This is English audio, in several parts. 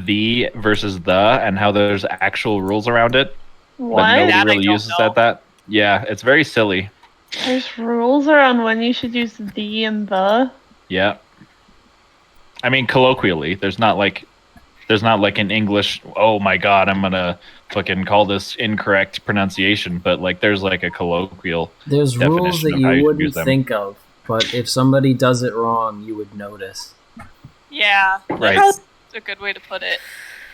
the versus the, and how there's actual rules around it. What? But nobody That I really don't uses know. that. Yeah, it's very silly. There's rules around when you should use the and the. Yeah. I mean, colloquially, there's not like an English, oh my god, I'm gonna fucking call this incorrect pronunciation, but like there's like a colloquial There's rules definition that of how you you use wouldn't them. think of, but if somebody does it wrong, you would notice. Yeah, Right. that's a good way to put it.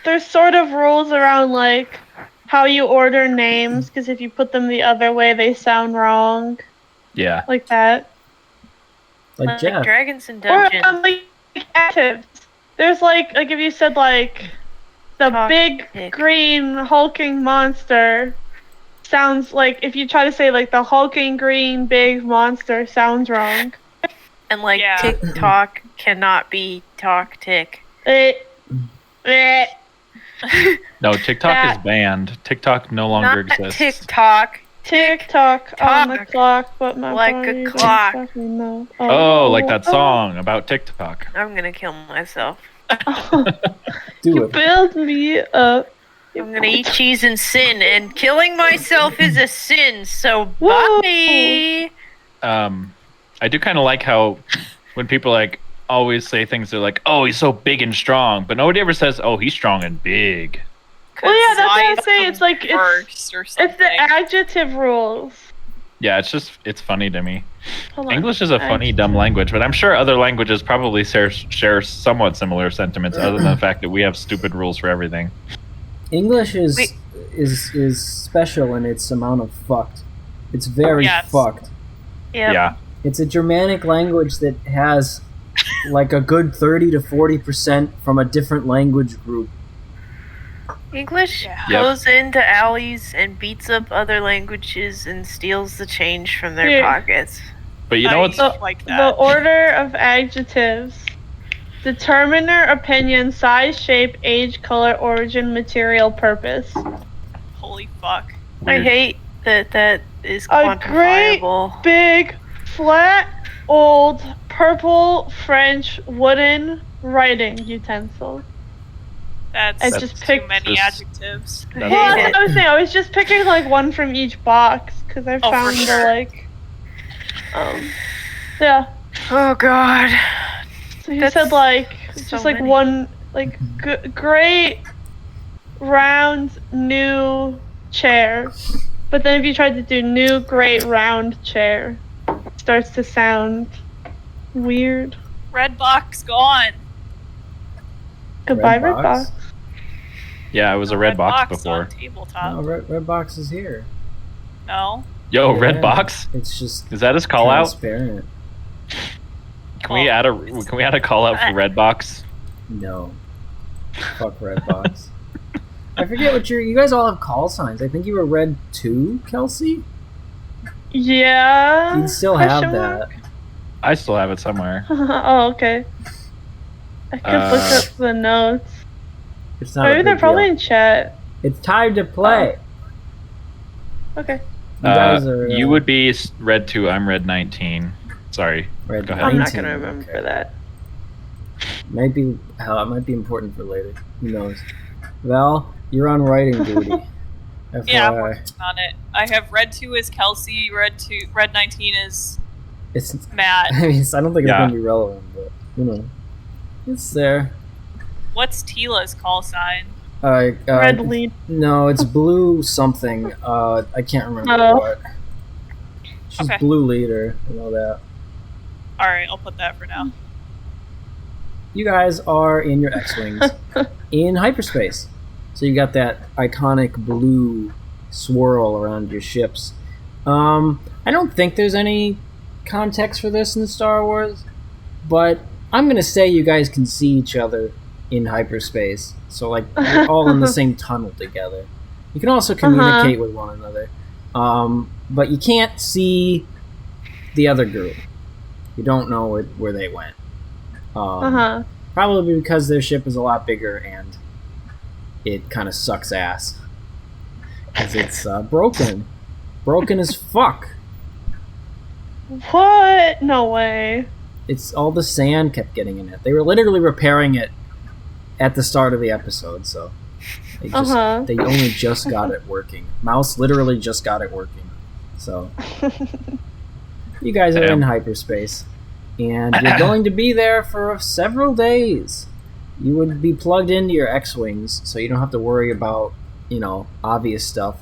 There's sort of rules around like how you order names, because if you put them the other way, they sound wrong. Yeah. Like that. Like Jeff. Dragons and Or Dungeons. like adjectives. There's like if you said like the big green hulking monster sounds like, if you try to say like the hulking green big monster sounds wrong. And like TikTok cannot be talk tick. No, TikTok is banned. TikTok no longer Not exists. TikTok. TikTok on the clock, but my like body a clock. doesn't fucking know. Oh, like that song about TikTok. I'm gonna kill myself. Do it. Build me up. I'm gonna eat cheese and sin, and killing myself is a sin. So Whoa. bye. I do kind of like how when people like always say things, they're like, "Oh, he's so big and strong," but nobody ever says, "Oh, he's strong and big." Well, yeah, that's what I'm saying. Life It's like comes first or it's something. the adjective rules. Yeah, it's funny to me. Hold on. English is a funny, dumb language, but I'm sure other languages probably share somewhat similar sentiments, other than the fact that we have stupid rules for everything. English is special in its amount of fucked. It's very fucked. Yep. Yeah. It's a Germanic language that has like a good 30 to 40% from a different language group. English goes into alleys and beats up other languages and steals the change from their pockets. But you know what's like that. The order of adjectives: determiner, opinion, size, shape, age, color, origin, material, purpose. Holy fuck. I hate that is A great, quantifiable. big, flat, old, purple, French, wooden writing utensil. That's just too picked many adjectives. Well, that's what I was saying. I was just picking like one from each box because I found for sure. the like. Yeah. Oh god. So he said like just like many. one like great round new chair, but then if you tried to do new great round chair, it starts to sound weird. Red box gone. Goodbye, Red red box? box. Yeah, it was a red box before. On tabletop. No, red box is here. No. Yo, Yeah, red box. It's just Is that his call out? transparent. Can we add a call out for red box? No. Fuck red box. I forget what you guys all have call signs. I think you were red 2, Kelsey? Yeah. You still have Question that. mark? I still have it somewhere. Oh, okay. I could look up the notes. It's not a Maybe big they're probably deal. in chat. It's time to play. Okay. You guys are. You would be red 2. I'm red 19. Sorry. Red Go ahead. I'm not 19, gonna remember okay. that. Might be it might be important for later. Who knows? Val, you're on writing duty. FYI. Yeah, I'm working on it. I have red 2 is Kelsey, red 19 is It's. Matt. I mean, I don't think it's Yeah. gonna be relevant, but you know, it's there. What's Tila's call sign? Red lead. No, it's blue something. I can't remember Oh. what. She's Okay. blue leader. I know that. Alright, I'll put that for now. You guys are in your X-wings in hyperspace, so you got that iconic blue swirl around your ships. I don't think there's any context for this in Star Wars, but I'm gonna say you guys can see each other in hyperspace. So like you're all in the same tunnel together. You can also communicate with one another, but you can't see the other group. You don't know where they went. Probably because their ship is a lot bigger and it kind of sucks ass. Because it's broken. Broken as fuck. What? No way. It's all the sand kept getting in it. They were literally repairing it at the start of the episode, so they only just got it working. Mouse literally just got it working. So you guys are in hyperspace, and you're going to be there for several days. You would be plugged into your X-Wings, so you don't have to worry about, obvious stuff.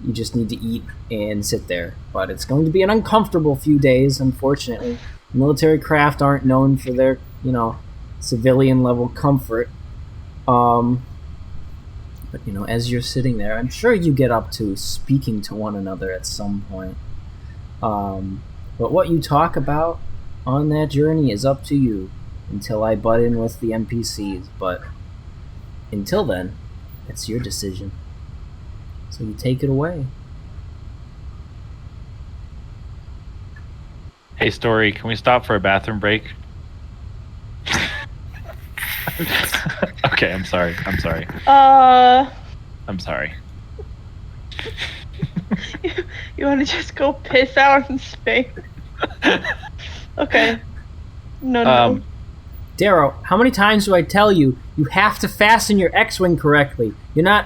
You just need to eat and sit there. But it's going to be an uncomfortable few days, unfortunately. Military craft aren't known for their, civilian-level comfort. But, as you're sitting there, I'm sure you get up to speaking to one another at some point. But what you talk about on that journey is up to you until I butt in with the NPCs. But until then, it's your decision. So you take it away. Hey, Story, can we stop for a bathroom break? Okay, I'm sorry. I'm sorry. You want to just go piss out in space? Okay. No. Darrow, how many times do I tell you you have to fasten your X-Wing correctly? You're not...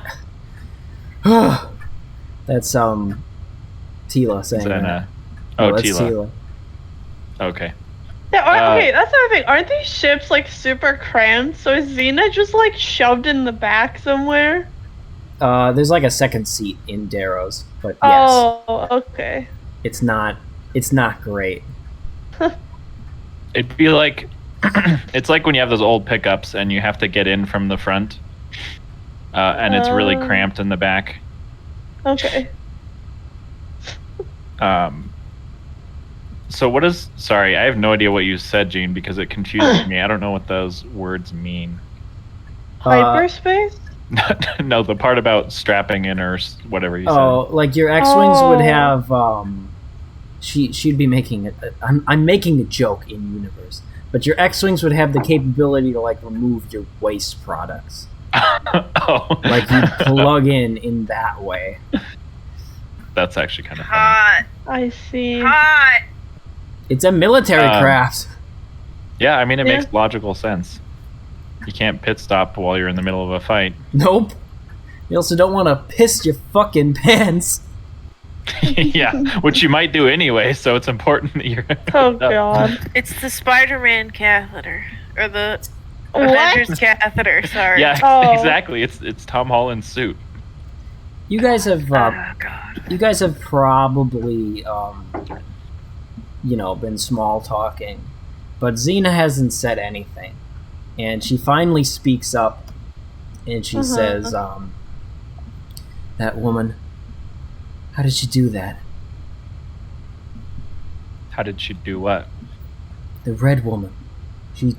That's, Tila saying that. That's Tila. Okay. Yeah, okay, that's another thing. Aren't these ships, super cramped? So is Xena just, shoved in the back somewhere? There's, a second seat in Darrow's, but yes. Oh, okay. It's not great. It'd be like... it's like when you have those old pickups and you have to get in from the front. And it's really cramped in the back. Okay. So what is... Sorry, I have no idea what you said, Gene, because it confuses me. I don't know what those words mean. Hyperspace? No, the part about strapping in or whatever you said. Oh, your X-Wings would have... She'd be making it... I'm making a joke in universe. But your X-Wings would have the capability to, remove your waste products. Oh. You plug in that way. That's actually kind of funny. Hot. I see. Hot. It's a military craft. Yeah, I mean, it makes logical sense. You can't pit stop while you're in the middle of a fight. Nope. You also don't want to piss your fucking pants. Yeah, which you might do anyway, so it's important that you're... Oh, God. It's the Spider-Man catheter. Or the Avengers catheter, sorry. Yeah, exactly. It's Tom Holland's suit. You guys have... oh, God. You guys have probably... been small talking, but Xena hasn't said anything, and she finally speaks up, and she says, "That woman, how did she do that?" How did she do what? The red woman, she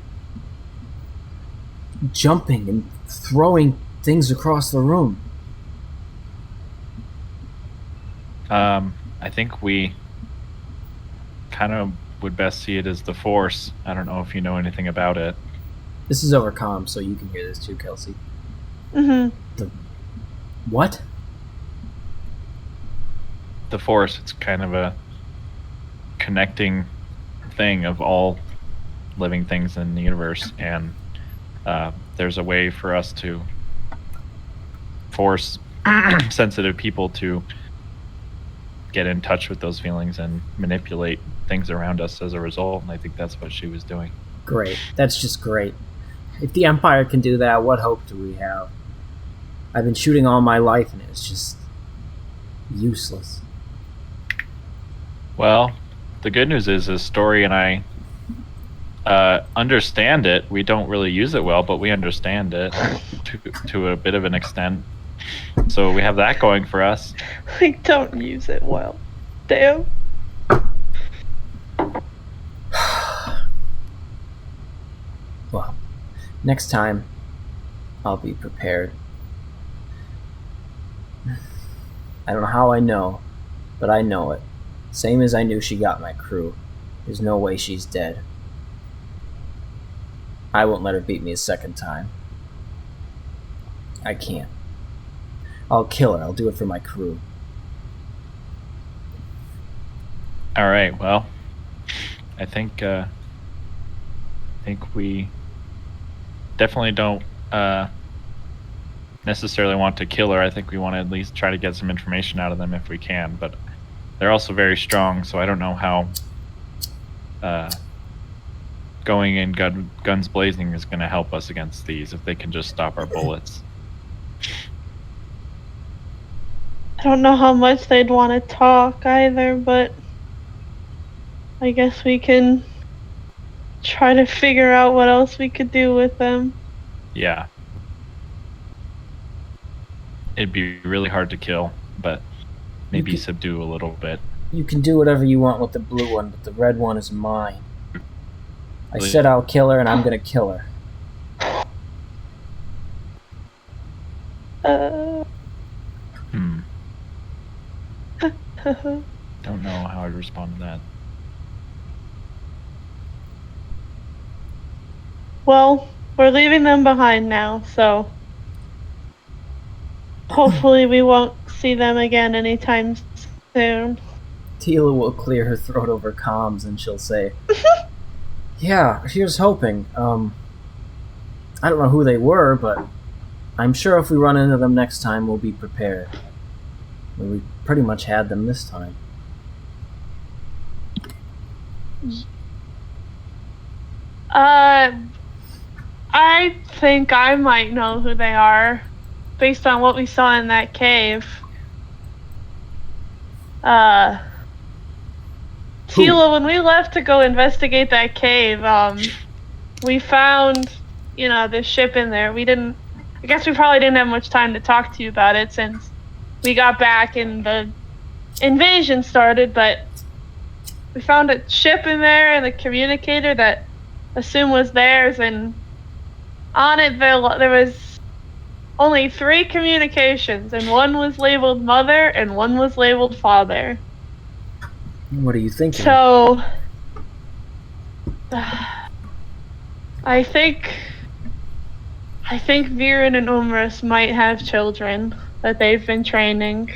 jumping and throwing things across the room. I think we kind of would best see it as the Force. I don't know if you know anything about it. This is over comm, so you can hear this too, Kelsey. Mm-hmm. What? The Force, it's kind of a connecting thing of all living things in the universe, and there's a way for us to force sensitive people to get in touch with those feelings and manipulate things around us as a result, and I think that's what she was doing. Great. That's just great. If the Empire can do that, what hope do we have? I've been shooting all my life, and it's just useless. Well, the good news is Story and I understand it. We don't really use it well, but we understand it to a bit of an extent. So we have that going for us. I don't use it well. Damn. Well, next time, I'll be prepared. I don't know how I know, but I know it. Same as I knew she got my crew. There's no way she's dead. I won't let her beat me a second time. I can't. I'll kill her. I'll do it for my crew. All right. Well, I think we definitely don't necessarily want to kill her. I think we want to at least try to get some information out of them if we can. But they're also very strong, so I don't know how going in guns blazing is going to help us against these if they can just stop our bullets. I don't know how much they'd want to talk either, but I guess we can try to figure out what else we could do with them. Yeah. It'd be really hard to kill, but maybe subdue a little bit. You can do whatever you want with the blue one, but the red one is mine. I said I'll kill her, and I'm gonna kill her. Don't know how I'd respond to that. Well, we're leaving them behind now, so hopefully we won't see them again anytime soon. Tila will clear her throat over comms, and she'll say, "Yeah, here's hoping. I don't know who they were, but I'm sure if we run into them next time, we'll be prepared. We pretty much had them this time." I think I might know who they are, based on what we saw in that cave. Tila, when we left to go investigate that cave, we found, this ship in there. I guess we probably didn't have much time to talk to you about it since we got back and the invasion started, but we found a ship in there and a communicator that assumed was theirs, and on it there was only 3 communications, and one was labeled mother and one was labeled father. What are you thinking? So, I think Viren and Umrus might have children that they've been training.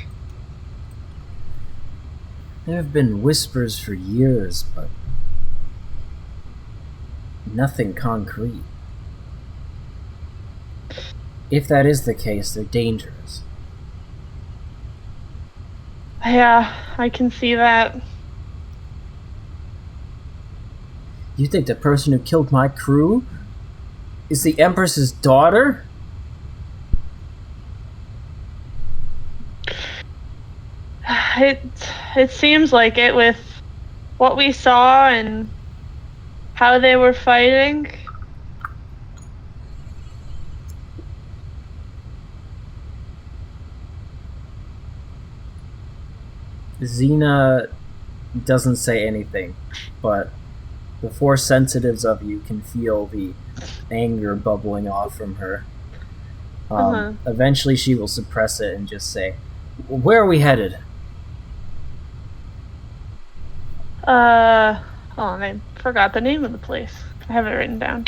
There have been whispers for years, but nothing concrete. If that is the case, they're dangerous. Yeah, I can see that. You think the person who killed my crew is the Empress's daughter? It seems like it with what we saw and how they were fighting. Xena doesn't say anything, but the 4 sensitives of you can feel the anger bubbling off from her. Eventually she will suppress it and just say, "Where are we headed?" I forgot the name of the place. I have it written down.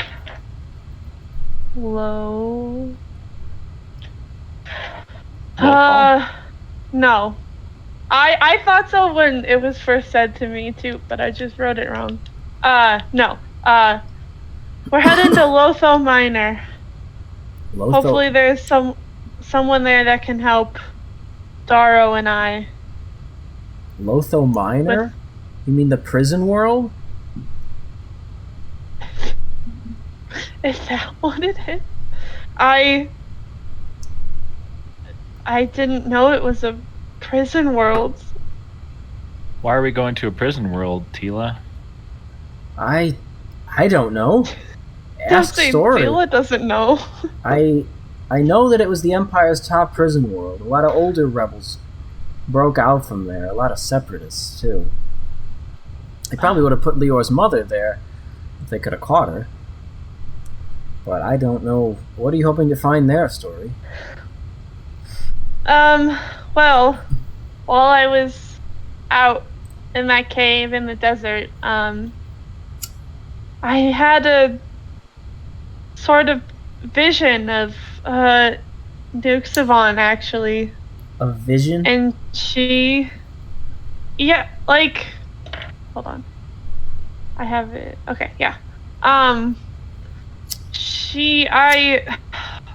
No. I thought so when it was first said to me too, but I just wrote it wrong. No. We're heading to Lotho Minor. Hopefully there's someone there that can help Daro and I. Lotho Minor? You mean the prison world? Is that what it is? I didn't know it was a prison world. Why are we going to a prison world, Tila? I don't know. Ask Story. Tila doesn't know. I know that it was the Empire's top prison world. A lot of older rebels broke out from there. A lot of separatists, too. They probably would have put Lior's mother there if they could have caught her. But I don't know. What are you hoping to find there, Story? Well, while I was out in that cave in the desert, I had a sort of vision of Duke Savant, actually. A vision? And she... Yeah, like... Hold on. I have it... Okay, yeah.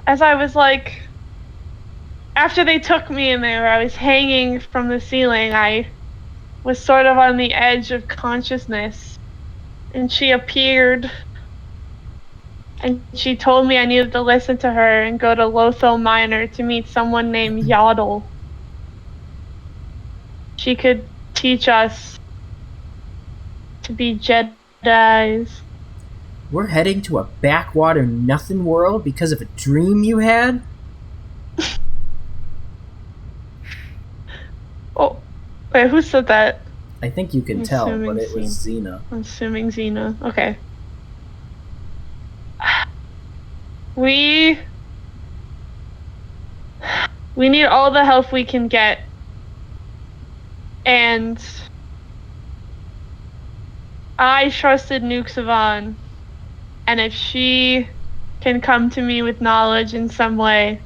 as I was like, after they took me in there, I was hanging from the ceiling. I was sort of on the edge of consciousness, and she appeared, and she told me I needed to listen to her and go to Lotho Minor to meet someone named Yodel. She could teach us to be Jedis. We're heading to a backwater nothing world because of a dream you had? Oh, wait, who said that? I think you can I'm tell, assuming but it was Xena. I'm assuming Xena. Okay. We need all the help we can get. And I trusted Nuxavan. And if she can come to me with knowledge in some way,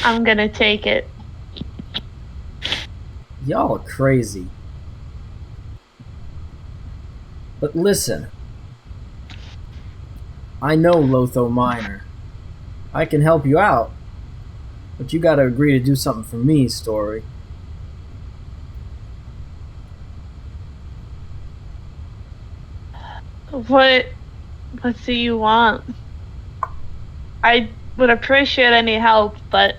I'm gonna take it. Y'all are crazy. But listen. I know Lotho Minor. I can help you out. But you gotta agree to do something for me, Story. What do you want? I would appreciate any help, but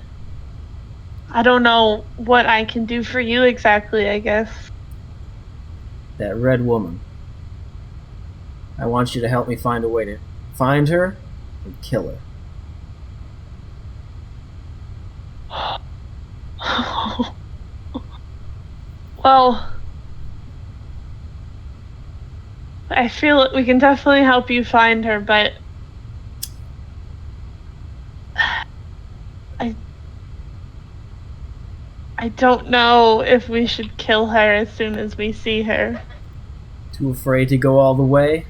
I don't know what I can do for you exactly, I guess. That red woman. I want you to help me find a way to find her and kill her. Well, I feel like we can definitely help you find her, but I don't know if we should kill her as soon as we see her. Too afraid to go all the way?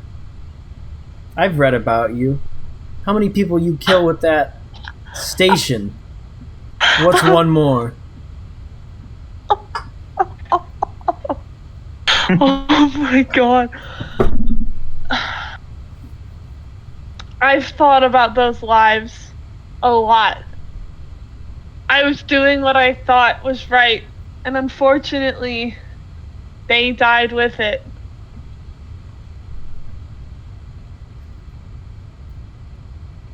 I've read about you. How many people you kill with that station? What's one more? Oh my god. I've thought about those lives a lot. I was doing what I thought was right, and unfortunately, they died with it.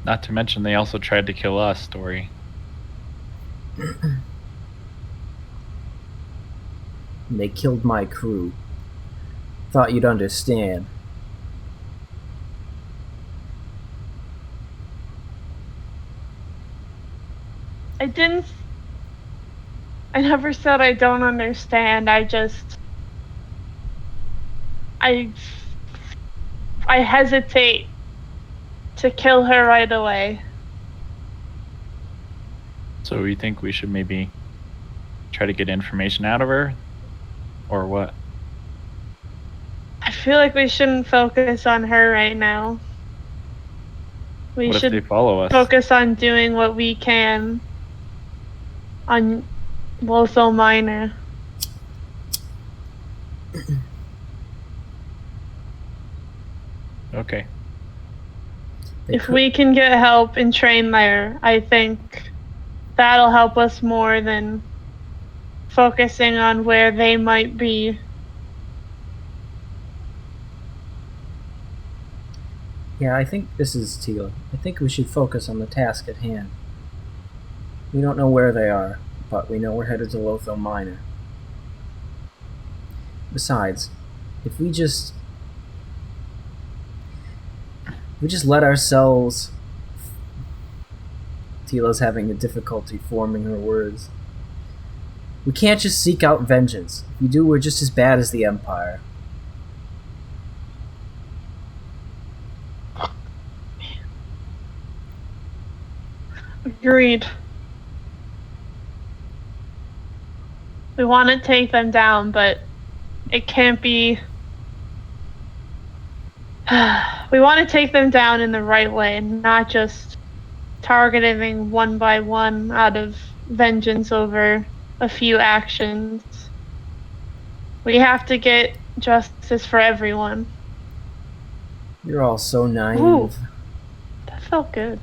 Not to mention, they also tried to kill us, Story. They killed my crew. Thought you'd understand. I never said I don't understand. I hesitate to kill her right away. So you think we should maybe try to get information out of her? Or what? I feel like we shouldn't focus on her right now. We What if should they follow us? focus on doing what we can on Lotho Minor. Okay. If we can get help and train there, I think that'll help us more than focusing on where they might be. Yeah, I think this is Teal. I think we should focus on the task at hand. We don't know where they are, but we know we're headed to Lotho Minor. Besides, if we just let ourselves... Tila's having a difficulty forming her words. We can't just seek out vengeance. If we do, we're just as bad as the Empire. Agreed. We want to take them down, but it can't be... We want to take them down in the right way, and not just targeting one by one out of vengeance over a few actions. We have to get justice for everyone. You're all so naive. Ooh, that felt good.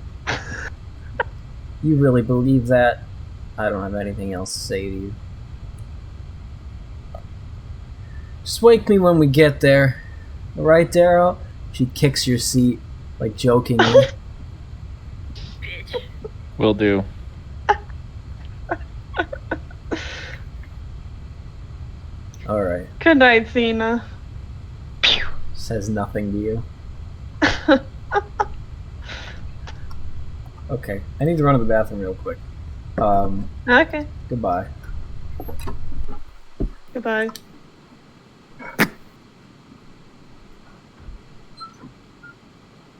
you really believe that? I don't have anything else to say to you. Just wake me when we get there. Alright, Daryl? She kicks your seat, like jokingly. Bitch. Will do. Alright. Good night, Zena. Says nothing to you. Okay. I need to run to the bathroom real quick. Okay. Goodbye. Goodbye.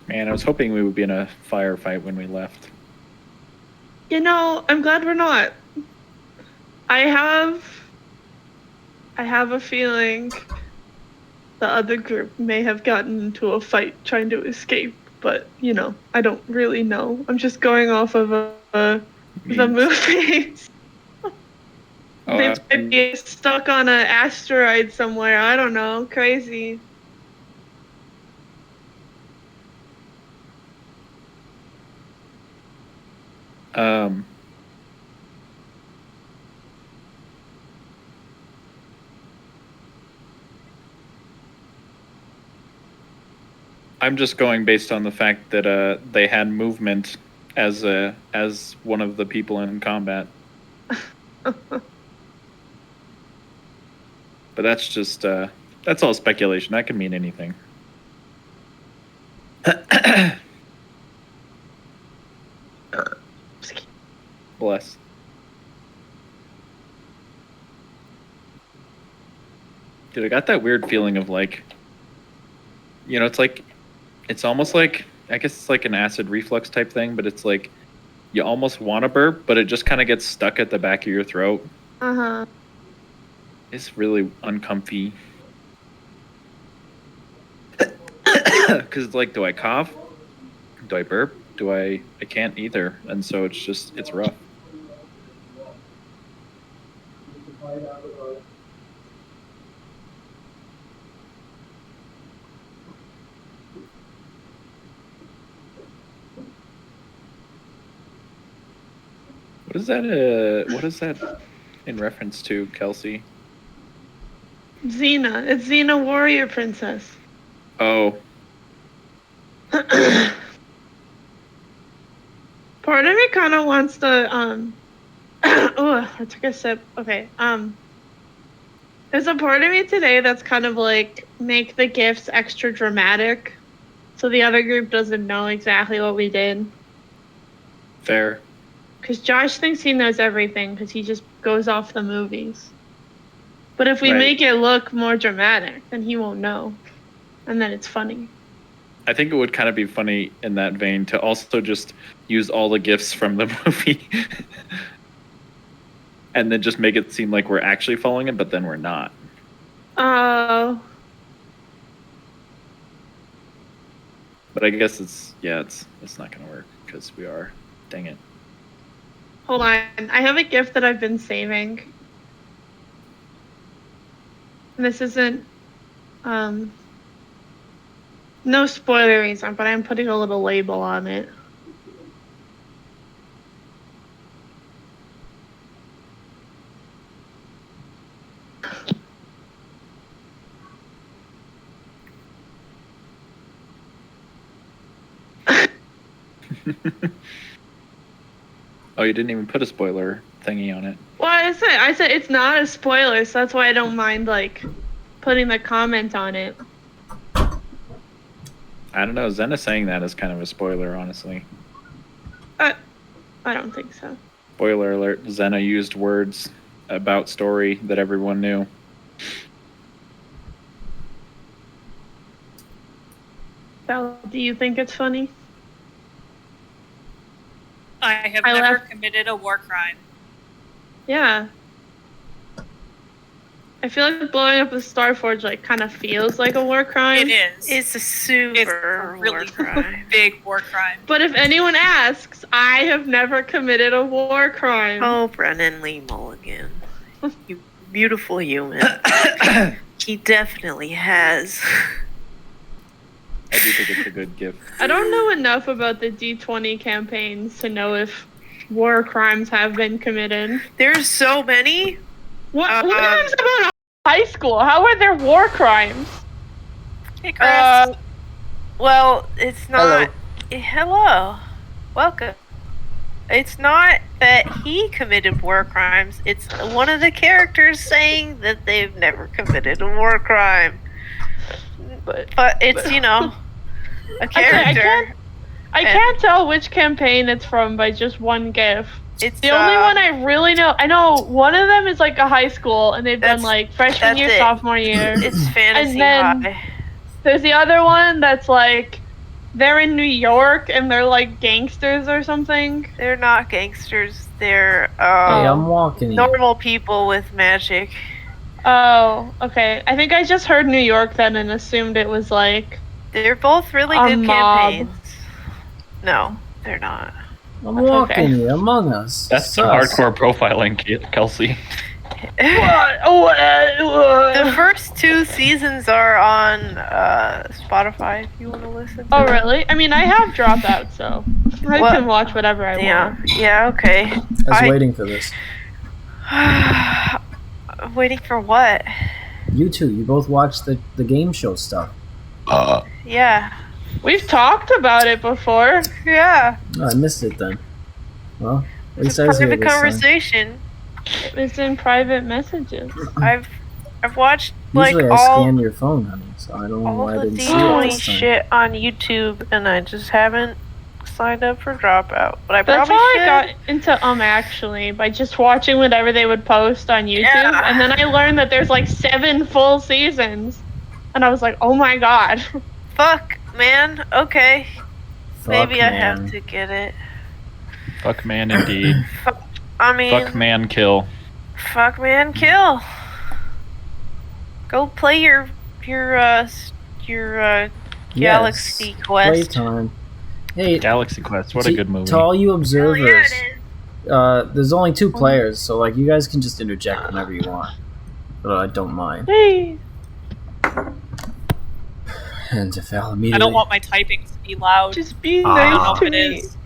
Man, I was hoping we would be in a firefight when we left. You know, I'm glad we're not. I have a feeling the other group may have gotten into a fight trying to escape, but you know, I don't really know. I'm just going off of the movies. They might be stuck on an asteroid somewhere. I don't know. Crazy. I'm just going based on the fact that they had movement as one of the people in combat. But that's just that's all speculation. That can mean anything. Bless. Dude, I got that weird feeling of like, you know, it's almost like, I guess it's like an acid reflux type thing, but it's like you almost want to burp, but it just kind of gets stuck at the back of your throat. Uh-huh. It's really uncomfy. Because it's like, do I cough? Do I burp? I can't either. And so it's rough. What is that in reference to, Kelsey? Xena. It's Xena Warrior Princess. Oh. Part of me kind of wants to, oh, I took a sip. Okay, there's a part of me today that's kind of like, make the gifts extra dramatic, so the other group doesn't know exactly what we did. Fair. Because Josh thinks he knows everything, because he just goes off the movies. But if we Right. make it look more dramatic, then he won't know. And then it's funny. I think it would kind of be funny in that vein to also just use all the gifts from the movie and then just make it seem like we're actually following it, but then we're not. Oh. But I guess it's not going to work because we are. Dang it. Hold on. I have a gift that I've been saving. And this isn't, no spoiler reason, but I'm putting a little label on it. Oh, you didn't even put a spoiler thingy on it. Well, I said it's not a spoiler, so that's why I don't mind, like, putting the comment on it. I don't know. Zena saying that is kind of a spoiler, honestly. I don't think so. Spoiler alert, Zena used words about story that everyone knew. Val, do you think it's funny? I have never committed a war crime. Yeah. I feel like blowing up the Starforge, like, kind of feels like a war crime. It is. It's a super really war crime. big war crime. But if anyone asks, I have never committed a war crime. Oh, Brennan Lee Mulligan. You beautiful human. He definitely has. I do think it's a good gift. I don't know enough about the D20 campaigns to know if war crimes have been committed. There's so many. What is about a high school? How are there war crimes? Hey, Chris. Well, it's not. Hello. Welcome. It's not that he committed war crimes. It's one of the characters saying that they've never committed a war crime. But it's, you know, a character. I can't tell which campaign it's from by just one GIF. It's the only one I really know. I know one of them is like a high school, and they've done like freshman year, sophomore year. It's fantasy and then high. There's the other one that's like they're in New York and they're like gangsters or something. They're not gangsters. They're hey, I'm walking. normal people with magic. Oh, okay. I think I just heard New York then and assumed it was like. They're both really good campaigns. No, they're not. I'm walking Among Us. That's some hardcore profiling, Kelsey. The first 2 seasons are on Spotify if you want to listen to Oh, really? I mean, I have Dropout, so I can watch whatever I want. Yeah, okay. I was waiting for this. Waiting for what? You two, you both watched the game show stuff. Yeah. We've talked about it before. Yeah. Oh, I missed it then. Well, at least It's I was part here of the this time. conversation. It's in private messages. I've watched like Usually I all scan your phone, honey, so I don't know why I the didn't see it D20 this time. shit on YouTube, and I just haven't signed up for Dropout. But I That's probably how should. I got into actually by just watching whatever they would post on YouTube, and then I learned that there's like 7 full seasons, and I was like, oh my god. Fuck, man. Okay. Maybe I man. have to get it. Fuck man, indeed. I mean, Fuck man, kill. Fuck, man, kill. Go play your Galaxy Quest. Playtime. Hey, Galaxy Quest, what a good movie. To all you observers, Oh, there's only 2 players, so like you guys can just interject whenever you want. But I don't mind. Hey. And to Val I immediately. don't want my typing to be loud. Just be I don't know nice if to it me. is.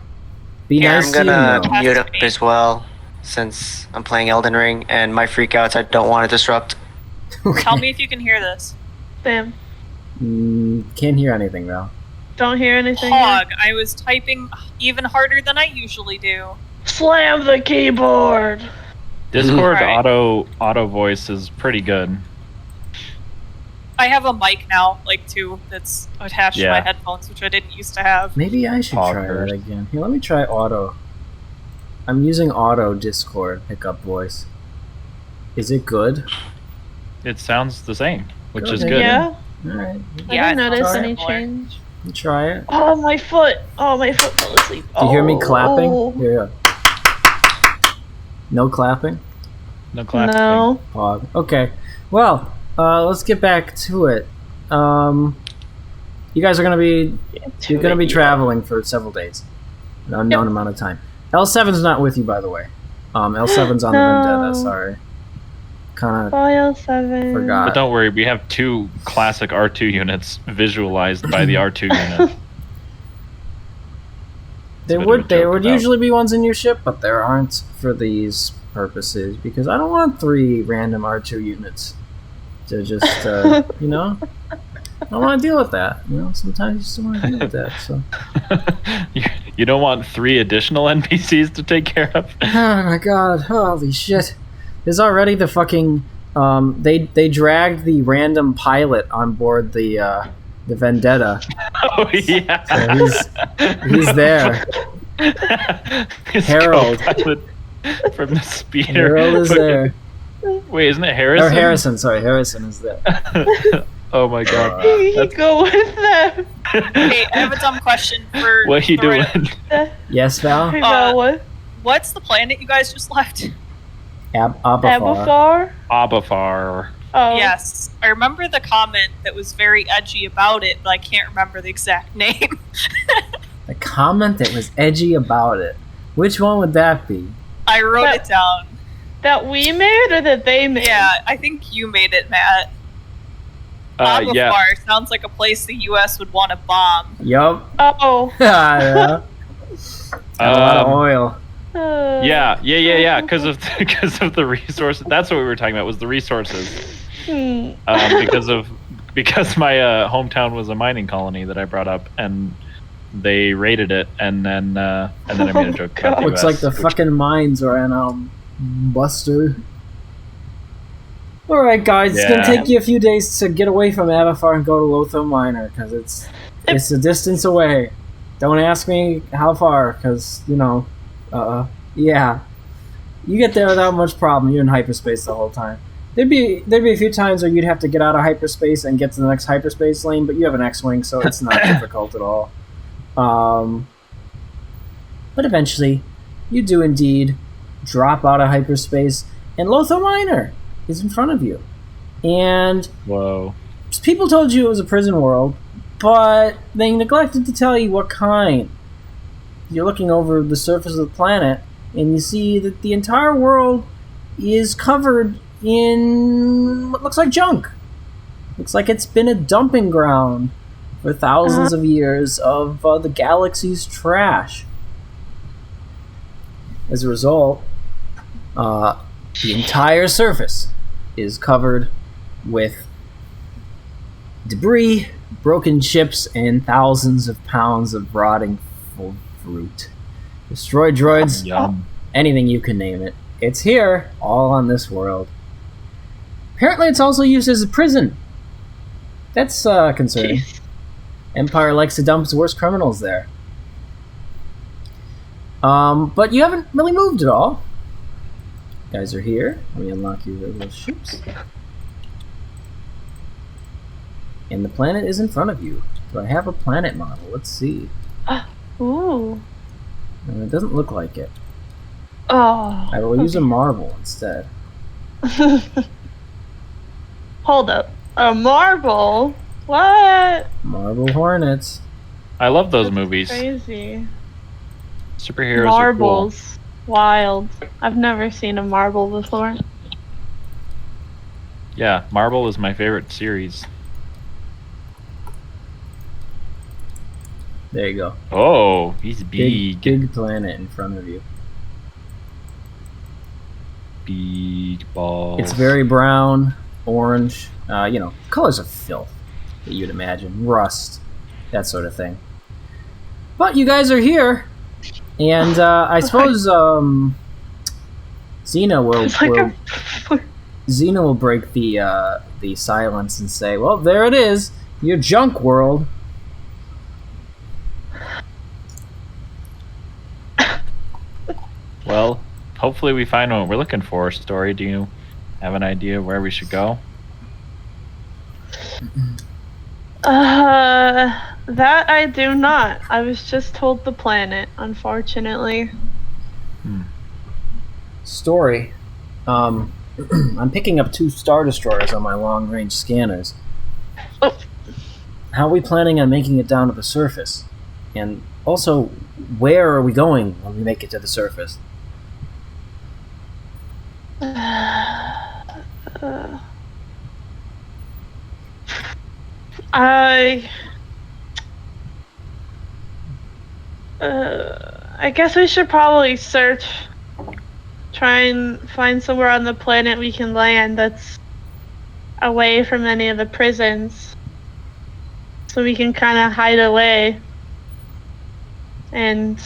Be Yeah, nice I'm to you. gonna No. mute up as well, since I'm playing Elden Ring, and my freakouts I don't want to disrupt. Tell me if you can hear this. Sam, Can't hear anything, Val. don't hear anything. Hog, I was typing even harder than I usually do. Slam the keyboard. Discord Alright. auto voice is pretty good. I have a mic now, like 2, that's attached to Yeah. my headphones, which I didn't used to have. Maybe I should try Poggers. that again. Here, let me try auto. I'm using auto Discord pickup voice. Is it good? It sounds the same, which Good, is good. Yeah. Alright, I Yeah, didn't it notice sounds any similar. change. try it. Oh, my foot. Oh, my foot fell asleep. Do you hear me clapping? Oh. Here. No clapping? No clapping. No. Pog. Okay. Well, let's get back to it. You guys are gonna be traveling for several days, an unknown amount of time. L7's not with you, by the way. L7's on the Vendetta. Sorry, kind of Bye, L7. forgot. But don't worry, we have 2 classic R2 units visualized by the R2 unit. There bit of a would joke about- usually be ones in your ship, but there aren't for these purposes because I don't want 3 random R2 units to just you know. I don't want to deal with that. You know, sometimes you just don't want to deal with that. So. You don't want 3 additional NPCs to take care of? Oh my god! Holy shit! There's already the fucking they dragged the random pilot on board the Vendetta. Oh yeah, So he's there. His Harold. co-pilot from the speeder. Harold is there. Wait, isn't it Harrison? Or Harrison, sorry, Harrison is there. Oh my god. You go with them. Hey, I have a dumb question for. What are you for- doing? Yes, Val? Hey, Val, what? What's the planet you guys just left? Abafar. Abafar? Abafar. Oh. Yes, I remember the comment that was very edgy about it, but I can't remember the exact name. The comment that was edgy about it. Which one would that be? I wrote That- it down. That we made or that they made? Yeah, I think you made it, Matt. Abafar Yeah. sounds like a place the U.S. would want to bomb. Yup. Oh. Yeah. Got a lot of oil. Yeah. Because of the resources. That's what we were talking about. Was the resources. Because my hometown was a mining colony that I brought up, and they raided it, and then I made a joke about the Looks US, like the fucking mines are in Buster. All right, guys, it's gonna take you a few days to get away from Avafar and go to Lothar Minor because it's a distance away. Don't ask me how far, because yeah, you get there without much problem. You're in hyperspace the whole time. There'd be a few times where you'd have to get out of hyperspace and get to the next hyperspace lane, but you have an X-wing, so it's not difficult at all. But eventually, you do indeed drop out of hyperspace, and Lothar Minor is in front of you. And whoa, people told you it was a prison world, but they neglected to tell you what kind. You're looking over the surface of the planet, and you see that the entire world is covered in what looks like junk. Looks like it's been a dumping ground for thousands of years of the galaxy's trash. As a result, the entire surface is covered with debris, broken ships, and thousands of pounds of rotting fruit. Destroyed droids, anything you can name it. It's here, all on this world. Apparently it's also used as a prison. That's concerning. Jeez. Empire likes to dump its worst criminals there. But you haven't really moved at all. You guys are here. Let me unlock your little ships. And the planet is in front of you. Do I have a planet model? Let's see. Ooh. It doesn't look like it. Oh. I will use a marble instead. Hold up. A marble? What? Marble Hornets. I love those movies. Crazy. Superheroes Marbles. are cool. Wild. I've never seen a marble before. Yeah, Marvel is my favorite series. There you go. Oh, he's big. Big planet in front of you. Big balls. It's very brown, orange. Colors of filth that you'd imagine. Rust, that sort of thing. But you guys are here, and I suppose Xena will break the silence and say, "Well, there it is, your junk world." Well, hopefully we find what we're looking for. Story, do you have an idea of where we should go? That I do not. I was just told the planet, unfortunately. Story. I'm picking up 2 Star Destroyers on my long-range scanners. Oh. How are we planning on making it down to the surface? And also, where are we going when we make it to the surface? I guess we should probably search. Try and find somewhere on the planet we can land that's away from any of the prisons. So we can kind of hide away. And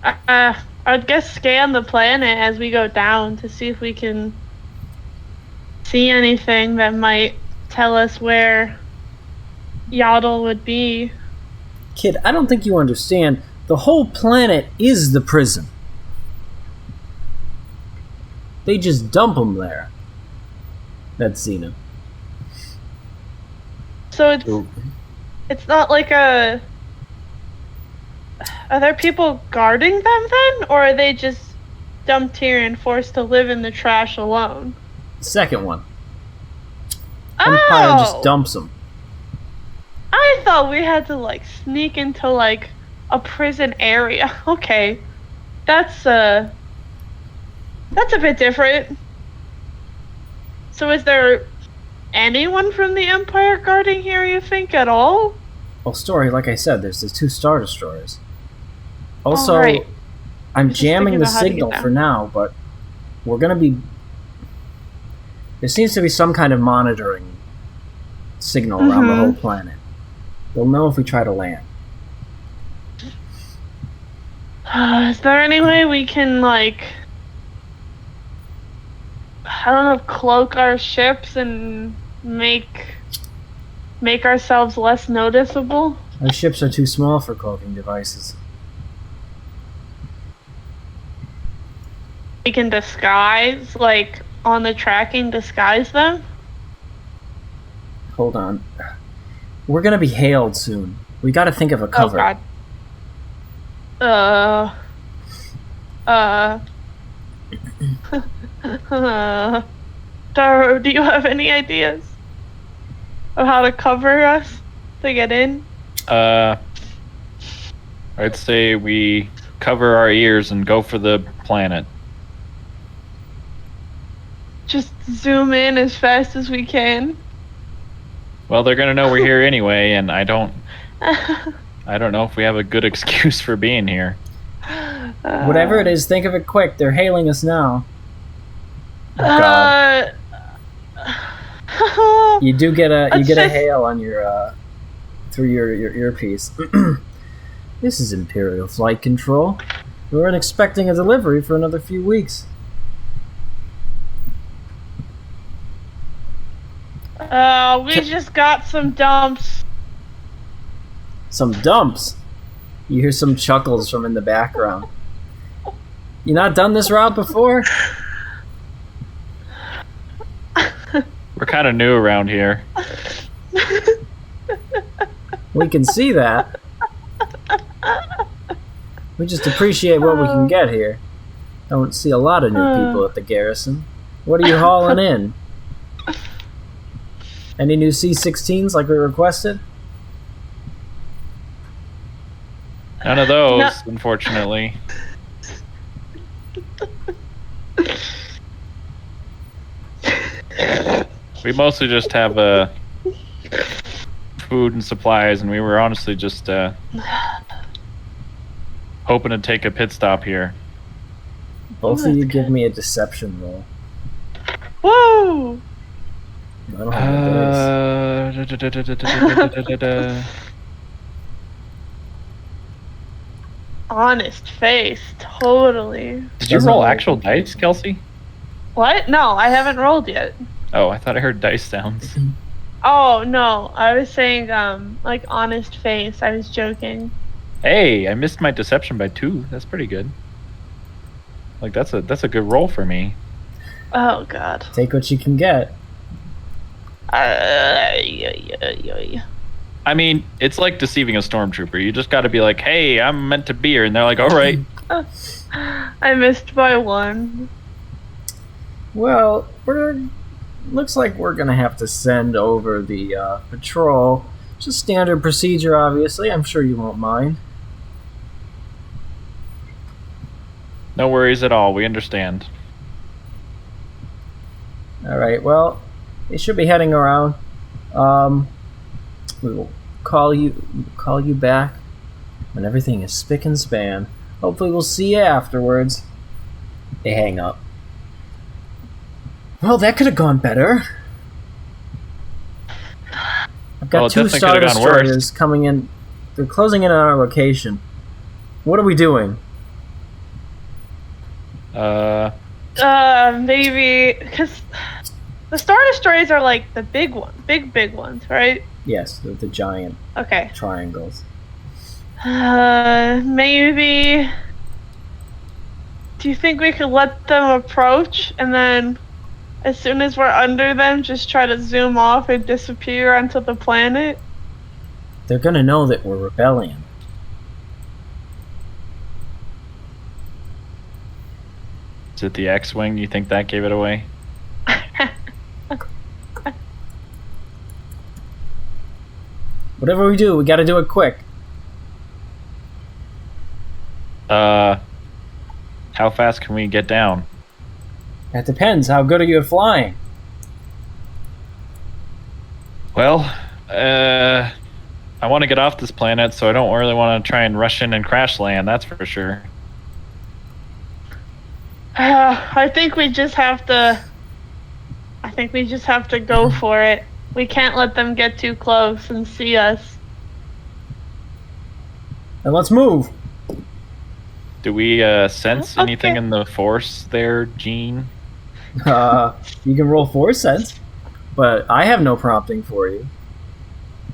I'd guess scan the planet as we go down to see if we can see anything that might tell us where Yaddle would be. Kid, I don't think you understand. The whole planet is the prison. They just dump them there. That's Xena. So it's not like a... Are there people guarding them then? Or are they just dumped here and forced to live in the trash alone? Second one. Empire just dumps them. I thought we had to sneak into a prison area. Okay. That's a bit different. So is there anyone from the Empire guarding here, you think, at all? Well, Story, like I said, there's the 2 Star Destroyers. Also, right. I'm Just jamming thinking the about how to get signal down. for now, but we're gonna be. There seems to be some kind of monitoring signal around the whole planet. They'll know if we try to land. Is there any way we can, like, I don't know, cloak our ships and make ourselves less noticeable? Our ships are too small for cloaking devices. We can disguise, like, on the tracking, disguise them? Hold on. We're gonna be hailed soon. We gotta think of a cover. Oh, God. Taro, do you have any ideas of how to cover us to get in? I'd say we cover our ears and go for the planet. Just zoom in as fast as we can. Well, they're gonna know we're here anyway, and I don't know if we have a good excuse for being here. Whatever it is, think of it quick. They're hailing us now. God. You do get a hail on your through your earpiece. This is Imperial Flight Control. We weren't expecting a delivery for another few weeks. We just got some dumps. Some dumps. You hear some chuckles from in the background. You not done this route before? We're kind of new around here. We can see that. We just appreciate what we can get here. Don't see a lot of new people at the garrison. What are you hauling in? Any new C-16s like we requested? None of those, unfortunately. We mostly just have food and supplies, and we were honestly just hoping to take a pit stop here. Both of you give me a deception roll. Woo! I don't have the dice. Honest face, totally. Did you roll actual dice, Kelsey? What? No, I haven't rolled yet. Oh, I thought I heard dice sounds. Oh, no. I was saying, like, honest face. I was joking. Hey, I missed my deception by 2. That's pretty good. Like, that's a good roll for me. Oh, God. Take what you can get. I mean, it's like deceiving a stormtrooper. You just got to be like, hey, I'm meant to be here. And they're like, all right. I missed by 1. Well, looks like we're going to have to send over the patrol. Just standard procedure, obviously. I'm sure you won't mind. No worries at all. We understand. All right, well, they should be heading around. We will call you back when everything is spick and span. Hopefully we'll see you afterwards. They hang up. Well, that could have gone better. I've got 2 Star Destroyers coming in. They're closing in on our location. What are we doing? Maybe, because the Star Destroyers are like the big ones, right? Yes, the giant triangles. Maybe. Do you think we could let them approach and then, as soon as we're under them, just try to zoom off and disappear onto the planet? They're gonna know that we're rebellion. Is it the X-Wing? You think that gave it away? Whatever we do, we gotta do it quick. How fast can we get down? That depends. How good are you at flying? Well, I want to get off this planet, so I don't really want to try and rush in and crash land, that's for sure. I think we just have to. I think we just have to go for it. We can't let them get too close and see us. And let's move. Do we sense anything in the force there, Gene? You can roll force sense, but I have no prompting for you.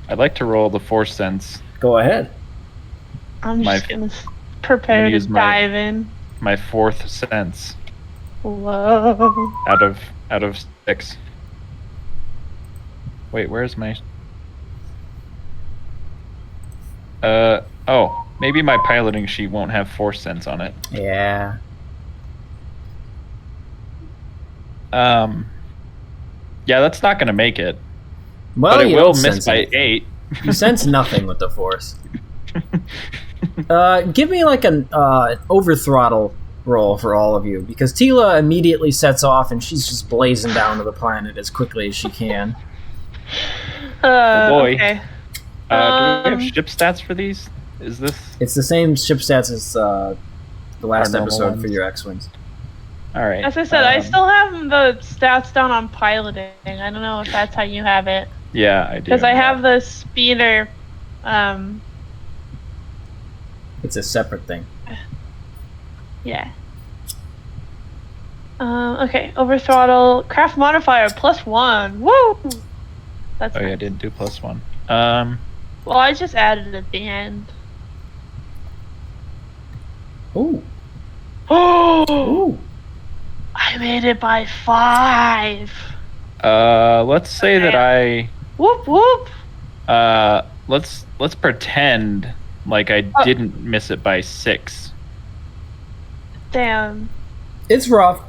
I'd like to roll the force sense. Go ahead. I'm just gonna prepare to dive in. My fourth sense. Whoa. Out of 6. Wait, where's my? Oh, maybe my piloting sheet won't have force sense on it. Yeah. Yeah, that's not gonna make it. Well, but it you will don't miss sense by anything. 8. You sense nothing with the force. Give me like an over throttle roll for all of you, because Tila immediately sets off and she's just blazing down to the planet as quickly as she can. Oh boy. Okay. Do we have ship stats for these? Is this? It's the same ship stats as the last normal episode ones? for your X-Wings. All right. As I said, I still have the stats down on piloting. I don't know if that's how you have it. Yeah, I do. Because I have the speeder. It's a separate thing. Yeah. Okay, over throttle, craft modifier +1. Woo! That's yeah, I nice. didn't do +1. Well, I just added it at the end. Ooh. Oh! Ooh. I made it by 5. Let's say that I. Whoop whoop. Let's pretend like I didn't miss it by 6. Damn. It's rough.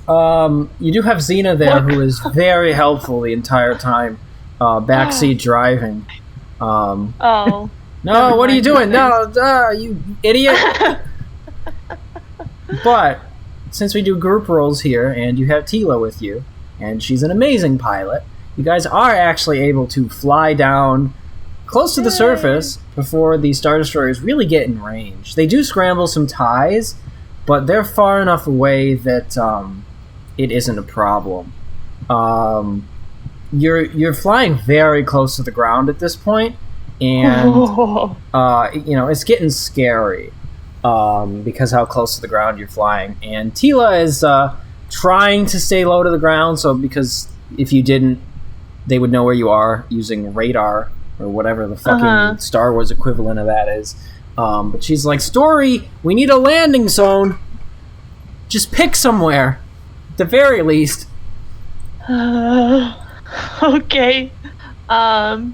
You do have Xena there, who is very helpful the entire time, backseat driving. Oh. No, what are you doing? No, you idiot! But since we do group roles here, and you have Tila with you, and she's an amazing pilot, you guys are actually able to fly down close to the surface before the Star Destroyers really get in range. They do scramble some ties, but they're far enough away that it isn't a problem. You're flying very close to the ground at this point, and it's getting scary because how close to the ground you're flying. And Tila is trying to stay low to the ground, so because if you didn't, they would know where you are using radar or whatever the fucking Star Wars equivalent of that is. But she's like, Story, we need a landing zone. Just pick somewhere, at the very least. Okay. Can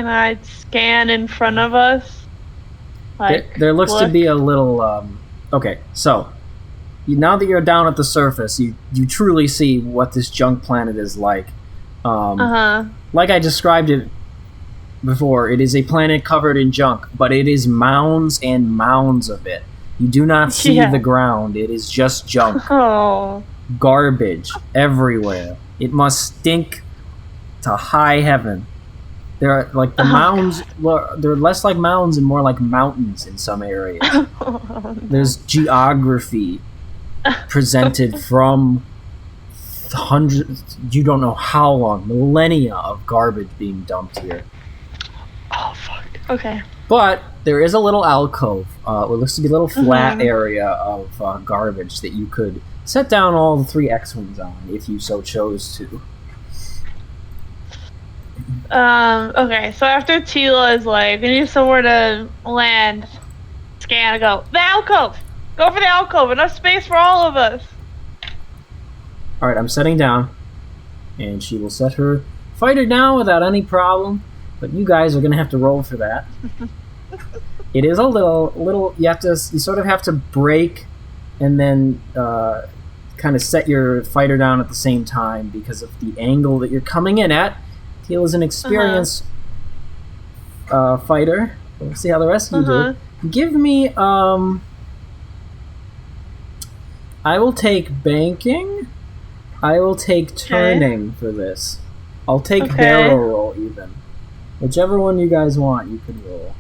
I scan in front of us? There looks to be a little. Okay, so now that you're down at the surface, you truly see what this junk planet is like. Like I described it before, it is a planet covered in junk, but it is mounds and mounds of it. You do not see the ground. It is just junk. Oh. Garbage everywhere. It must stink to high heaven. There are like the mounds. Well, they're less like mounds and more like mountains in some areas. There's geography presented from hundreds, you don't know how long, millennia of garbage being dumped here. Oh fuck. Okay. But there is a little alcove. What looks to be a little flat area of garbage that you could set down all the 3 X-Wings on if you so chose to. Okay, so after Tila is like, we need somewhere to land, scan, go. The alcove! Go for the alcove! Enough space for all of us! Alright, I'm setting down. And she will set her fighter down without any problem. But you guys are going to have to roll for that. It is a little, you sort of have to brake and then kind of set your fighter down at the same time because of the angle that you're coming in at. Teal is an experienced fighter. Let's see how the rest of you do. Give me, I will take banking. I will take turning for this. I'll take barrel roll even. Whichever one you guys want, you can roll.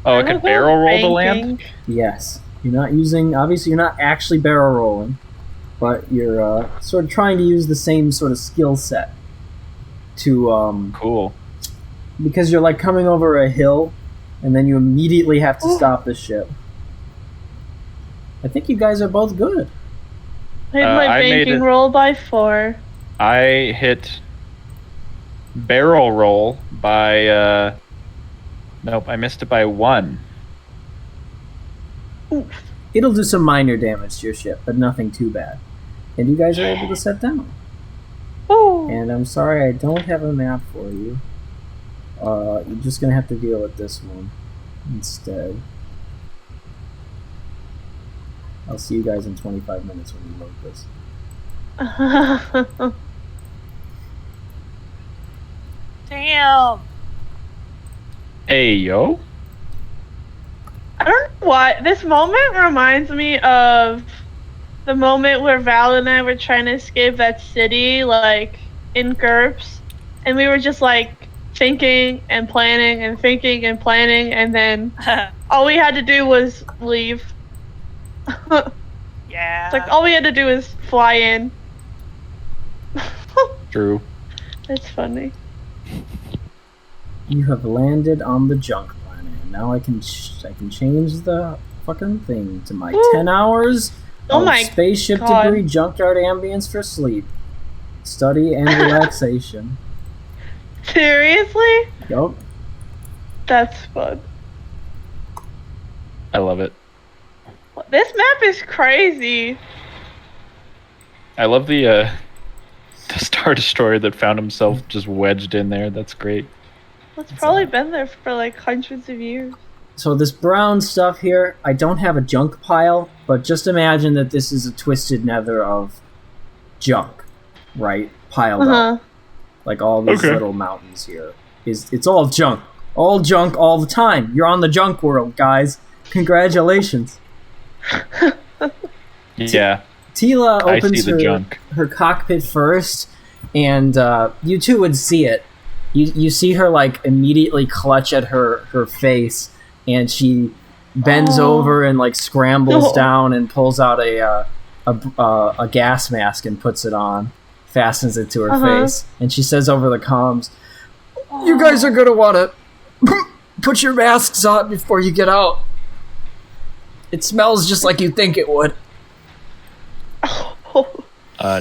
Oh, I could barrel roll to land? Yes. You're not using, obviously, you're not actually barrel rolling, but you're sort of trying to use the same sort of skill set to, Cool. because you're like coming over a hill, and then you immediately have to stop the ship. I think you guys are both good. I hit my I made banking it- roll by 4. I hit barrel roll by nope, I missed it by 1. Oof. It'll do some minor damage to your ship, but nothing too bad. And you guys are able to set down. Ooh. And I'm sorry I don't have a map for you. You're just gonna have to deal with this one instead. I'll see you guys in 25 minutes when you load this. Damn. Hey yo. I don't know why. This moment reminds me of the moment where Val and I were trying to escape that city, like, in GURPS. And we were just, like, thinking and planning and thinking and planning, and then all we had to do was leave. Yeah. It's like, all we had to do was fly in. True. It's funny. You have landed on the junk planet. Now I can change the fucking thing to my Woo. 10 hours Oh of my spaceship God. debris junkyard ambience for sleep, study, and relaxation. Seriously? Yup. That's fun. I love it. This map is crazy. I love the Star Destroyer that found himself just wedged in there. That's great. It's probably been there for like hundreds of years. So this brown stuff here, I don't have a junk pile, but just imagine that this is a twisted nether of junk, right? Piled up. Like all these Okay. little mountains here. It's all junk. All junk all the time. You're on the junk world, guys. Congratulations. Yeah, Tila I see opens the junk. her cockpit first, and you two would see it. You see her like immediately clutch at her face, and she bends over and like scrambles down and pulls out a gas mask and puts it on, fastens it to her face, and she says over the comms, "You guys are gonna want to put your masks on before you get out. It smells just like you think it would."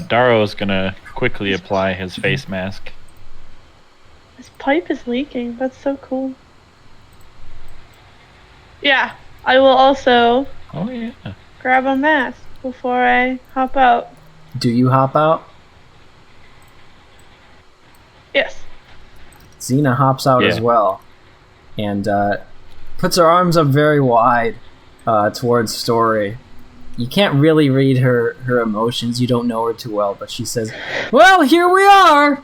Daro's gonna quickly apply his face mask. This pipe is leaking. That's so cool. Yeah, I will also Oh yeah. grab a mask before I hop out. Do you hop out? Yes. Xena hops out as Yeah. well, and puts her arms up very wide towards Story. You can't really read her emotions. You don't know her too well, but she says, "Well, here we are.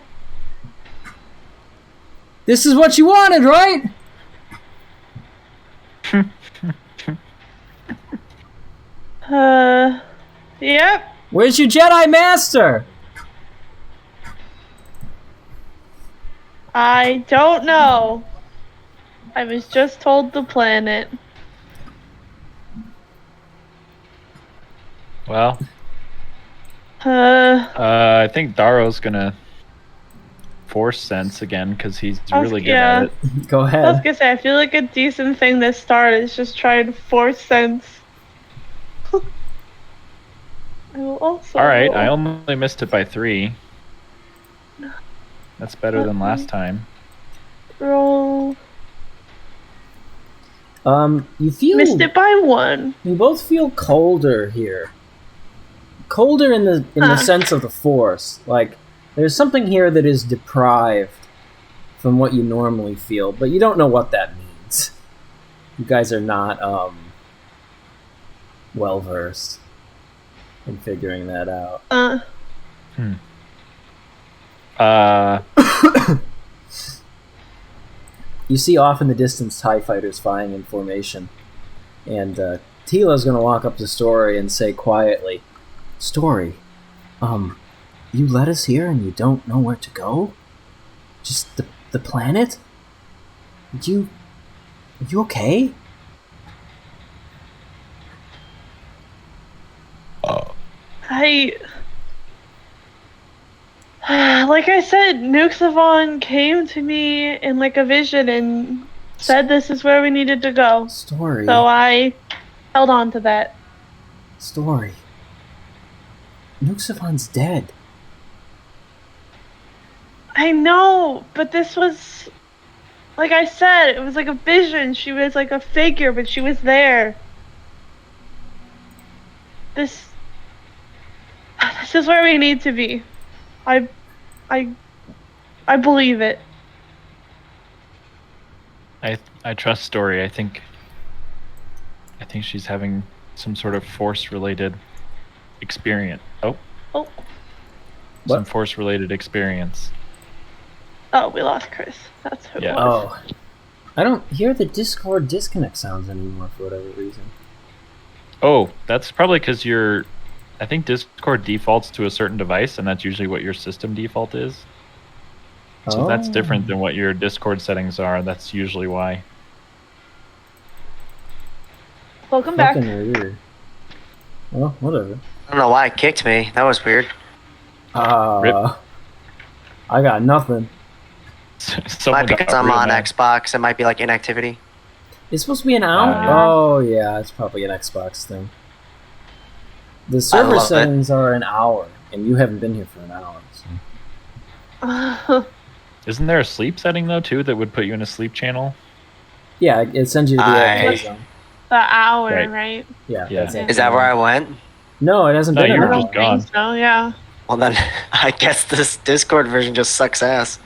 This is what you wanted, right?" Yep. "Where's your Jedi Master?" I don't know. I was just told the planet. Well, Uh, I think Daro's gonna force sense again because he's really good yeah. at it. Go I was ahead. gonna say, I feel like a decent thing to start is just try and force sense. I will also. All right, I only missed it by 3. That's better than last time. roll. You feel Missed it by 1. you both feel colder here. Colder in the sense of the Force. Like there's something here that is deprived from what you normally feel, but you don't know what that means. You guys are not well versed in figuring that out. You see off in the distance TIE fighters flying in formation, and Tila's gonna walk up to Story and say quietly, "Story, you led us here and you don't know where to go? Just the planet? Are you okay?" Like I said, Nuxavon came to me in like a vision and said this is where we needed to go. Story. So I held on to that. Story. Nuxavon's dead. I know, but this was, like I said, it was like a vision. She was like a figure, but she was there. This is where we need to be. I believe it. I trust Story. I think she's having some sort of force-related experience. Some What? force-related experience. Oh, we lost Chris. That's who Yeah. it was. Oh. I don't hear the Discord disconnect sounds anymore for whatever reason. Oh, that's probably because I think Discord defaults to a certain device, and that's usually what your system default is. So that's different than what your Discord settings are. That's usually why. Welcome back. Fucking weird. Well, whatever. I don't know why it kicked me. That was weird. Rip. I got nothing. Someone Might be got because I'm real on mad. Xbox. It might be like inactivity. It's supposed to be an hour? Yeah. Oh, yeah, it's probably an Xbox thing. The server love it. settings are an hour, and you haven't been here for an hour. So. Isn't there a sleep setting though too that would put you in a sleep channel? Yeah, it sends you to the I- FA zone. The hour, Right. right? Yeah. Yeah. that's it. Is that where I went? No, it hasn't No, been you an were hour. just gone. So yeah. Well then, I guess this Discord version just sucks ass.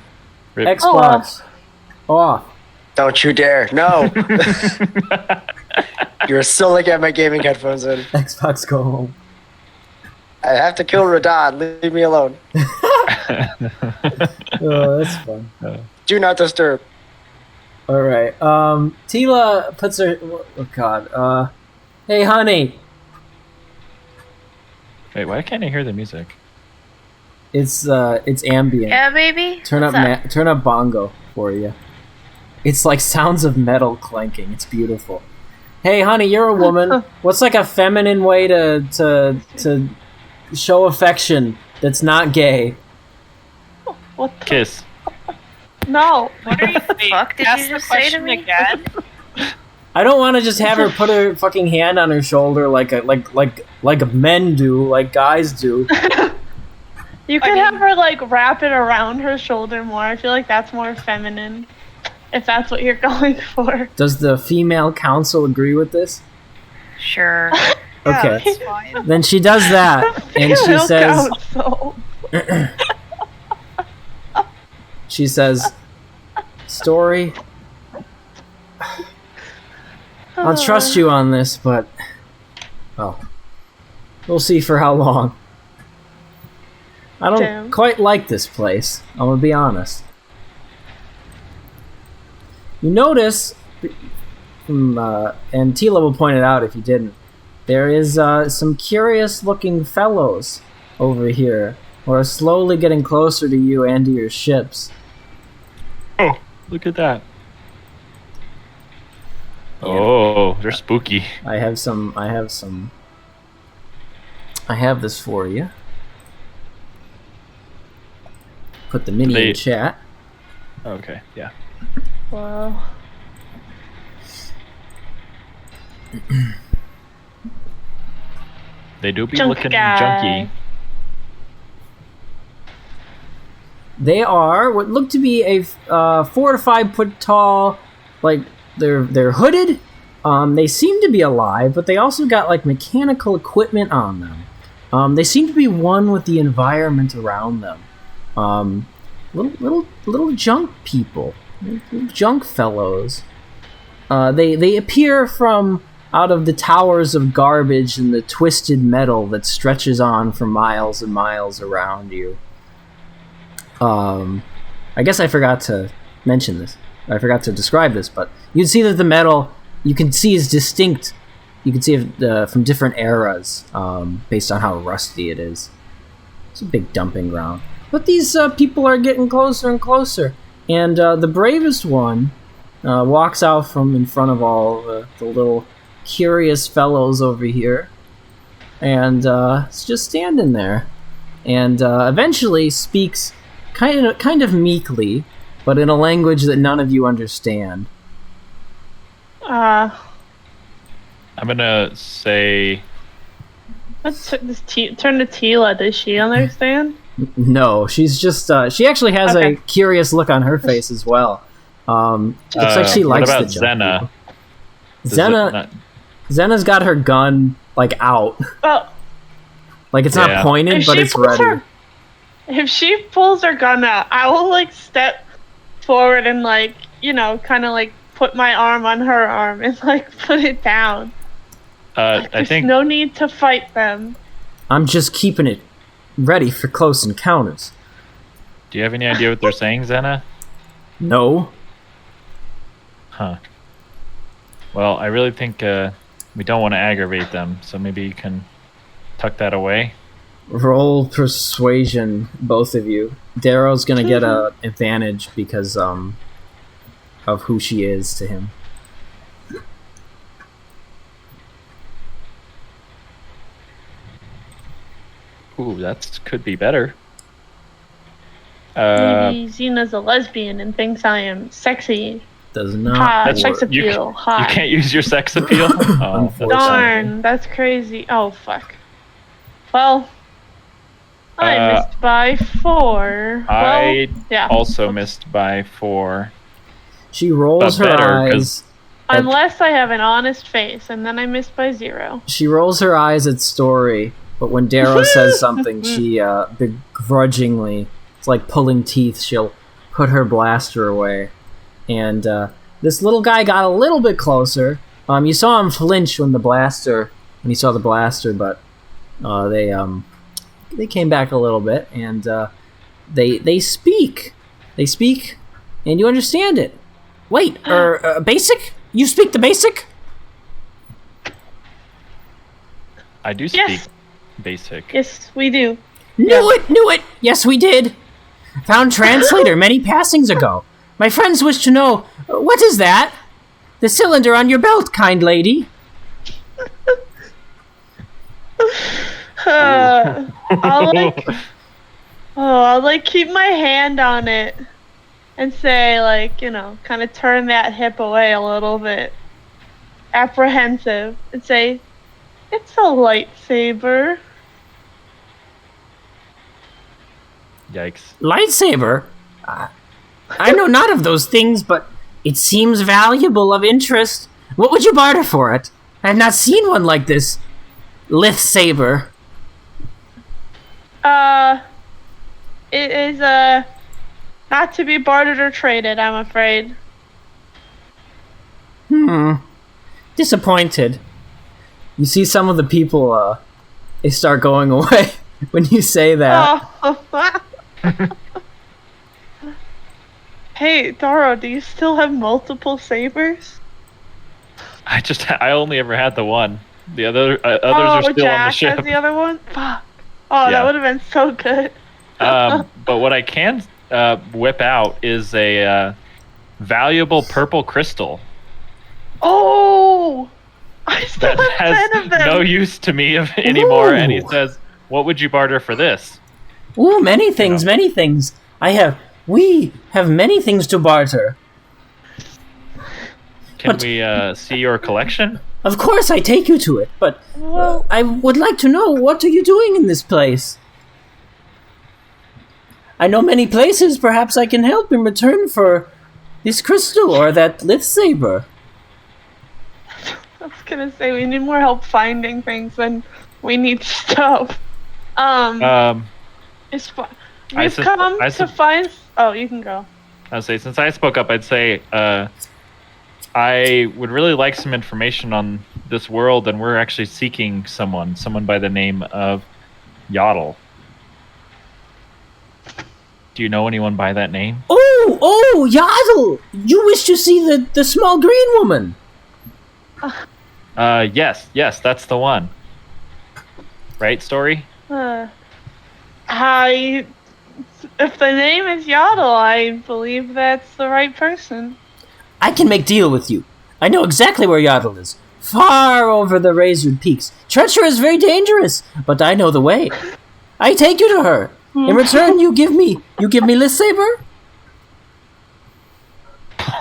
Rip. Xbox. Off. Don't you dare! No. You're still looking at my gaming headphones in. Xbox, go home. I have to kill Radon. Leave me alone. Oh, that's fun. Do not disturb. All right. Tila puts her. Oh God. Hey, honey. Wait, why can't I hear the music? It's ambient. Yeah, baby. Turn What's up turn up bongo for you. It's like sounds of metal clanking. It's beautiful. Hey, honey, you're a woman. What's like a feminine way to show affection that's not gay? What? The- Kiss. No. What are you fuck did Ask you the just say to question me? again? I don't want to just have her put her fucking hand on her shoulder like men do, like guys do. You could have her like wrap it around her shoulder more. I feel like that's more feminine. If that's what you're going for. Does the female council agree with this? Sure. Okay. Yeah, that's fine. Then she does that, and she Female says, council. she says, Story, I'll trust you on this, but we'll see for how long. I don't Damn. quite like this place. I'm gonna be honest. You notice, and Tila will point it out if you didn't, there is some curious-looking fellows over here who are slowly getting closer to you and to your ships. Oh, look at that. Oh, they're spooky. I have this for you. Put the mini in chat. Okay, yeah. Wow. They do be Junk looking guy. junky. They are what look to be a 4 to 5 foot tall, like they're hooded. They seem to be alive, but they also got like mechanical equipment on them. They seem to be one with the environment around them. Little junk people, little junk fellows. They appear from out of the towers of garbage and the twisted metal that stretches on for miles and miles around you. I guess I forgot to mention this. I forgot to describe this, but you can see that the metal you can see is distinct. You can see it from different eras based on how rusty it is. It's a big dumping ground. But these people are getting closer and closer. And the bravest one walks out from in front of all the little curious fellows over here. and is just standing there, and eventually speaks kind of meekly, but in a language that none of you understand. Uh, I'm gonna say let's turn to Tila. Does she understand? No, she's just she actually has Okay. a curious look on her face as well. Looks like she what likes about the jump Zena? people. Does it Zena not- Zena's got her gun like out. Well, Like it's Yeah. not pointed, if but she it's pulls ready. if she pulls her gun out, I will like step forward and like kind of like put my arm on her arm and like put it down. I There's think no need to fight them. I'm just keeping it ready for close encounters. Do you have any idea what they're saying, Zena? No. Huh. Well, I really think we don't want to aggravate them, so maybe you can tuck that away. Roll persuasion, both of you. Darrow's gonna get a advantage because of who she is to him. Ooh, that could be better. Maybe Xena's a lesbian and thinks I am sexy. Does not Hot, work. sex appeal. You Hot. can't use your sex appeal? Oh, Unfortunately. Darn, that's crazy. Oh fuck. Well, I Uh, missed by 4. I well, yeah. also missed by 4. She rolls But her better, eyes. 'cause- Unless I have an honest face, and then I missed by 0. She rolls her eyes at Story, but when Darrow says something, she begrudgingly, it's like pulling teeth, she'll put her blaster away. And this little guy got a little bit closer. You saw him flinch when he saw the blaster, but they came back a little bit, and they speak. They speak, and you understand it. Wait, basic? You speak the basic? I do speak Yes. basic. Yes, we do. Knew it! Yes, we did. Found translator many passings ago. My friends wish to know, what is that? The cylinder on your belt, kind lady. I'll like keep my hand on it and say like, kind of turn that hip away a little bit. Apprehensive. And say, it's a lightsaber. Yikes. Lightsaber? I know not of those things, but it seems valuable of interest. What would you barter for it? I have not seen one like this. Lith saber. It is not to be bartered or traded, I'm afraid. Disappointed. You see some of the people, they start going away when you say that. Oh. Hey, Doro, do you still have multiple sabers? I only ever had the one. The others are still Jack on the ship. has the other one? Fuck. Oh, Yeah. that would have been so good. But what I can whip out is a valuable purple crystal Oh! I still that have 10 of has them. no use to me anymore. And he Ooh. says, "What would you barter for this?" Ooh, many things, many things. We have many things to barter. Can But- we see your collection? Of course, I take you to it, but Well, I would like to know, what are you doing in this place? I know many places. Perhaps I can help in return for this crystal or that lith saber. I was gonna say we need more help finding things than we need stuff. It's fun. I We've sus- come I to sus- find. Oh, you can go. I'd say, since I spoke up, I'd say I would really like some information on this world, and we're actually seeking someone by the name of Yodel. Do you know anyone by that name? Oh, Yaddle! You wish to see the small green woman? Yes, that's the one. Right, Story? If the name is Yaddle, I believe that's the right person. I can make deal with you. I know exactly where Yaddle is. far over the razored peaks. Treachery is very dangerous, but I know the way. I take you to her. In return, you give me Lith Saber?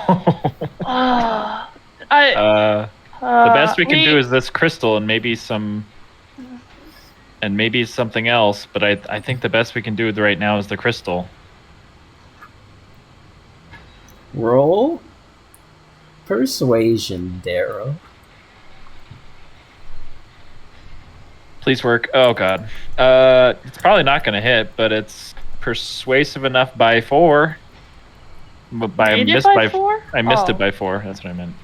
The best we can do is this crystal and maybe something else, but I think the best we can do right now is the crystal. Roll persuasion, Darrow. Please work. Oh god. It's probably not going to hit, but it's persuasive enough by 4. But I missed by 4? I missed it by 4. That's what I meant.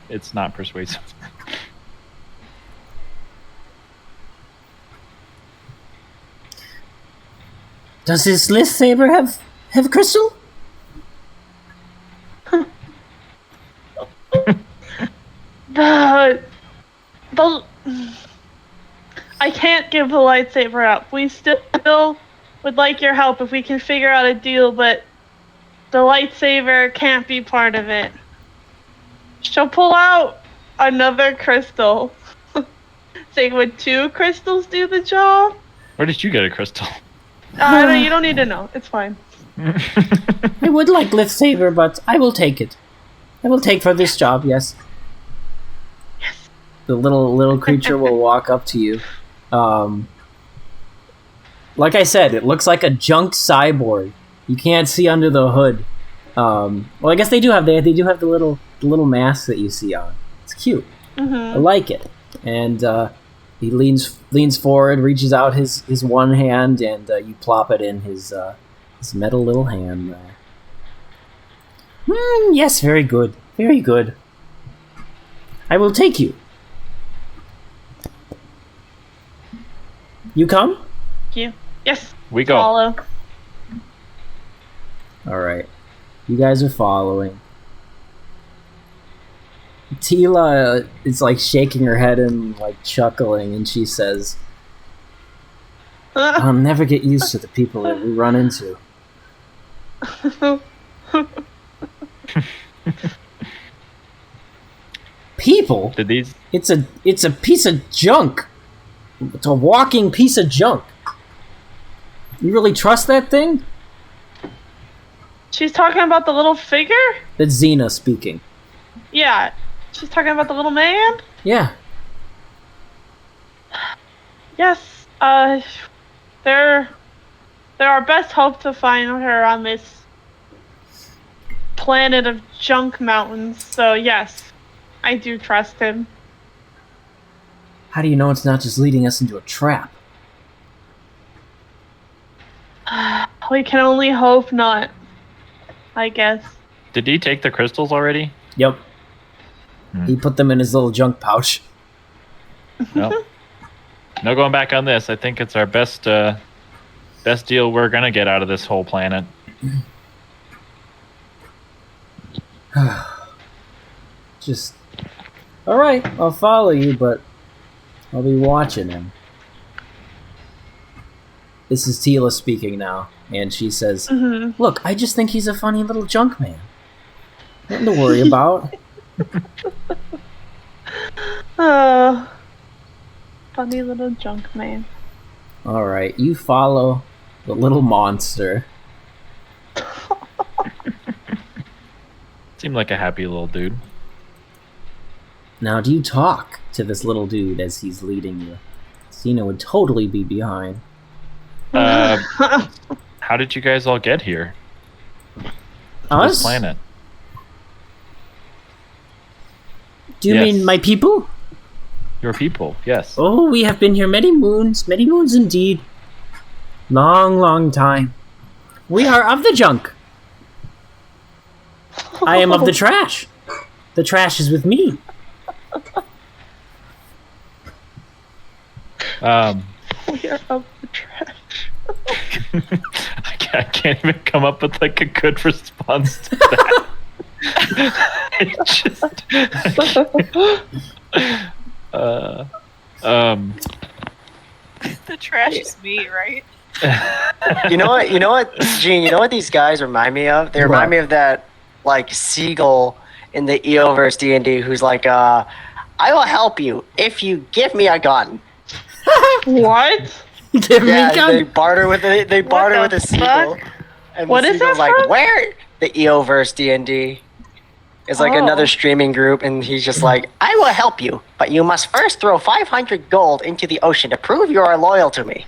It's not persuasive. Does this Lith Saber have crystal? the I can't give the lightsaber up. We still would like your help if we can figure out a deal, but the lightsaber can't be part of it. She'll pull out another crystal. Say, would 2 crystals do the job? Where did you get a crystal? No, you don't need to know. It's fine. I would like Lith Saber, but I will take it. I will take for this job, yes. Yes. The little creature will walk up to you. Like I said, it looks like a junk cyborg. You can't see under the hood. Well, I guess they do have the little mask that you see on. It's cute. Mm-hmm. I like it. And he leans forward, reaches out his one hand, and you plop it in his metal little hand there. Yes, very good. Very good. I will take you. You come? Thank you. Yes. We go. Follow. All right. You guys are following. Tila is like shaking her head and like chuckling, and she says, "I'll never get used to the people that we run into." People? Did these? It's a piece of junk. It's a walking piece of junk. You really trust that thing? She's talking about the little figure? That's Xena speaking. Yeah. She's talking about the little man? Yeah. Yes. They're our best hope to find her on this planet of junk mountains. So yes, I do trust him. How do you know it's not just leading us into a trap? We can only hope not, I guess. Did he take the crystals already? Yep. He put them in his little junk pouch. No. No going back on this. I think it's our best deal we're gonna get out of this whole planet. Just... Alright, I'll follow you, but I'll be watching him. This is Tila speaking now, and she says, Look, I just think he's a funny little junk man. Nothing to worry about. Oh, funny little junk man. Alright, you follow the little monster. Seemed like a happy little dude. Now, do you talk to this little dude as he's leading you? Xena would totally be behind. How did you guys all get here? Us? This planet. Do you Yes. mean my people? Your people, yes. Oh, we have been here many moons indeed. Long, long time. We are of the junk. I am of the trash. The trash is with me. We are of the trash. I can't even come up with like a good response to that. It's just, The trash is me, right? You know what, Gene? You know what these guys remind me of? They remind me of that like seagull in the EOverse D&D who's like, I will help you if you give me a gun. What? Give me Yeah, a gun. they barter with a What the seagull. fuck? And What the is that seagull's like, from? where? The EOverse D&D. It's like Oh. another streaming group, and he's just like, I will help you, but you must first throw 500 gold into the ocean to prove you are loyal to me.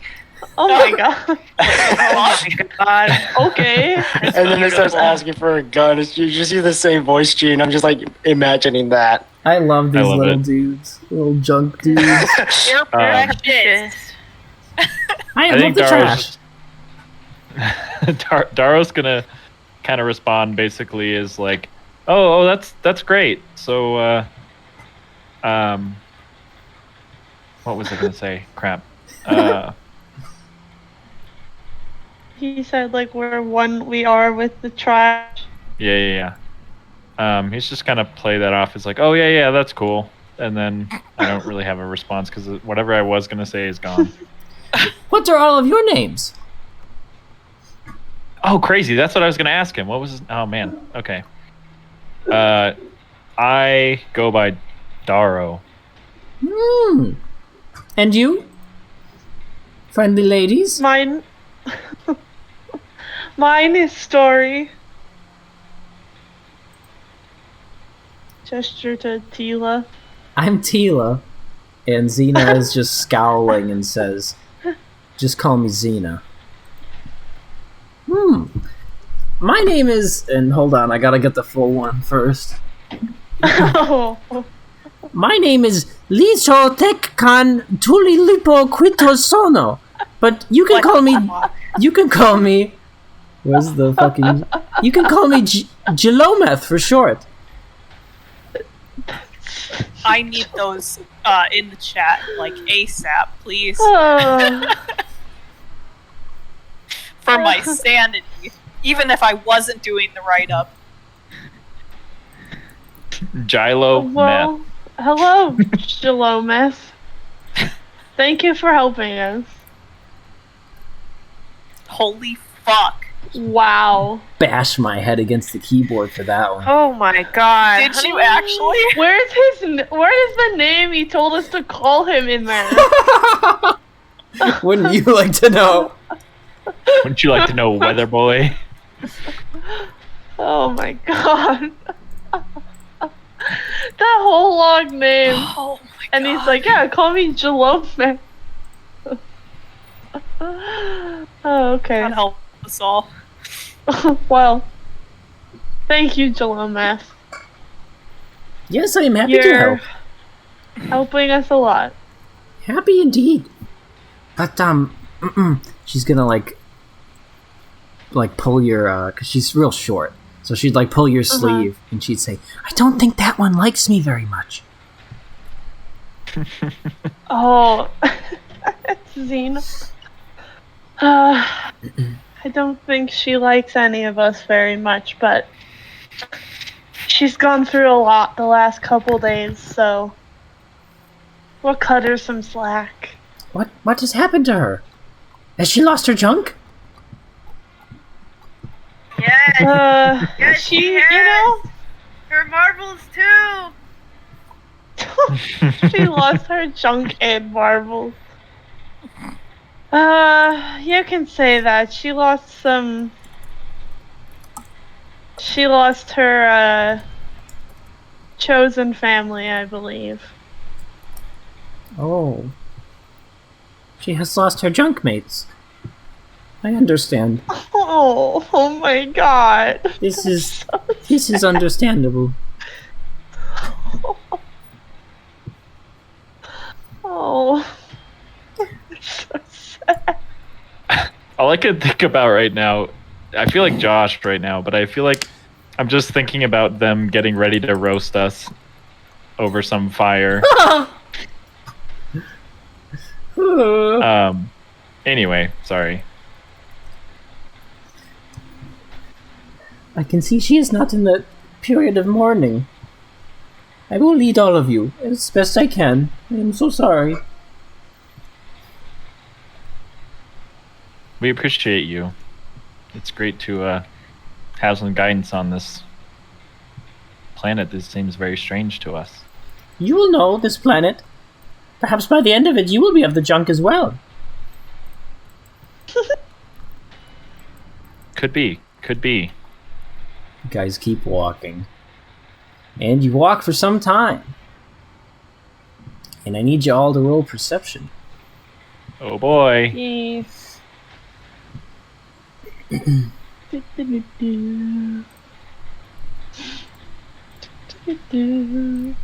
Oh my god. Oh my god. Okay. And then it starts beautiful. asking for a gun. You just hear the same voice, Gene. I'm just like imagining that. I love these I love little it. dudes, little junk dudes. You're precious. I I love think the trash. Daro's gonna kind of respond basically is like, oh, that's great. So, what was I gonna say? Crap. He said like we are with the trash. Yeah. He's just kind of play that off as like, oh yeah, that's cool, and then I don't really have a response because whatever I was gonna say is gone. What are all of your names? Oh, crazy! That's what I was gonna ask him. What was his? Oh man. Okay. I go by Daro. And you? Friendly ladies? Mine is Story. Gesture to Tila. I'm Tila. And Xena is just scowling and says, just call me Xena. My name is... And hold on, I gotta get the full one first. Oh. My name is Liso Tekkan Tulilipo Quitosono. But you can call me... You can call me... Where's the fucking... You can call me Jalometh for short. I need those in the chat, like ASAP, please. Oh. For my sanity. Even if I wasn't doing the write-up. Gilo Well, Meth. hello, Shalometh. Thank you for helping us. Holy fuck. Wow. Bash my head against the keyboard for that one. Oh my god. Did you actually? Where's the name he told us to call him in there? Wouldn't you like to know? Wouldn't you like to know, Weather Boy? Oh my god. That whole long name. Oh my god. And he's like, yeah, call me Jalometh. Oh, okay. God help us all. Well, thank you, Jalometh. Yes, I am happy to You're help. helping us a lot. Happy indeed. But, she's gonna, like pull your, cause she's real short. So she'd, like, pull your sleeve, and she'd say, I don't think that one likes me very much. Oh, Xena. I don't think she likes any of us very much, but she's gone through a lot the last couple days, so we'll cut her some slack. What has happened to her? Has she lost her junk? Yes. Yes, she, has. Her marbles too. She lost her junk and marbles. You can say that. She lost her, chosen family, I believe. Oh. She has lost her junk mates. I understand. Oh my god. This is understandable. Oh. It's so sad. All I can think about right now, I feel like Josh right now, but I feel like I'm just thinking about them getting ready to roast us over some fire. Anyway, sorry. I can see she is not in the period of mourning. I will lead all of you as best I can. I am so sorry. We appreciate you. It's great to have some guidance on this planet that seems very strange to us. You will know this planet. Perhaps by the end of it, you will be of the junk as well. Could be. You guys keep walking. And you walk for some time. And I need you all to roll perception. Oh boy. Yes.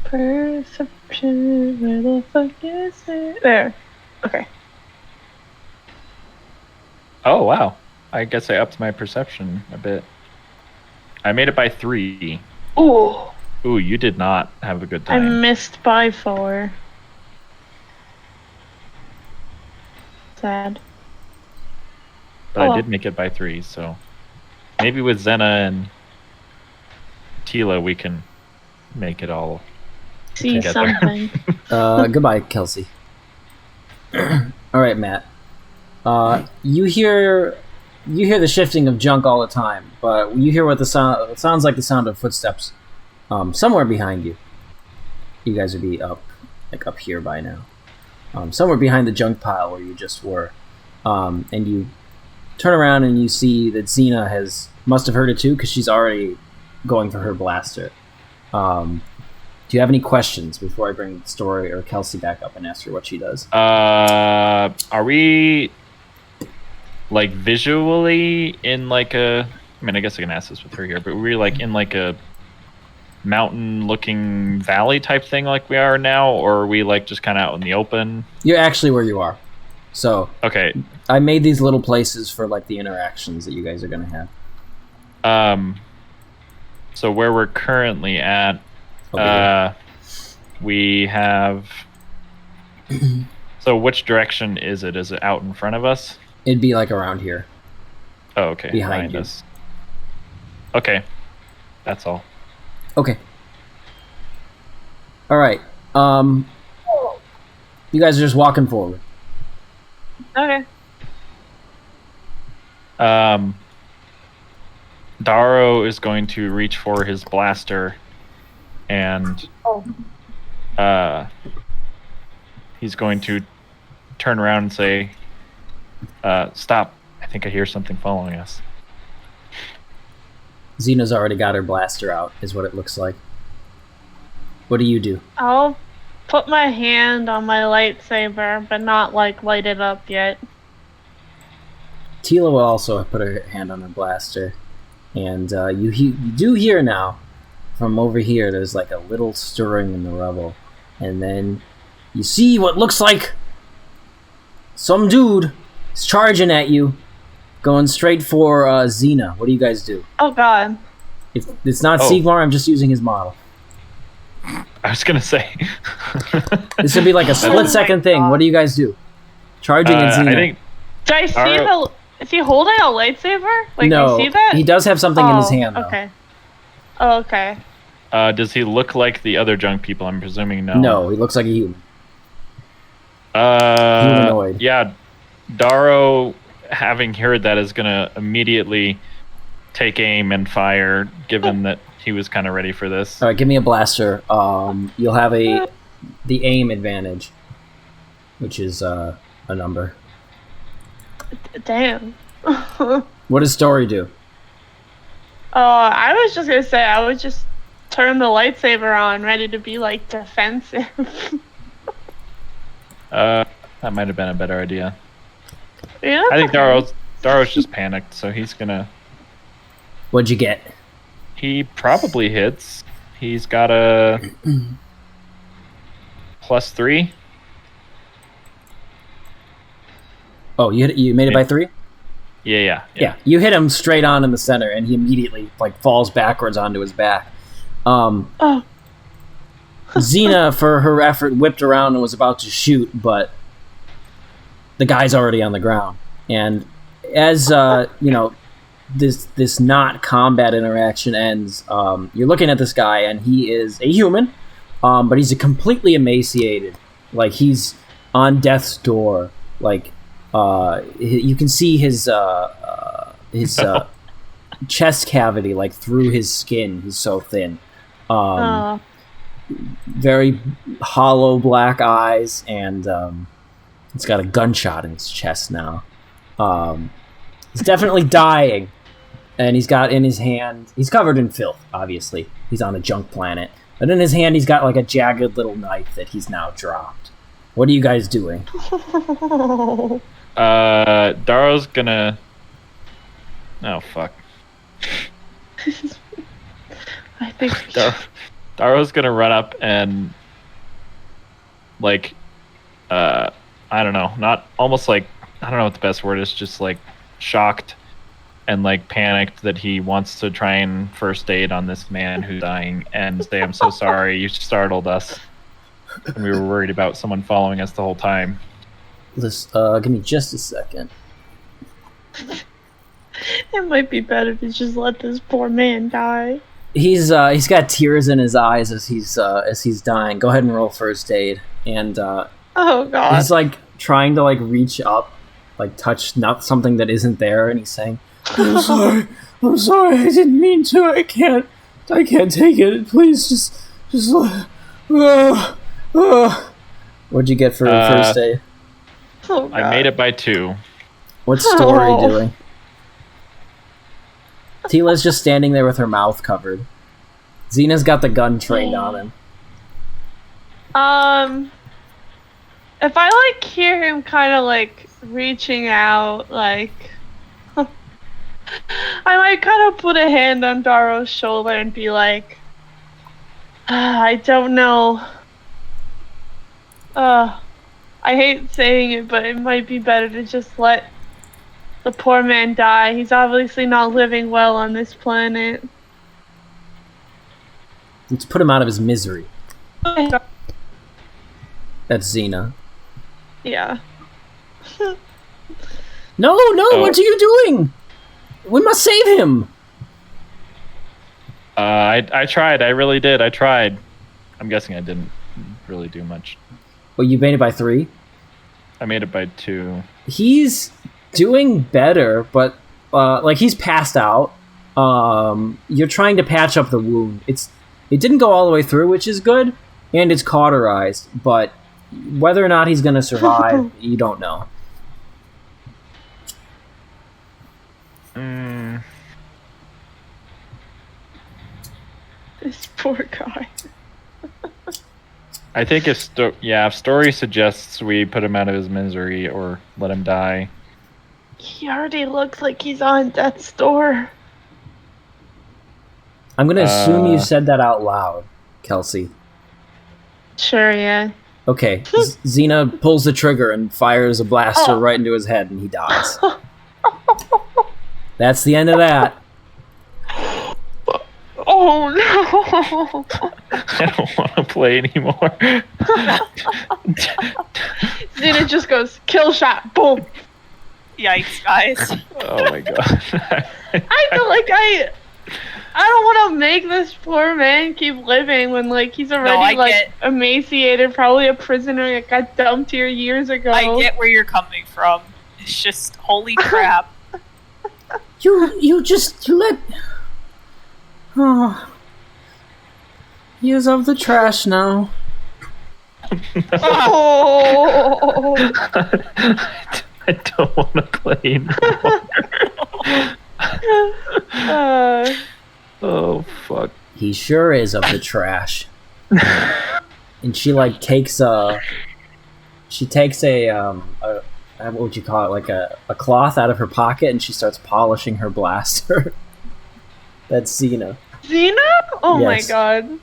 Perception, where the fuck is it? There. Okay. Oh wow. I guess I upped my perception a bit. I made it by 3. Ooh, Ooh, you did not have a good I time. missed by 4. Sad. But Oh. I did make it by 3, so maybe with Zena and Tila we can make it all See together. something. Goodbye, Kelsey. Alright, Matt. You hear the shifting of junk all the time, but you hear what it sounds like the sound of footsteps somewhere behind you. You guys would be up here by now. Somewhere behind the junk pile where you just were. And you turn around and you see that Xena must have heard it too, because she's already going for her blaster. Do you have any questions before I bring Story or Kelsey back up and ask her what she does? Are we like visually in like a? I mean, I guess I can ask this with her here, but we're like in like a mountain-looking valley type thing, like we are now, or are we like just kind of out in the open? You're actually where you are. So Okay. I made these little places for like the interactions that you guys are gonna have. So where we're currently at, Over here. we have. So which direction is it? Is it out in front of us? It'd be like around here. Oh, okay. Behind you. us. Okay. That's all. Okay. All right. You guys are just walking forward. Okay. Darrow is going to reach for his blaster, and he's going to turn around and say, "Stop! I think I hear something following us." Xena's already got her blaster out, is what it looks like. What do you do? I'll put my hand on my lightsaber, but not like light it up yet. Tila will also put her hand on her blaster, and you do hear now from over here. There's like a little stirring in the rubble, and then you see what looks like some dude is charging at you, going straight for Xena. What do you guys do? Oh god. If it's not Oh. Sigmar, I'm just using his model. I was gonna say. This would be like a split-second thing. What do you guys do? Charging at Xena. I think. Do I see Darrow- is he holding a lightsaber? Like, no, do you see that? he does have something in his hand, though. Okay. Oh, okay. Does he look like the other junk people? I'm presuming no. No, he looks like a human. Humanoid. Yeah, Darrow, having heard that, is gonna immediately take aim and fire, given that he was kind of ready for this. All right, give me a blaster. You'll have the aim advantage, which is a number. Damn. What does Story do? I was just gonna say I would just turn the lightsaber on, ready to be like defensive. That might have been a better idea. Yeah. I think Darrow's just panicked, so he's gonna. What'd you get? He probably hits. He's got a +3. Oh, you made it by 3? Yeah. Yeah, you hit him straight on in the center, and he immediately like falls backwards onto his back. Oh. Xena, for her effort, whipped around and was about to shoot, but the guy's already on the ground. And as this not combat interaction ends, you're looking at this guy, and he is a human, but he's completely emaciated, like he's on death's door. Like you can see his chest cavity like through his skin. He's so thin. very hollow black eyes, and it's got a gunshot in its chest now. He's definitely dying, and he's got in his hand, he's covered in filth, obviously. He's on a junk planet. But in his hand, he's got like a jagged little knife that he's now dropped. What are you guys doing? Daro's gonna... Oh, fuck. I think Daro's gonna run up and, like, I don't know, not almost like, I don't know what the best word is, just like shocked and like panicked that he wants to try and first aid on this man who's dying and say, I'm so sorry, you startled us. And we were worried about someone following us the whole time. Give me just a second. it might be better to just let this poor man die. He's got tears in his eyes as he's dying. Go ahead and roll first aid. And oh god, he's like trying to like reach up, like touch something that isn't there, and he's saying, I'm sorry, I didn't mean to. I can't take it. Please, just. What'd you get for first aid? oh, I made it by 2. What's Story doing? Tila's just standing there with her mouth covered. Xena's got the gun trained on him. If I like hear him kind of like reaching out, like I might kind of put a hand on Daro's shoulder and be like, I don't know. I hate saying it, but it might be better to just let the poor man die. He's obviously not living well on this planet. Let's put him out of his misery. That's Xena. Yeah. No, what are you doing? We must save him. I tried. I really did. I tried. I'm guessing I didn't really do much. Well, you made it by 3? I made it by 2. He's doing better, but like he's passed out. You're trying to patch up the wound. It didn't go all the way through, which is good, and it's cauterized, but whether or not he's going to survive, you don't know. This poor guy. I think if Story suggests we put him out of his misery or let him die. He already looks like he's on death's door. I'm going to assume you said that out loud, Kelsey. Sure, yeah. Okay, Xena pulls the trigger and fires a blaster right into his head, and he dies. That's the end of that. Oh no! I don't want to play anymore. Xena just goes, kill shot, boom. Yikes, guys. Oh my god. I feel like I don't want to make this poor man keep living when like he's already emaciated, probably a prisoner that got dumped here years ago. I get where you're coming from. It's just holy crap. You let. Oh. He is of the trash now. Oh. I don't want to play anymore. Oh fuck. He sure is of the trash. And she like takes a what would you call it, like a cloth out of her pocket, and she starts polishing her blaster. That's Xena. Xena? Oh Yes. my god.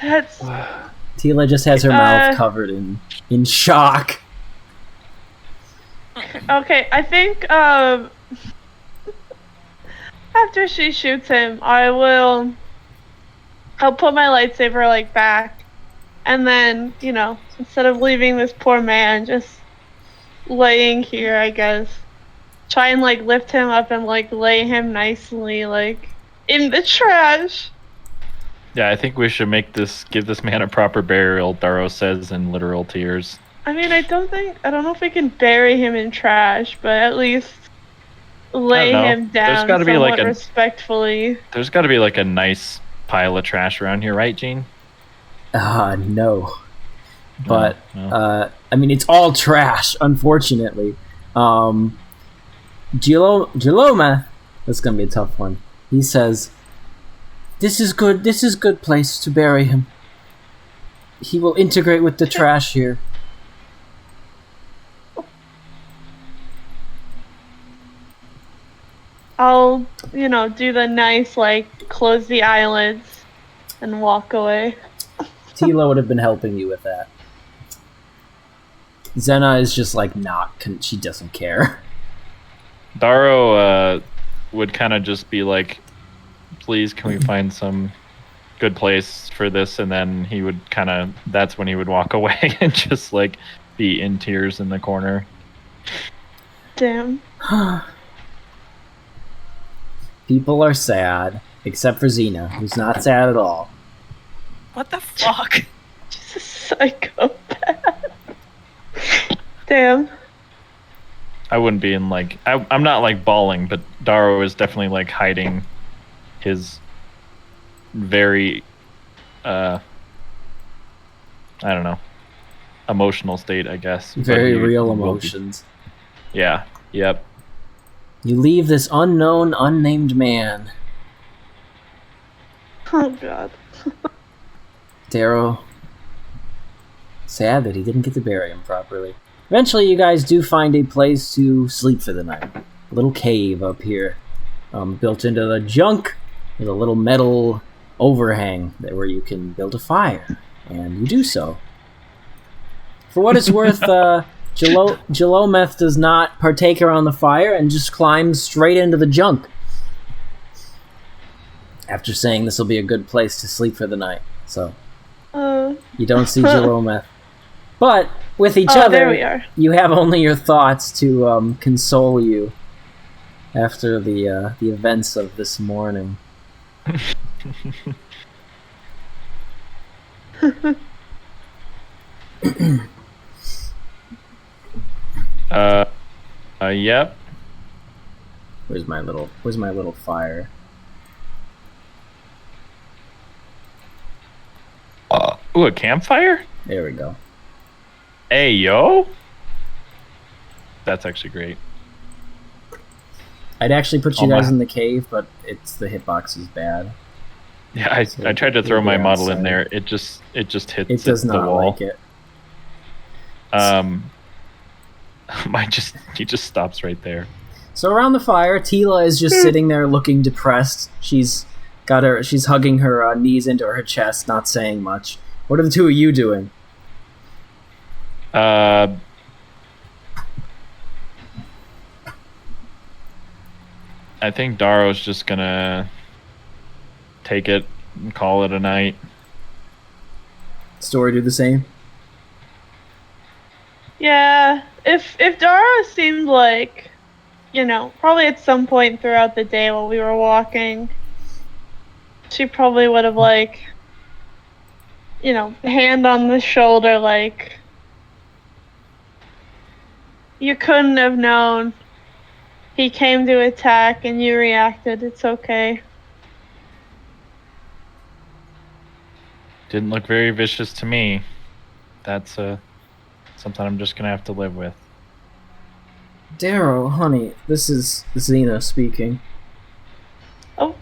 That's Tila just has her mouth covered in shock. okay. I think after she shoots him, I'll put my lightsaber like back, and then instead of leaving this poor man just laying here, I guess try and like lift him up and like lay him nicely like in the trash. Yeah, I think we should give this man a proper burial, Daro says in literal tears. I mean, I don't know if we can bury him in trash, but at least lay him down somewhat respectfully. There's got to be like a nice pile of trash around here, right, Gene? No. But, No. I mean, it's all trash, unfortunately. Giloma, that's gonna be a tough one. He says, this is good place to bury him. He will integrate with the trash here. I'll, do the nice, close the eyelids and walk away. Tila would have been helping you with that. Zena is just she doesn't care. Daro would kind of just be like, please, can we find some good place for this? And then he would that's when he would walk away and just be in tears in the corner. Damn. People are sad, except for Xena, who's not sad at all. What the fuck? She's a psychopath. Damn. I wouldn't be in I'm not bawling, but Daro is definitely hiding his very I don't know, emotional state, I guess. Very real emotions. Yeah. Yep. You leave this unknown, unnamed man. Oh god. Darrow. Sad that he didn't get to bury him properly. Eventually, you guys do find a place to sleep for the night. A little cave up here, built into the junk, with a little metal overhang where you can build a fire, and you do so. For what it's worth, Jalometh does not partake around the fire and just climbs straight into the junk. After saying this will be a good place to sleep for the night, so you don't see Jalometh. But with each other, there we are. You have only your thoughts to console you after the events of this morning. Yep. Where's my little fire? Ooh, a campfire? There we go. Hey, yo. That's actually great. I'd actually put you guys in the cave, but the hitbox is bad. Yeah, I tried to throw my model in there. It just hits It does the not wall. like it. He just stops right there. So around the fire, Tila is just sitting there looking depressed. She's hugging her knees into her chest, not saying much. What are the two of you doing? I think Daro's just gonna take it and call it a night. Story do the same? Yeah, if Dara seemed like, probably at some point throughout the day while we were walking, she probably would have hand on the shoulder, you couldn't have known. He came to attack and you reacted. It's okay. Didn't look very vicious to me. That's something I'm just gonna have to live with. Darrow, honey, this is Xena speaking. Oh.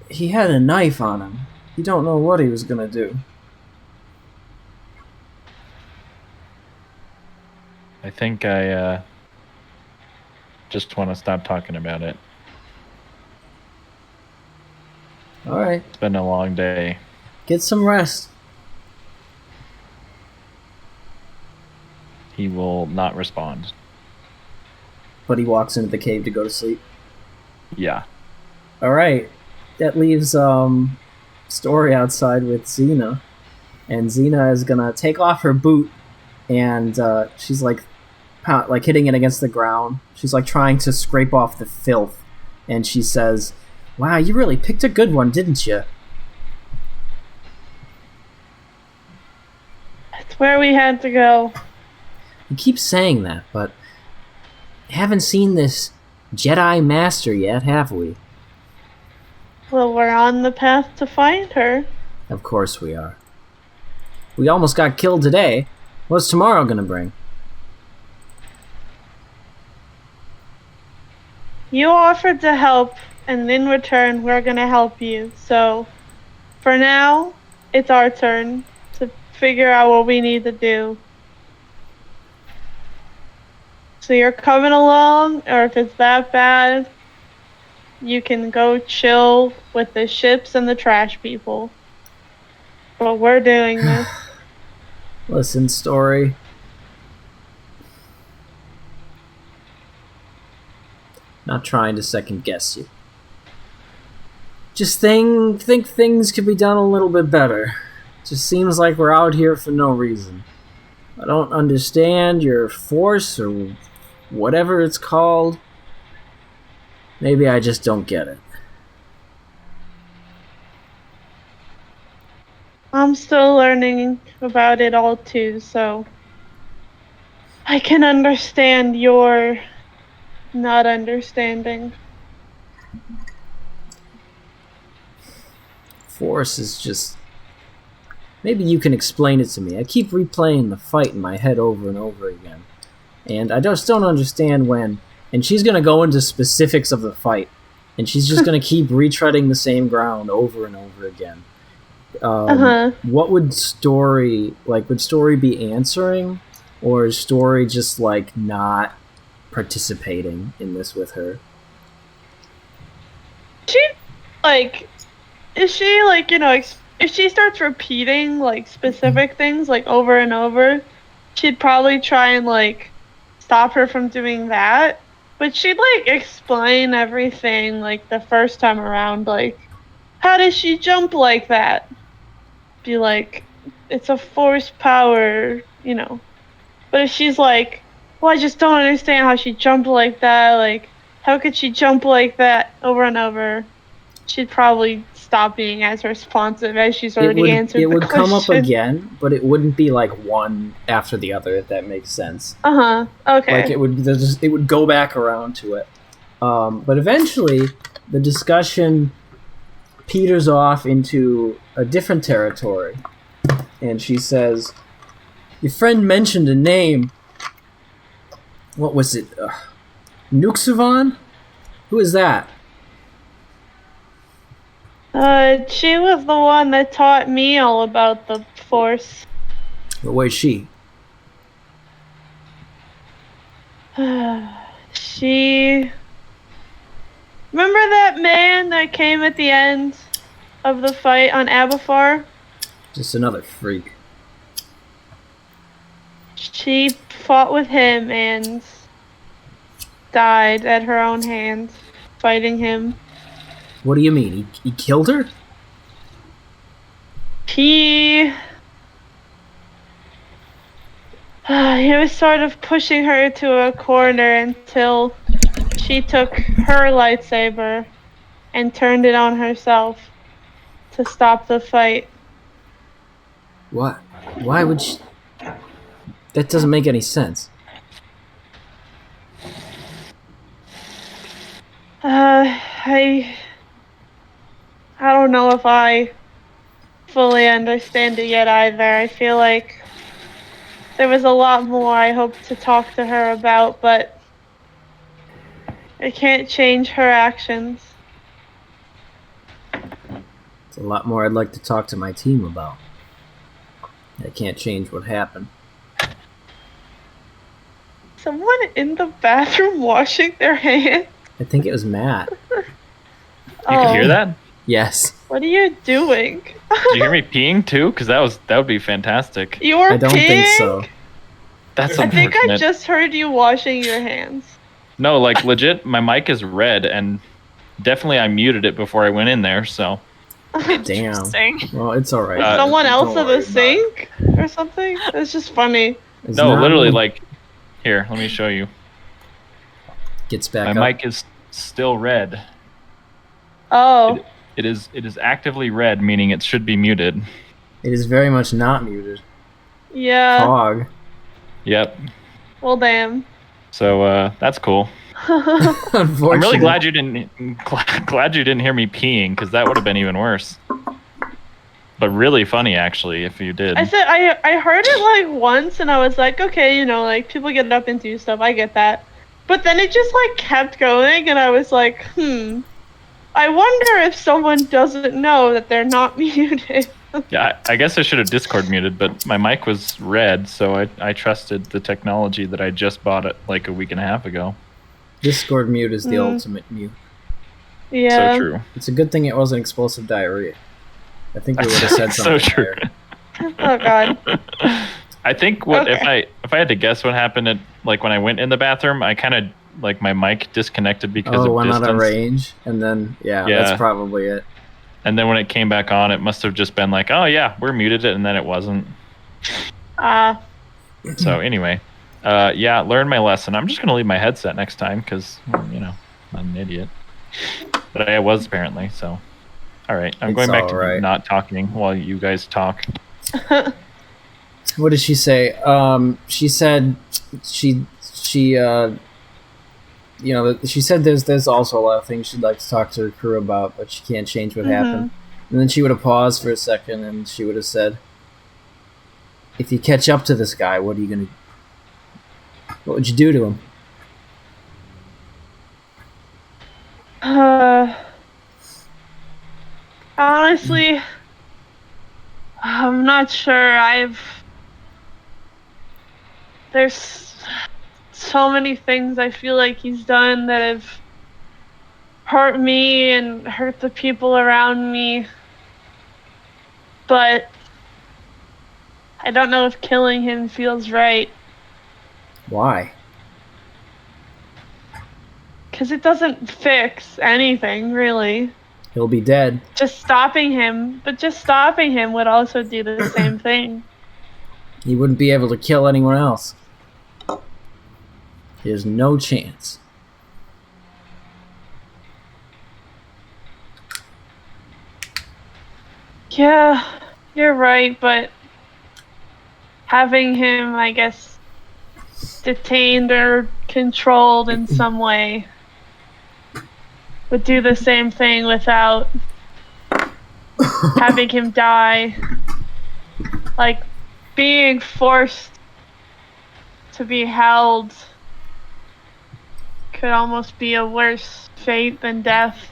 He had a knife on him. You don't know what he was gonna do. I think I just want to stop talking about it. Alright. It's been a long day. Get some rest. He will not respond. But he walks into the cave to go to sleep. Yeah. Alright. That leaves Story outside with Xena. And Xena is gonna take off her boot and she's hitting it against the ground. She's trying to scrape off the filth. And she says, "Wow, you really picked a good one, didn't you?" That's where we had to go. You keep saying that, but haven't seen this Jedi Master yet, have we? Well, we're on the path to find her. Of course we are. We almost got killed today. What's tomorrow gonna bring? You offered to help, and in return, we're gonna help you. So, for now, it's our turn to figure out what we need to do. So you're coming along, or if it's that bad, you can go chill with the ships and the trash people. But we're doing this. Listen, Story. Not trying to second guess you. Just think things could be done a little bit better. Just seems like we're out here for no reason. I don't understand your force or whatever it's called. Maybe I just don't get it. I'm still learning about it all too, so I can understand your not understanding. Force is just... Maybe you can explain it to me. I keep replaying the fight in my head over and over again. And I just don't understand when... And she's going to go into specifics of the fight. And she's just going to keep retreading the same ground over and over again. What would Story... Like, would Story be answering? Or is Story just, like, not participating in this with her? Is she, like, you know, if she starts repeating, like, specific things, like, over and over, she'd probably try and, like, stop her from doing that. But she'd, like, explain everything, like, the first time around, like, how does she jump like that? Be like, it's a force power, you know. But if she's like, well, I just don't understand how she jumped like that, like, how could she jump like that over and over? She'd probably stop being as responsive as she's already answered the question. It would come up again, but it wouldn't be like one after the other, if that makes sense. Okay. Like it would go back around to it. But eventually, the discussion peters off into a different territory, and she says, "Your friend mentioned a name. What was it? Nuxavan? Who is that?" She was the one that taught me all about the Force. But where's she? She... Remember that man that came at the end of the fight on Abathar? Just another freak. She fought with him and died at her own hand, fighting him. What do you mean? He killed her? He was sort of pushing her to a corner until she took her lightsaber and turned it on herself to stop the fight. What? Why would she... That doesn't make any sense. I don't know if I fully understand it yet either. I feel like there was a lot more I hoped to talk to her about, but I can't change her actions. It's a lot more I'd like to talk to my team about. I can't change what happened. Someone in the bathroom washing their hands? I think it was Matt. You could hear that? Yes. What are you doing? Did you hear me peeing too? Because that would be fantastic. You were I don't think so. That's I unfortunate. think I just heard you washing your hands. No, like legit, my mic is red, and definitely I muted it before I went in there. So Damn. Interesting. Well, it's all right. Is someone else Don't in worry the sink or something? It's just funny. It's no, not literally, me. like, here, let me show you. Gets back My up. mic is still red. Oh. It is actively red, meaning it should be muted. It is very much not muted. Yeah. Fog. Yep. Well, damn. So that's cool. Unfortunately. I'm really glad you didn't hear me peeing, because that would have been even worse. but really funny actually if you did. I said I heard it like once and I was like, okay, you know, like people get up and do stuff. I get that. But then it just like kept going and I was like, I wonder if someone doesn't know that they're not muted. Yeah, I guess I should have Discord muted, but my mic was red, so I trusted the technology that I just bought it like a week and a half ago. Discord mute is the ultimate mute. Yeah. So true. It's a good thing it wasn't explosive diarrhea. I think we would have said something. So true. Oh god. I think if I had to guess what happened at like when I went in the bathroom, I kind of like my mic disconnected because of went distance. out of range, and then that's probably it. And then when it came back on, it must have just been like, oh yeah, we're muted it, and then it wasn't. So anyway, learn my lesson. I'm just gonna leave my headset next time because I'm an idiot. But I was apparently so. All right, I'm going back to not talking while you guys talk. What did she say? She said she said there's also a lot of things she'd like to talk to her crew about, but she can't change what happened. And then she would have paused for a second, and she would have said, "If you catch up to this guy, what would you do to him?" Honestly, I'm not sure. There's so many things I feel like he's done that have hurt me and hurt the people around me. But I don't know if killing him feels right. Why? Because it doesn't fix anything, really. He'll be dead. Just stopping him would also do the same thing. He wouldn't be able to kill anyone else. There's no chance. Yeah, you're right, but having him, I guess, detained or controlled in some way would do the same thing without having him die. Like, being forced to be held could almost be a worse fate than death.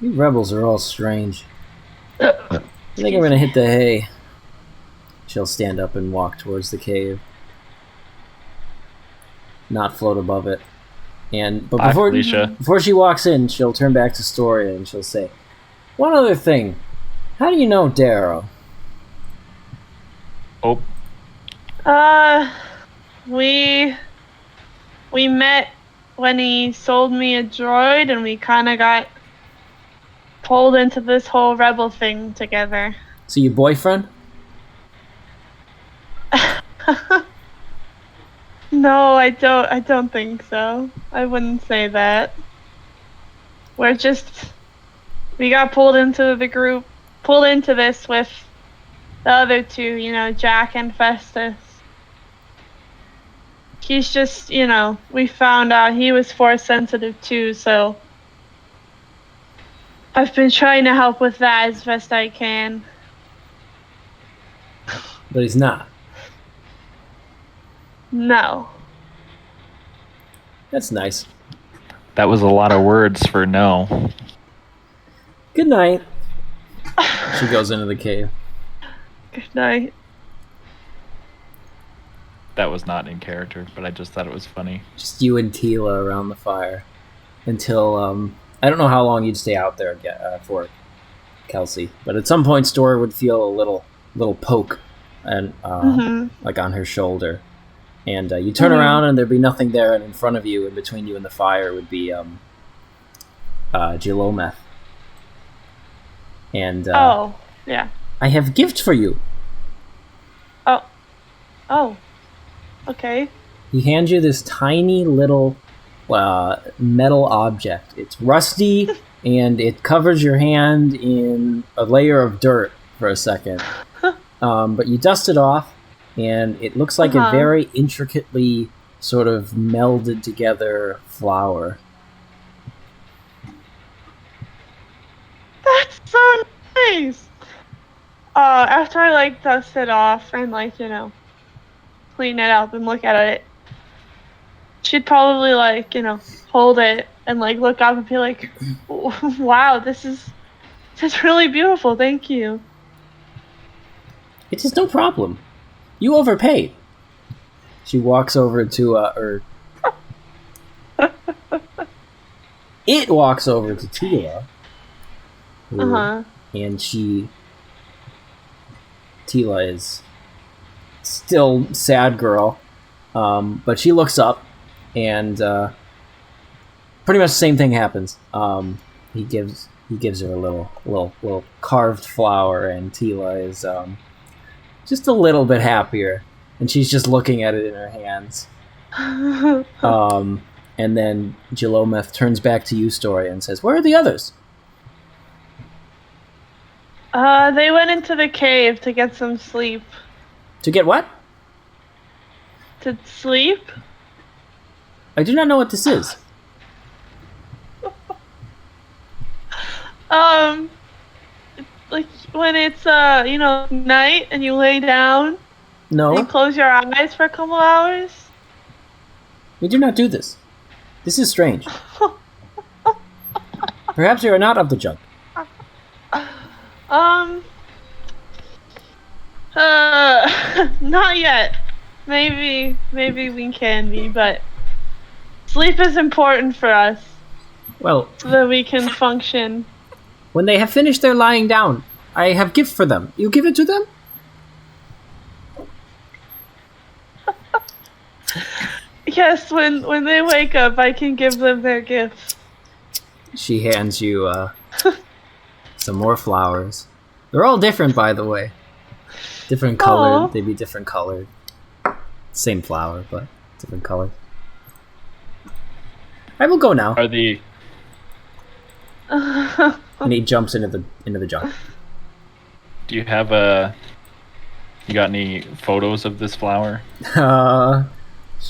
You rebels are all strange. I think I'm gonna hit the hay. She'll stand up and walk towards the cave. Not float above it. But before she walks in, she'll turn back to Storia and she'll say, "One other thing. How do you know Darrow?" Oh. We met when he sold me a droid and we kind of got pulled into this whole rebel thing together. So your boyfriend? No, I don't think so. I wouldn't say that. We got pulled into this with the other two, Jack and Festus. He's just, we found out he was force sensitive too, so I've been trying to help with that as best I can. But he's not. No. That's nice. That was a lot of words for no. Good night. She goes into the cave. Good night. That was not in character, but I just thought it was funny. Just you and Tila around the fire until I don't know how long you'd stay out there for, Kelsey, but at some point Story would feel a little poke and like on her shoulder, and you turn around and there'd be nothing there, and in front of you and between you and the fire would be Gilometh. And yeah. I have a gift for you. Oh. Okay. He hands you this tiny little metal object. It's rusty and it covers your hand in a layer of dirt for a second. But you dust it off and it looks like a very intricately sort of melded together flower. nice. After I like dust it off and like clean it up and look at it, she'd probably like hold it and like look up and be like, "Wow, this is really beautiful. Thank you." It is no problem. You overpaid. She walks over to or it walks over to Tila. Uh-huh. And Tila is still sad girl, but she looks up, and pretty much the same thing happens. He gives her a little carved flower, and Tila is just a little bit happier, and she's just looking at it in her hands. And then Jalometh turns back to you, Story, and says, "Where are the others?" They went into the cave to get some sleep. To get what? To sleep? I do not know what this is. Like when it's night and you lay down No, and you close your eyes for a couple hours. we do not do this. This is strange. Perhaps you are not of the junk. Not yet. Maybe we can be, but sleep is important for us Well, so that we can function. when they have finished their lying down, I have gift for them. You give it to them? Yes, when they wake up, I can give them their gifts. She hands you some more flowers. They're all different, by the way. Different colored. Aw. They'd be different colored. Same flower, but different color. I will go now. Are the And he jumps into the junk. Do you have you got any photos of this flower?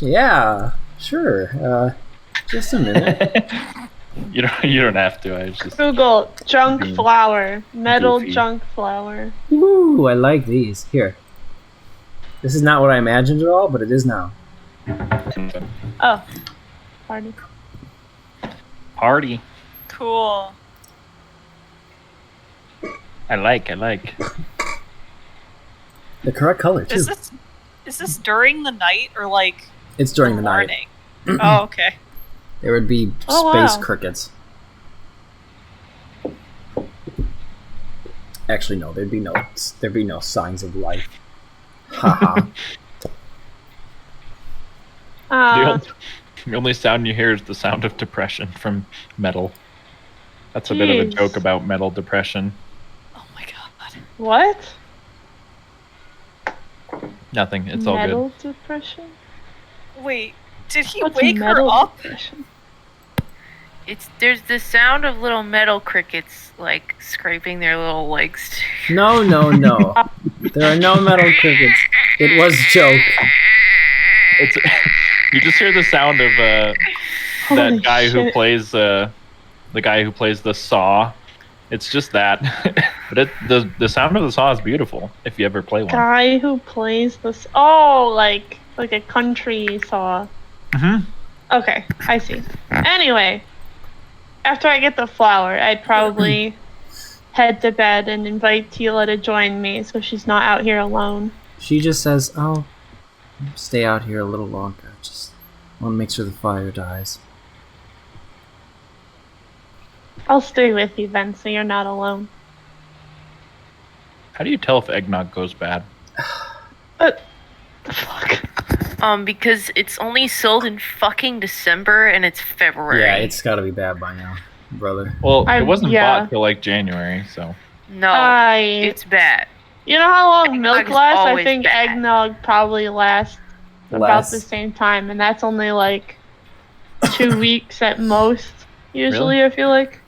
Yeah, sure. Just a minute. You don't have to. I just Google junk Being flower, metal goofy. junk flower. Ooh, I like these. Here. This is not what I imagined at all, but it is now. Oh, pardon. Party. Cool. I like. The correct color too. Is this during the night or like It's during the night. morning? Oh, okay. There would be Oh, space wow. crickets. Actually, no. There'd be no signs of life. Haha. The only sound you hear is the sound of depression from metal. That's a bit of a Jeez. joke about metal depression. Oh my god. What? Nothing. It's all metal good. depression? Wait, did he What's wake her metal up? depression? There's the sound of little metal crickets like scraping their little legs. No. There are no metal crickets. It was a joke. It's you just hear the sound of that Holy guy who shit. plays the guy who plays the saw. It's just that, but the sound of the saw is beautiful if you ever play one. Guy who plays this. Oh, like a country saw. Mm-hmm. Okay, I see. Anyway, after I get the flower, I'd probably head to bed and invite Tila to join me so she's not out here alone. She just says, "Oh, stay out here a little longer. Just want to make sure the fire dies." I'll stay with you then so you're not alone. How do you tell if eggnog goes bad? The fuck? Because it's only sold in fucking December and it's February. Yeah, it's got to be bad by now, brother. Well, it wasn't yeah. bought till like January, so No, It's it's bad. you know how long Eggnog milk is lasts? I always think bad. eggnog probably lasts about the same time, and that's only like 2 weeks at most. Usually, Really? I feel like.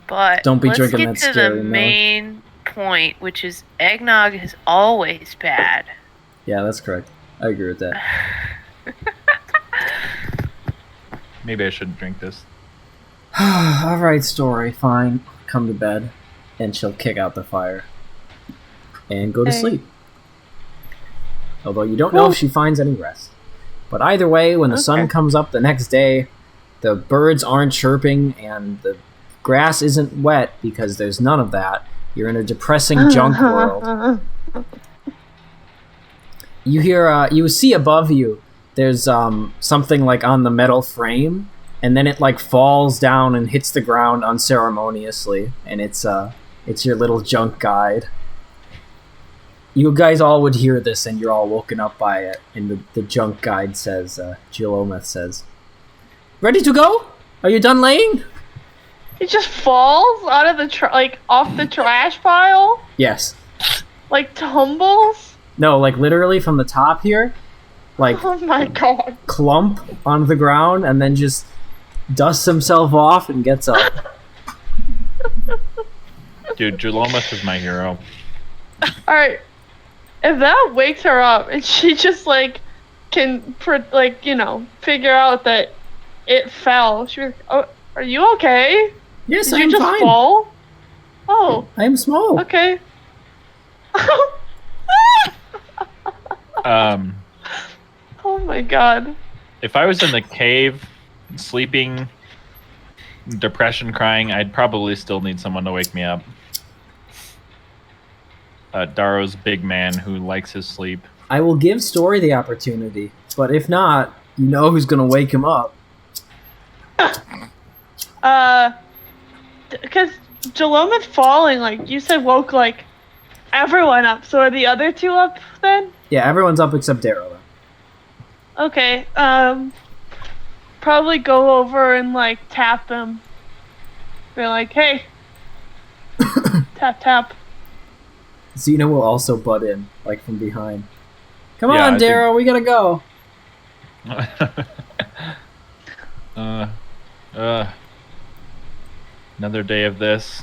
But Don't be let's drinking get that to scary the milk. main point, which is eggnog is always bad. Yeah, that's correct. I agree with that. maybe I shouldn't drink this. All right, Story. Fine. Come to bed. and she'll kick out the fire and go to Okay. sleep. Although you don't know if she finds any rest. But either way, when the sun Okay. comes up the next day, the birds aren't chirping and the grass isn't wet because there's none of that. You're in a depressing junk world. You hear, you see above you, there's something like on the metal frame, and then it like falls down and hits the ground unceremoniously, and it's your little junk guide. You guys all would hear this, and you're all woken up by it. And the junk guide says, Gilometh says, "Ready to go? Are you done laying?" It just falls out of the off the trash pile, Yes. like tumbles. No, like literally from the top here, like Oh my god! clump onto the ground, and then just dusts himself off and gets up. Dude, Julometh is my hero. All right, if that wakes her up and she just like can figure out that it fell, she was, "Oh, are you okay? Yes, Did you I'm just fine. fall? Oh, I am small. okay." Oh my god. If I was in the cave, sleeping, depression crying, I'd probably still need someone to wake me up. Daro's big man who likes his sleep. I will give Story the opportunity, but if not, you know who's gonna wake him up. Because Jalometh falling, like you said, woke like everyone up. So are the other two up then? Yeah, everyone's up except Daryl. Okay. Probably go over and like tap him. Be like, "Hey." Tap tap. Xena will also butt in, like from behind. Come Yeah, on, I think- Daryl, we gotta go. Another day of this.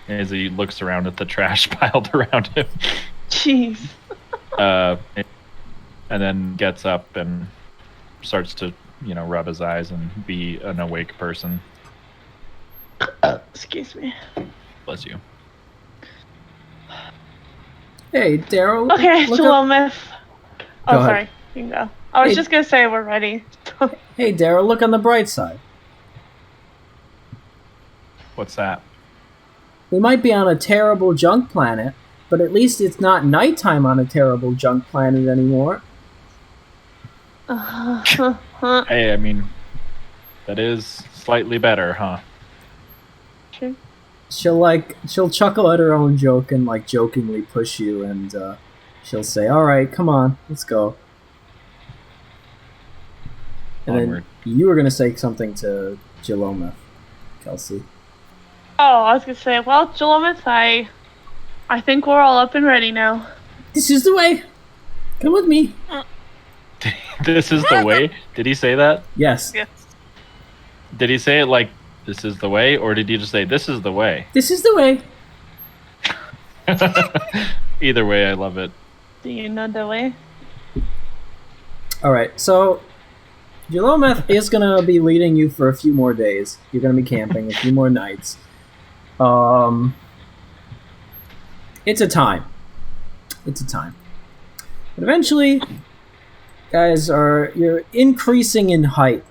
As he looks around at the trash piled around him. Jeez. And then gets up and starts to, rub his eyes and be an awake person. Excuse me. Bless you. Hey, Daryl. Okay, look up- Jalometh. Oh, Go ahead. sorry. You can go. I was Hey. just gonna say we're ready. Hey, Daryl, look on the bright side. What's that? We might be on a terrible junk planet, but at least it's not nighttime on a terrible junk planet anymore. Hey, I mean, that is slightly better, huh? Sure. She'll chuckle at her own joke and like jokingly push you, and she'll say, "All right, come on, let's go." And Onward. then you were gonna say something to Jalometh, Kelsey. Oh, I was gonna say, well, Jalometh, I think we're all up and ready now. This is the way. Come with me. This is the way? Did he say that? Yes, Yes. Did he say it like, this is the way? Or did he just say, this is the way? this is the way. Either way, I love it. Do you know the way? All right, so Jalometh is gonna be leading you for a few more days. You're gonna be camping a few more nights. It's a time. It's a time. But eventually, guys, you're increasing in height.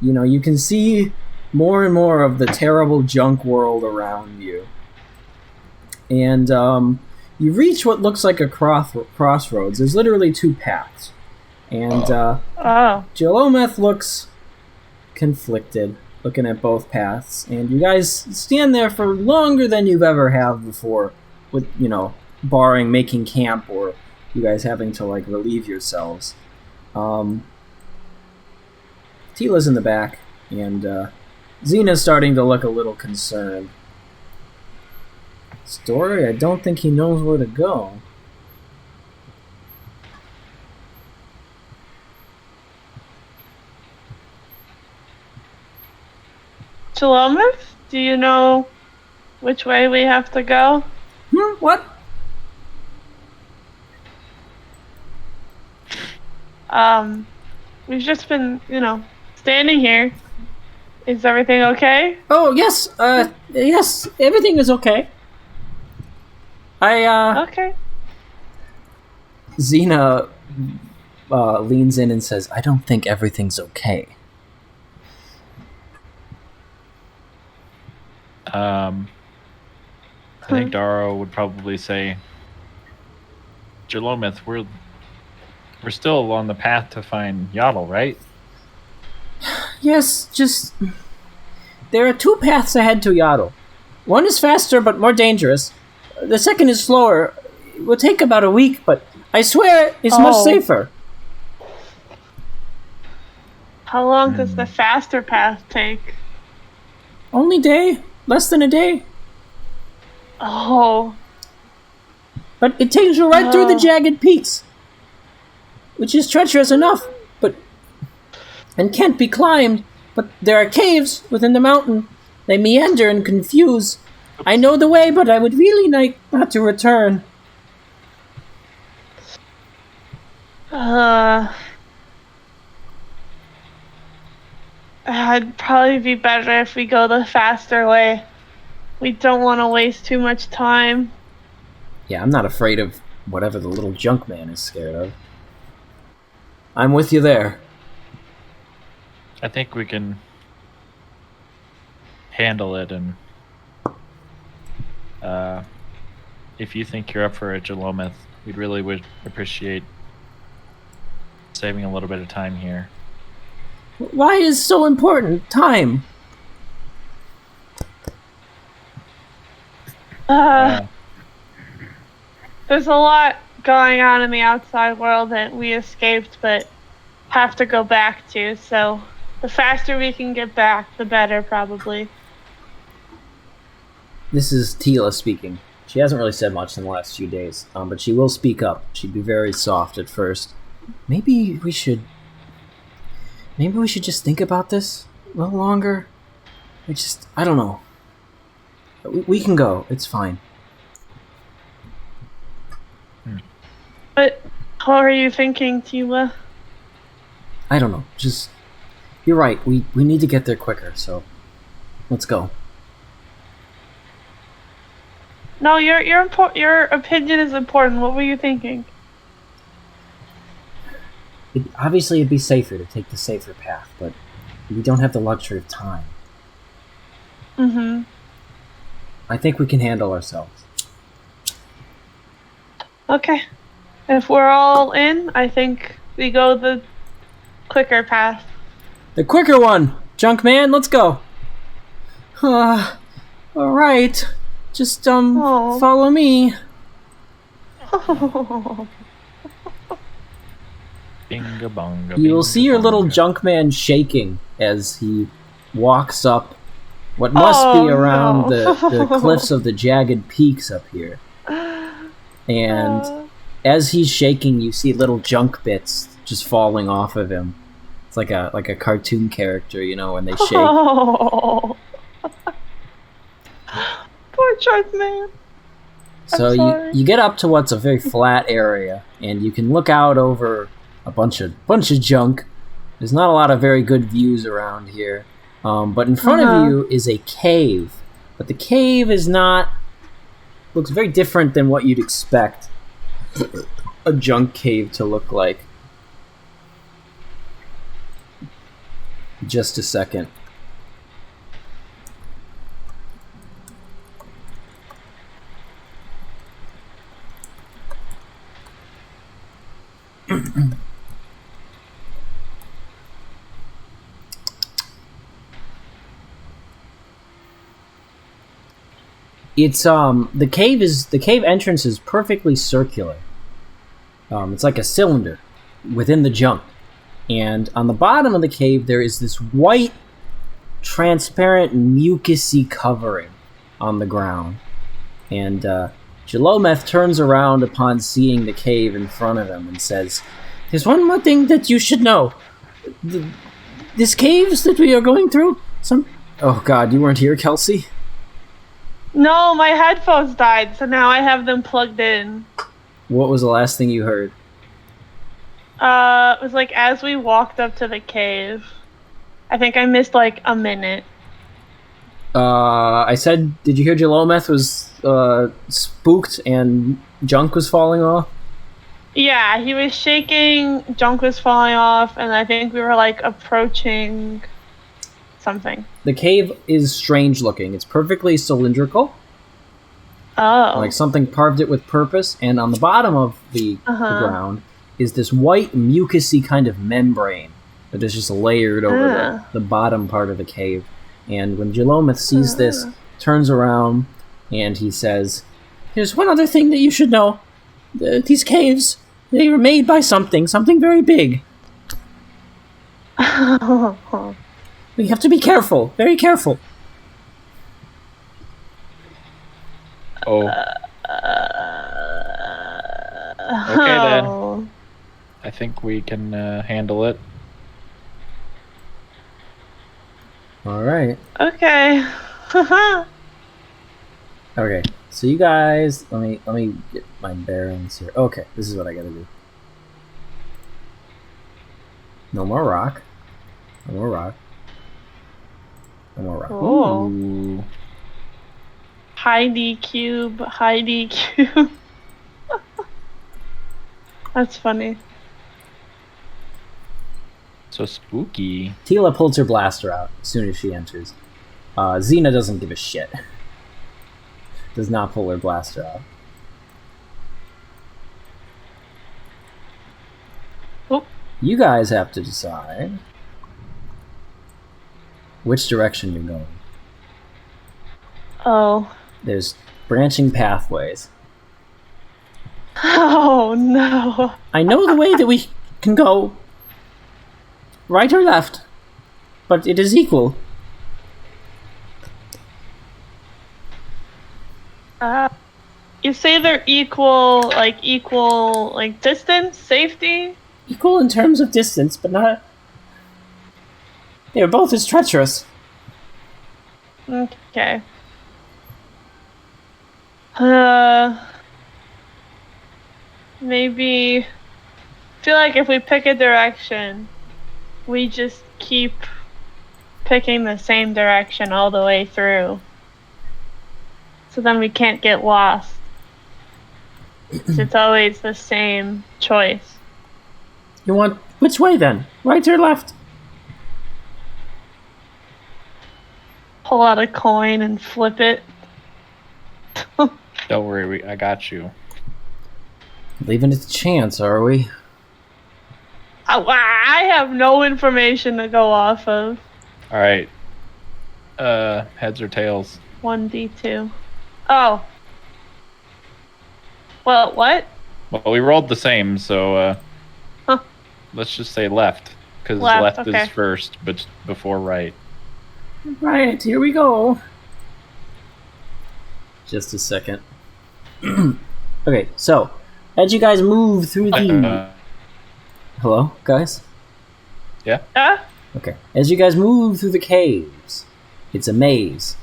You can see more and more of the terrible junk world around you. And you reach what looks like a crossroads. There's literally two paths. And Oh. Jalometh looks conflicted, looking at both paths. And you guys stand there for longer than you've ever have before, with, barring making camp or you guys having to, like, relieve yourselves. Tila's in the back, and Xena's starting to look a little concerned. Story, I don't think he knows where to go. Jalometh, do you know which way we have to go? What? We've just been, standing here Is everything okay? Oh, yes. Yes, everything is okay. Okay. Xena leans in and says, I don't think everything's okay. I think Daro would probably say, Jalomith, we're still on the path to find Yaddle, right? Yes, just... There are 2 paths ahead to Yaddle. One is faster but more dangerous. The second is slower. It will take about a week, but I swear it's much safer. How long does the faster path take? Only day. Less than a day. Oh. But it takes you right through the jagged peaks. Which is treacherous enough, and can't be climbed. But there are caves within the mountain. They meander and confuse. I know the way, but I would really like not to return. It'd probably be better if we go the faster way. We don't want to waste too much time. Yeah, I'm not afraid of whatever the little junk man is scared of. I'm with you there. I think we can handle it, and if you think you're up for it, Jalomith, we'd really would appreciate saving a little bit of time here. Why is so important? Time. There's a lot going on in the outside world that we escaped, but have to go back to, so the faster we can get back, the better, probably. This is Tila speaking. She hasn't really said much in the last few days, but she will speak up. She'd be very soft at first. Maybe we should just think about this a little longer. I don't know. We can go. It's fine. But how are you thinking, Tila? I don't know. You're right. We need to get there quicker, so let's go. No, your opinion is important. What were you thinking? Obviously, it'd be safer to take the safer path, but we don't have the luxury of time. Mm-hmm. I think we can handle ourselves. Okay. If we're all in, I think we go the quicker path. The quicker one! Junk man, let's go! Alright. Just, follow me. Binga bonga. You'll see your little junk man shaking as he walks up what must be around the cliffs of the jagged peaks up here. And as he's shaking, you see little junk bits just falling off of him. It's like a cartoon character, when they shake. Oh. Poor junk man. So you get up to what's a very flat area, and you can look out over a bunch of junk. There's not a lot of very good views around here, but in front of you is a cave. But the cave looks very different than what you'd expect a junk cave to look like. Just a second. It's the cave entrance is perfectly circular. It's like a cylinder within the junk. And on the bottom of the cave there is this white transparent mucusy covering on the ground. And Jalometh turns around upon seeing the cave in front of him and says, "There's one more thing that you should know. These caves that we are going through, Oh god, you weren't here, Kelsey? No, my headphones died, so now I have them plugged in. What was the last thing you heard? It was like as we walked up to the cave. I think I missed like a minute. I said, did you hear Jalometh was spooked and junk was falling off? Yeah, he was shaking, junk was falling off, and I think we were like approaching something. The cave is strange looking. It's perfectly cylindrical. Oh. Like something carved it with purpose, and on the bottom of the ground is this white mucusy kind of membrane that is just layered over the bottom part of the cave. And when Jalometh sees this, turns around, and he says, "There's one other thing that you should know. These caves, they were made by something very big. We have to be careful, very careful." Oh. Okay, then. I think we can handle it. All right. Okay. Okay. So you guys, let me get my bearings here. Okay, this is what I gotta do. No more rock. No more rock. No more rock. Oh. Ooh. Heidi cube. That's funny. So spooky. Tila pulls her blaster out as soon as she enters. Xena doesn't give a shit. Does not pull her blaster out. Oh. You guys have to decide which direction you're going. Oh. There's branching pathways. Oh no. I know the way that we can go. Right or left. But it is equal. You say they're equal distance, safety? Equal in terms of distance, but not... They are both as treacherous. Okay. Maybe... I feel like if we pick a direction, we just keep picking the same direction all the way through. So then we can't get lost. It's always the same choice. You want... Which way then? Right or left? Pull out a coin and flip it. Don't worry, I got you. Leaving it to chance, are we? I have no information to go off of. All right. Heads or tails? 1d2. Oh. Well, what? Well, we rolled the same, so Huh. let's just say left, because Left, left okay. is first, but before right. Right, here we go. Just a second. Okay, so, as you guys move through the... Hello, guys? Yeah? Okay. As you guys move through the caves, it's a maze.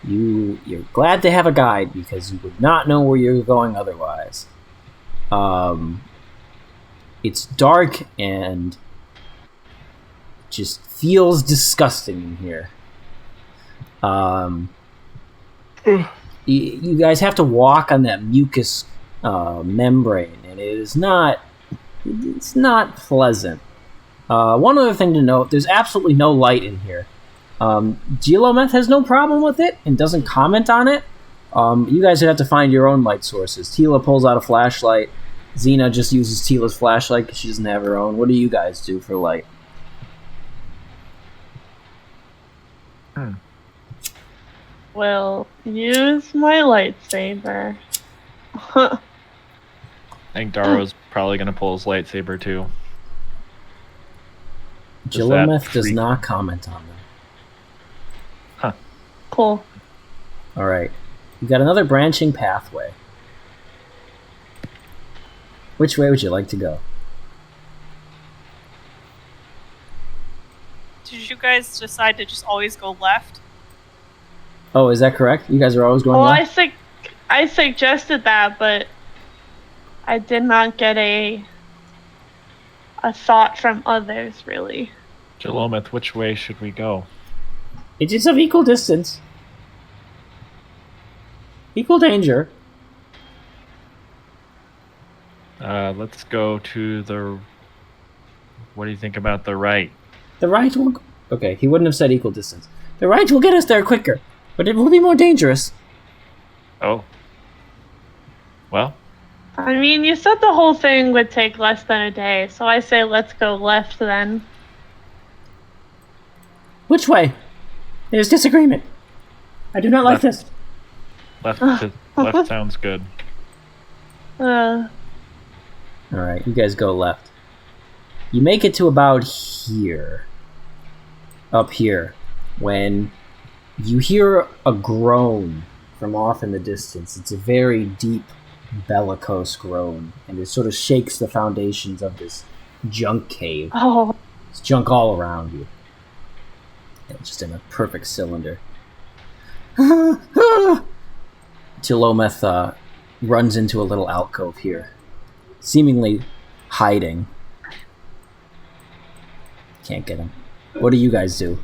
You're glad to have a guide because you would not know where you're going otherwise. It's dark and just feels disgusting in here. You guys have to walk on that mucus membrane, and it's not pleasant. One other thing to note, there's absolutely no light in here. Geolometh has no problem with it and doesn't comment on it. You guys would have to find your own light sources. Tila pulls out a flashlight. Xena just uses Tila's flashlight because she doesn't have her own. What do you guys do for light? Well, use my lightsaber. I think Daro's probably going to pull his lightsaber, too. Just that Geolometh does freak. not comment on them. Cool. Alright. You've got another branching pathway. Which way would you like to go? Did you guys decide to just always go left? Oh, is that correct? You guys are always going Well, left? I suggested that, but I did not get a thought from others, really. Jalomith, which way should we go? It is of equal distance. Equal danger. Let's go to the... What do you think about the right? The right will... Okay, he wouldn't have said equal distance. The right will get us there quicker, but it will be more dangerous. Oh. Well, I mean, you said the whole thing would take less than a day, so I say let's go left then. Which way? There's disagreement. I do not like this. left sounds good. Alright, you guys go left. You make it to about here. Up here. When you hear a groan from off in the distance. It's a very deep, bellicose groan. And it sort of shakes the foundations of this junk cave. Oh. It's junk all around you. And just in a perfect cylinder. Tilometh runs into a little alcove here. Seemingly hiding. Can't get him. What do you guys do?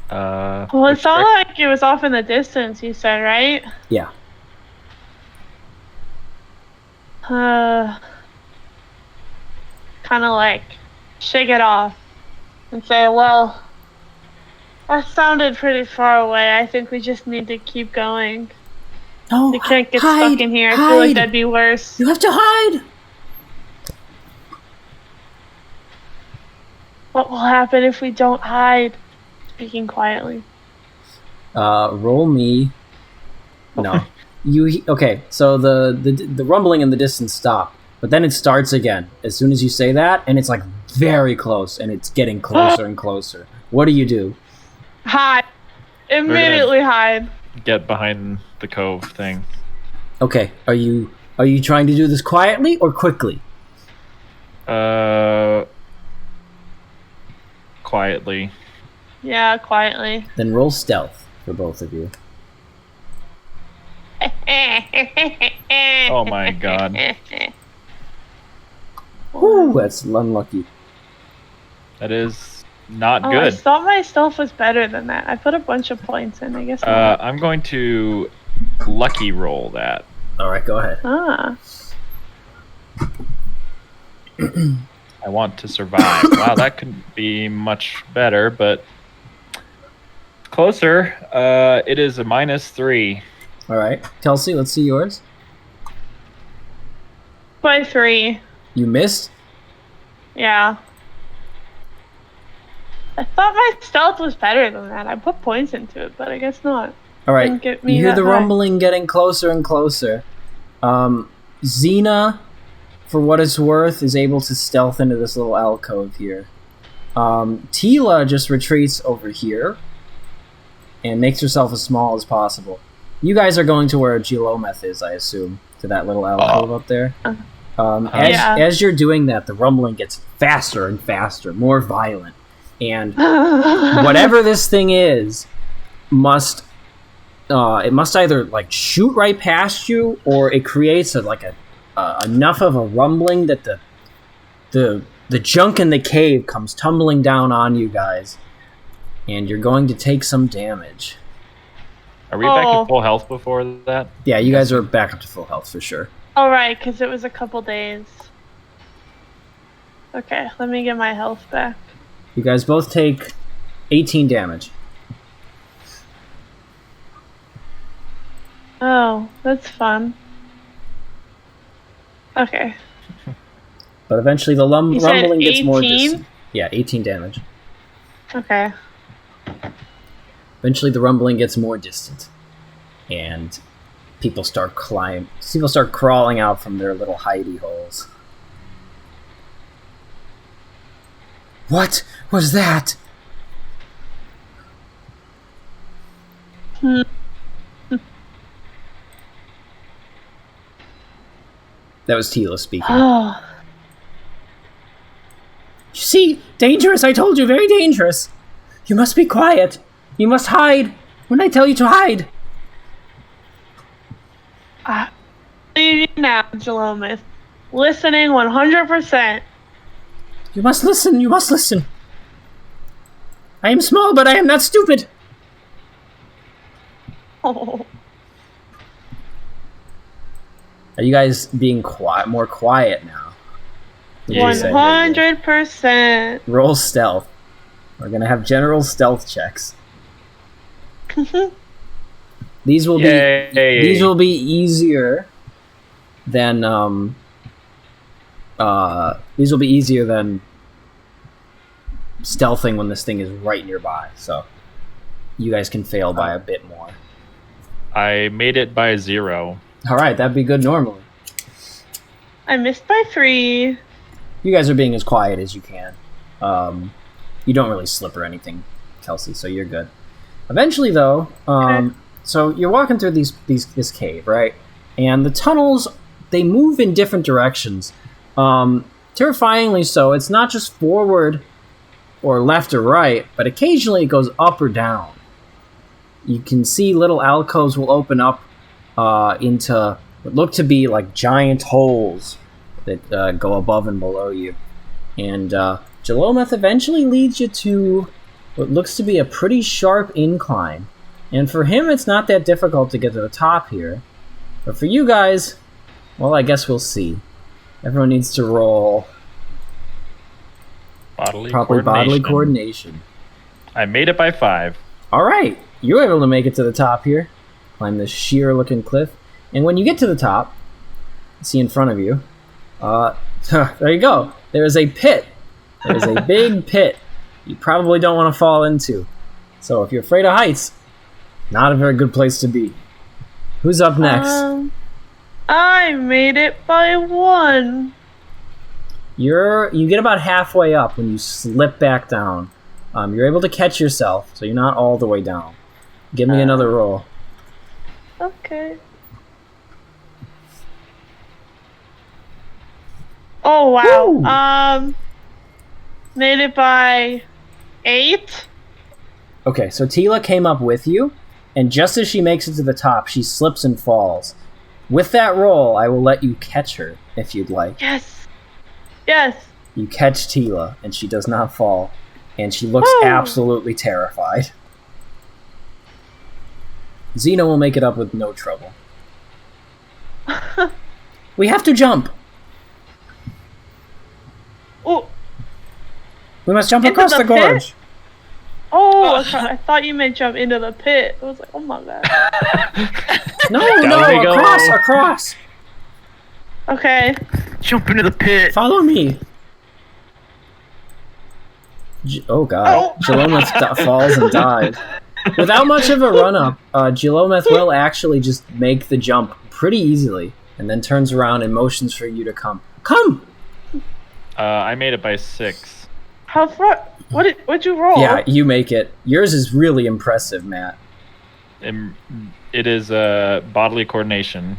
Well, it sounded like it was off in the distance, you said, right? Yeah. Kind of like shake it off and say, well, that sounded pretty far away. I think we just need to keep going. No, We can't get hide, stuck in here. I hide. feel like that'd be worse. You have to hide! What will happen if we don't hide? Speaking quietly. Roll me. No. Okay, so the rumbling in the distance stopped, but then it starts again as soon as you say that, and it's like very close, and it's getting closer and closer. What do you do? Hide. Immediately hide. Get behind the cove thing. Okay, are you trying to do this quietly or quickly? Quietly. Yeah, quietly. Then roll stealth for both of you. Oh my god. Ooh, that's unlucky. That is not Oh, I good. thought my stealth was better than that. I put a bunch of points in, I guess not. I'm going to lucky roll that. Alright, go ahead. Ah. I want to survive. Wow, that could be much better, but closer. It is a -3. Alright. Kelsey, let's see yours. By 3. You missed? Yeah. I thought my stealth was better than that. I put points into it, but I guess not. Alright. Didn't get me You hear that the high. rumbling getting closer and closer. Xena, for what it's worth, is able to stealth into this little alcove here. Tila just retreats over here and makes herself as small as possible. You guys are going to where Geolometh is, I assume, to that little alcove up there. Yeah. As you're doing that, the rumbling gets faster and faster, more violent. And whatever this thing is, must either like shoot right past you, or it creates enough of a rumbling that the junk in the cave comes tumbling down on you guys, and you're going to take some damage. Are we back at full health before that? Yeah, you guys are back up to full health for sure. All right, because it was a couple days. Okay, let me get my health back. You guys both take 18 damage. Oh, that's fun. Okay. But eventually the You said rumbling gets more 18? distant. Yeah, 18 damage. Okay. Eventually the rumbling gets more distant. And people start crawling out from their little hidey holes. What was that? That was Tila speaking. Oh. You see, dangerous, I told you, very dangerous. You must be quiet. You must hide when I tell you to hide. Leave you now, Jalomith. Listening 100%. You must listen, you must listen. I am small, but I am not stupid. Oh. Are you guys being more quiet now? Yeah. 100%. Roll stealth. We're gonna have general stealth checks. These will be easier than stealthing when this thing is right nearby. So you guys can fail by a bit more. I made it by 0. All right, that'd be good normally. I missed by 3. You guys are being as quiet as you can. You don't really slip or anything, Kelsey, so you're good. Eventually, though, so you're walking through this cave, right? And the tunnels, they move in different directions. Terrifyingly so. It's not just forward or left or right, but occasionally it goes up or down. You can see little alcoves will open up into what look to be like giant holes that go above and below you. And Jalometh eventually leads you to what looks to be a pretty sharp incline. And for him, it's not that difficult to get to the top here. But for you guys, well, I guess we'll see. Everyone needs to roll bodily coordination. I made it by 5. All right, you're able to make it to the top here. Climb this sheer-looking cliff. And when you get to the top, see in front of you, there you go. There is a pit. There is a big pit you probably don't want to fall into. So if you're afraid of heights, not a very good place to be. Who's up next? I made it by 1. You get about halfway up when you slip back down. You're able to catch yourself, so you're not all the way down. Give me another roll. Okay. Oh wow. Woo! Made it by 8. Okay, so Tila came up with you, and just as she makes it to the top, she slips and falls. With that roll, I will let you catch her, if you'd like. Yes. Yes. You catch Tila, and she does not fall, and she looks absolutely terrified. Xena will make it up with no trouble. We have to jump! Oh. We must jump across the gorge! Oh, I thought you meant jump into the pit. I was like, oh my god. No, across! Okay. Jump into the pit. Follow me. Oh god. Jalometh falls and dies. Without much of a run-up, Jalometh will actually just make the jump pretty easily, and then turns around and motions for you to come. Come! I made it by 6. How far? What'd you roll? Yeah, you make it. Yours is really impressive, Matt. It is bodily coordination.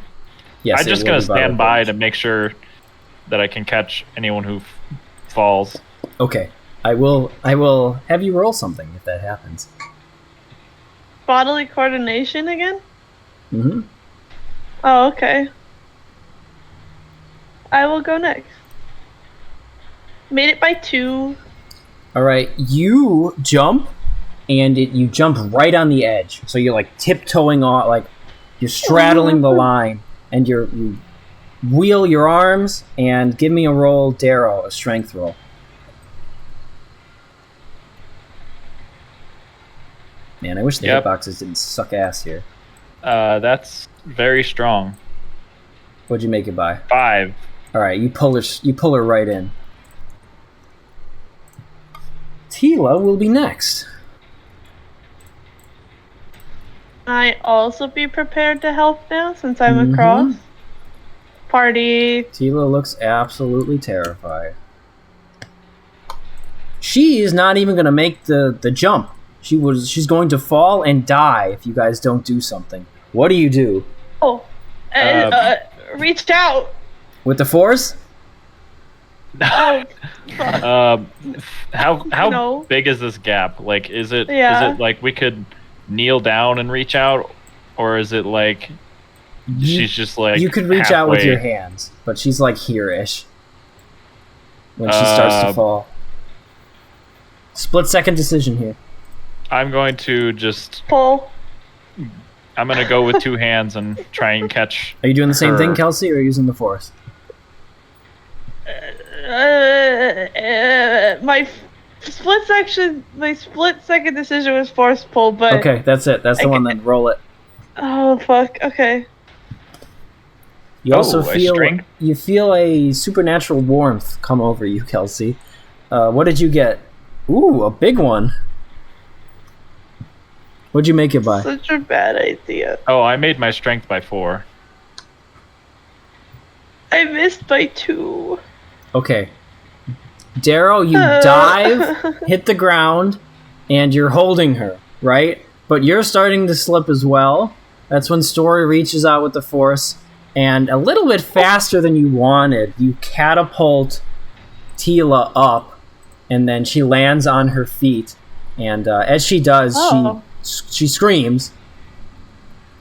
Yes, I'm just going to stand by to make sure that I can catch anyone who falls. Okay. I will have you roll something if that happens. Bodily coordination again? Mm-hmm. Oh, okay. I will go next. Made it by 2. All right, you jump, and you jump right on the edge. So you're like tiptoeing off, like you're straddling the line, and you wheel your arms and give me a roll, Darrow, a strength roll. Man, I wish the hitboxes didn't suck ass here. That's very strong. What'd you make it by? 5. All right, you pull her right in. Tila will be next. I also be prepared to help now since I'm across. Party. Tila looks absolutely terrified. She is not even going to make the jump. She's going to fall and die if you guys don't do something. What do you do? Oh, reached out. With the force? Oh, how big is this gap? Like, is it like we could kneel down and reach out, or is it like she's just like you could reach halfway? Out with your hands, but she's like here-ish. when she starts to fall. Split-second decision here. I'm going to just. Pull. I'm going to go with 2 hands and try and catch. Are you doing the same her. thing, Kelsey, or are you using the force? My split-second decision was force pull, but. Okay, that's it. That's the one. Then roll it. Oh fuck. Okay. You also I feel a supernatural warmth come over you, Kelsey. What did you get? Ooh, a big one. What'd you make it by? Such a bad idea. Oh, I made my strength by 4. I missed by 2. Okay. Darrow, you dive, hit the ground, and you're holding her, right? But you're starting to slip as well. That's when Story reaches out with the force, and a little bit faster than you wanted, you catapult Tila up, and then she lands on her feet. And as she does, she screams,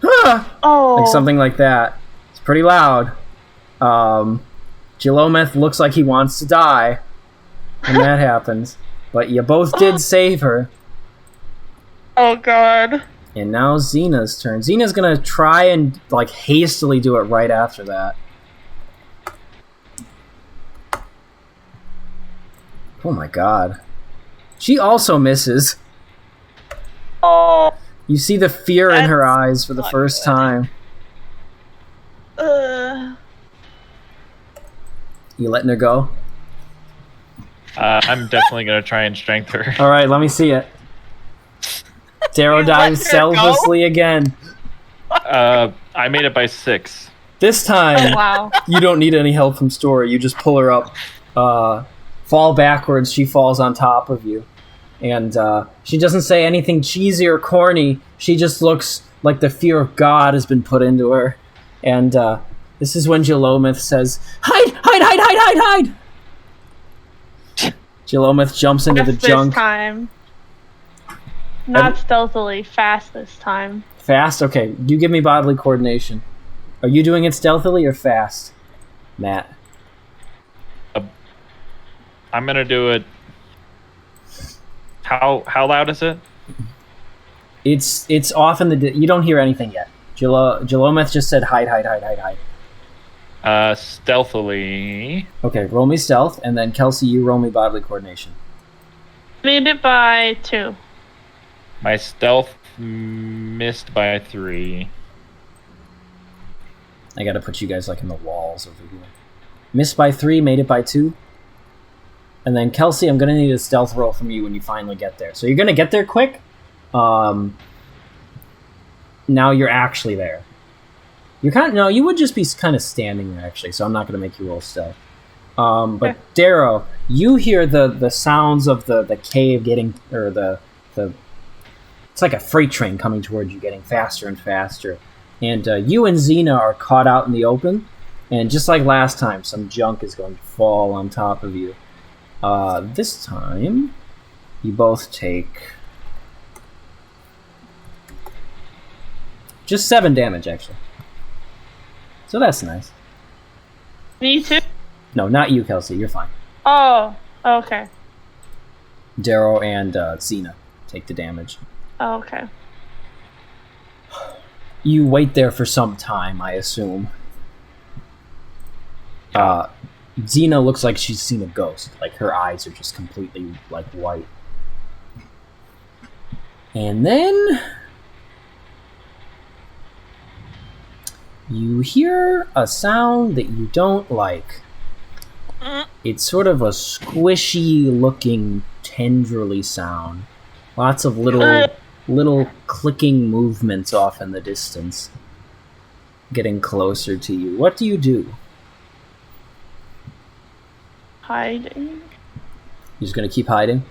"Ah!" like something like that. It's pretty loud. Jalometh looks like he wants to die when that happens, but you both did save her. Oh god. And now Xena's turn. Xena's gonna try and hastily do it right after that. Oh my god. She also misses. Oh. You see the fear in her eyes for the first time. You letting her go? I'm definitely going to try and strengthen her. Alright, let me see it. Darrow dives selflessly again. I made it by 6. This time, Wow. you don't need any help from Story. You just pull her up. Fall backwards, she falls on top of you. And she doesn't say anything cheesy or corny. She just looks like the fear of God has been put into her. And this is when Jalometh says, "Hide! Hide! Hide! Hide! Hide! Hide!" Jalometh jumps into the junk. This time. Not stealthily, fast this time. Fast? Okay, you give me bodily coordination. Are you doing it stealthily or fast, Matt? I'm going to do it. How loud is it? It's off in the... You don't hear anything yet. Jalometh just said hide, hide, hide, hide, hide. Stealthily. Okay, roll me stealth, and then Kelsey, you roll me bodily coordination. Made it by 2. My stealth missed by 3. I gotta put you guys in the walls over here. Missed by 3, made it by 2. And then Kelsey, I'm gonna need a stealth roll from you when you finally get there. So you're gonna get there quick. Now you're actually there. You would just be kind of standing there actually. So I'm not gonna make you roll stealth. But Darrow, you hear the sounds of the cave getting, or the it's like a freight train coming towards you, getting faster and faster. And you and Xena are caught out in the open. And just like last time, some junk is going to fall on top of you. This time, you both take just 7 damage, actually. So that's nice. Me too? No, not you, Kelsey. You're fine. Oh, okay. Darrow and Xena take the damage. Oh, okay. You wait there for some time, I assume. Xena looks like she's seen a ghost. Like, her eyes are just completely, white. And then you hear a sound that you don't like. It's sort of a squishy-looking, tendrily sound. Lots of little clicking movements off in the distance. Getting closer to you. What do you do? Hiding. You're just gonna keep hiding?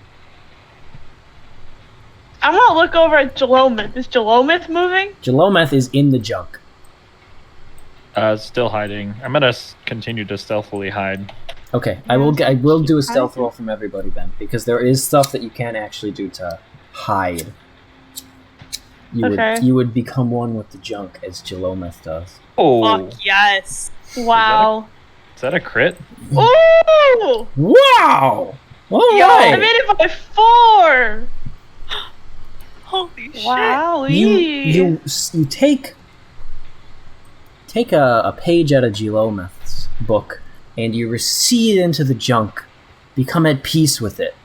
I'm gonna look over at Jalometh. Is Jalometh moving? Jalometh is in the junk. Still hiding. I'm gonna continue to stealthily hide. Okay, I will do a stealth roll from everybody then, because there is stuff that you can't actually do to hide. You would become one with the junk as Jalometh does. Oh, Fuck yes. Wow. Is that a crit? Ooh! Wow! All Yo, I right. made it by 4! Holy shit. Wow. You take a page out of Gelometh's book and you recede into the junk, become at peace with it,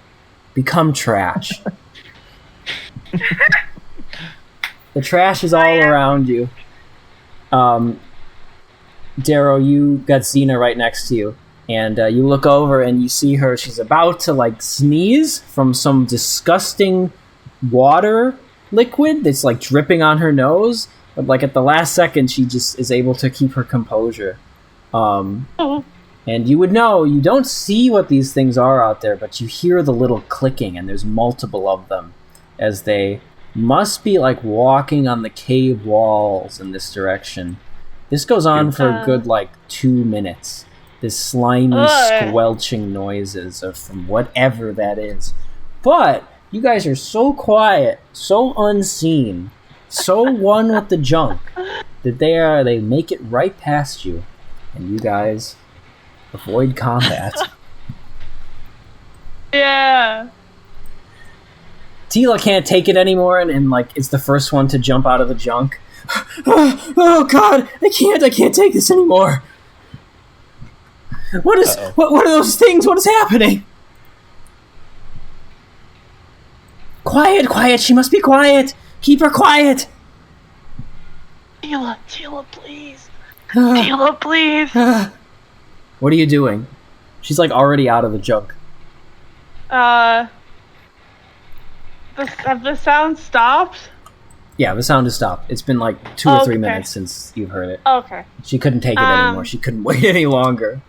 become trash. The trash is all around you. Darrow, you got Xena right next to you, and you look over and you see her. She's about to like sneeze from some disgusting water liquid that's like dripping on her nose, but like at the last second she just is able to keep her composure. And you would know, you don't see what these things are out there, but you hear the little clicking, and there's multiple of them as they must be like walking on the cave walls in this direction. This goes on for a good like 2 minutes. This slimy squelching noises of from whatever that is. But you guys are so quiet, so unseen, so one with the junk that they make it right past you, and you guys avoid combat. Yeah. Tila can't take it anymore and like is the first one to jump out of the junk. Oh God, I can't take this anymore. What are those things? What is happening? Quiet, she must be quiet. Keep her quiet. Tila, please. Tila, please. What are you doing? She's like already out of the junk. Have the sound stopped? Yeah, the sound has stopped. It's been like 2 or 3 minutes since you've heard it. Okay. She couldn't take it anymore. She couldn't wait any longer.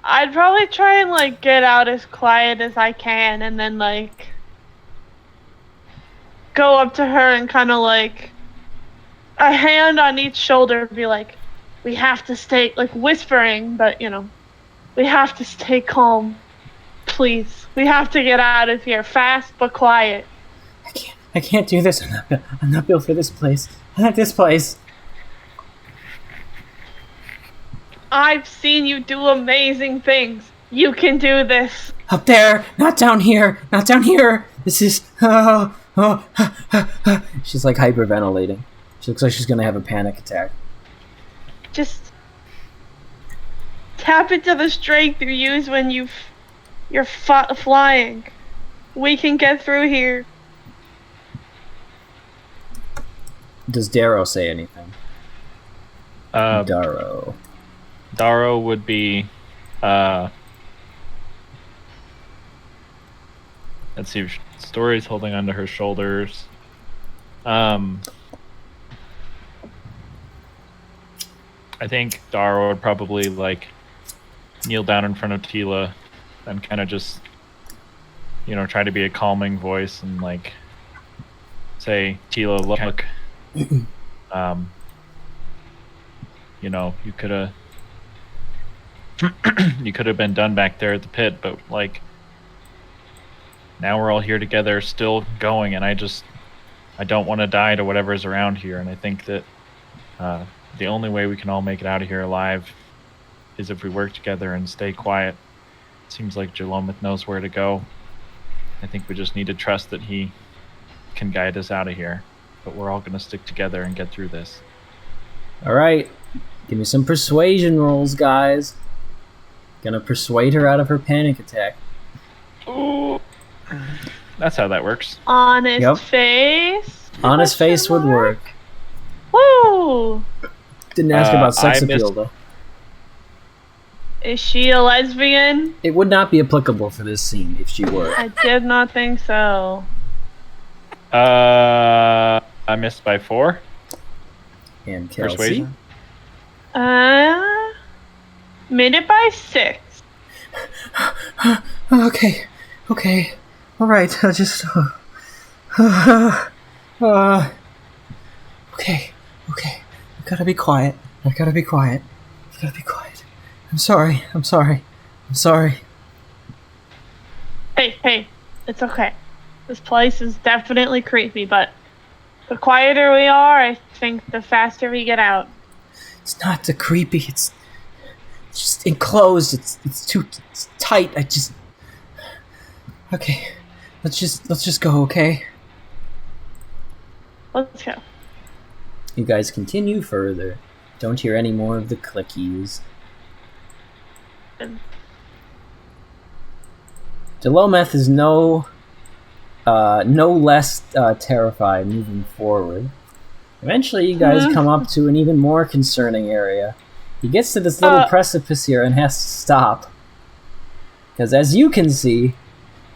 I'd probably try and like get out as quiet as I can, and then like go up to her and kind of like a hand on each shoulder, be like, "We have to stay," like whispering, but you know, we have to stay calm, please. We have to get out of here fast but quiet. I can't do this. I'm not built for this place. Not this place. I've seen you do amazing things. You can do this. Up there, not down here. Not down here. This is. She's like hyperventilating. She looks like she's gonna have a panic attack. Just tap into the strength you use when you're flying. We can get through here. Does Darrow say anything? Darrow. Darrow would be. Let's see. If Story's holding onto her shoulders. I think Darrow would probably like kneel down in front of Tila and kind of just, try to be a calming voice and like say, Tila, look. You could have you could have been done back there at the pit, but like now we're all here together still going, and I don't want to die to whatever's around here, and I think that the only way we can all make it out of here alive is if we work together and stay quiet. It seems like Gelomith knows where to go. I think we just need to trust that he can guide us out of here. But we're all going to stick together and get through this. All right. Give me some persuasion rolls, guys. Gonna persuade her out of her panic attack. Ooh. That's how that works. Honest face? Honest face would work. Woo! Didn't ask about sex appeal, though. Is she a lesbian? It would not be applicable for this scene if she were. I did not think so. I missed by 4. And Kelsey? Persuasion? Made it by 6. Okay. All right. I just. Okay. I gotta be quiet. I'm sorry. Hey, it's okay. This place is definitely creepy, but the quieter we are, I think the faster we get out. It's not the creepy. It's just enclosed. It's too tight. Okay. Let's just go, okay? Let's go. You guys continue further. Don't hear any more of the clickies. Delometh is no less terrified moving forward. Eventually, you guys come up to an even more concerning area. He gets to this little precipice here and has to stop. Because as you can see,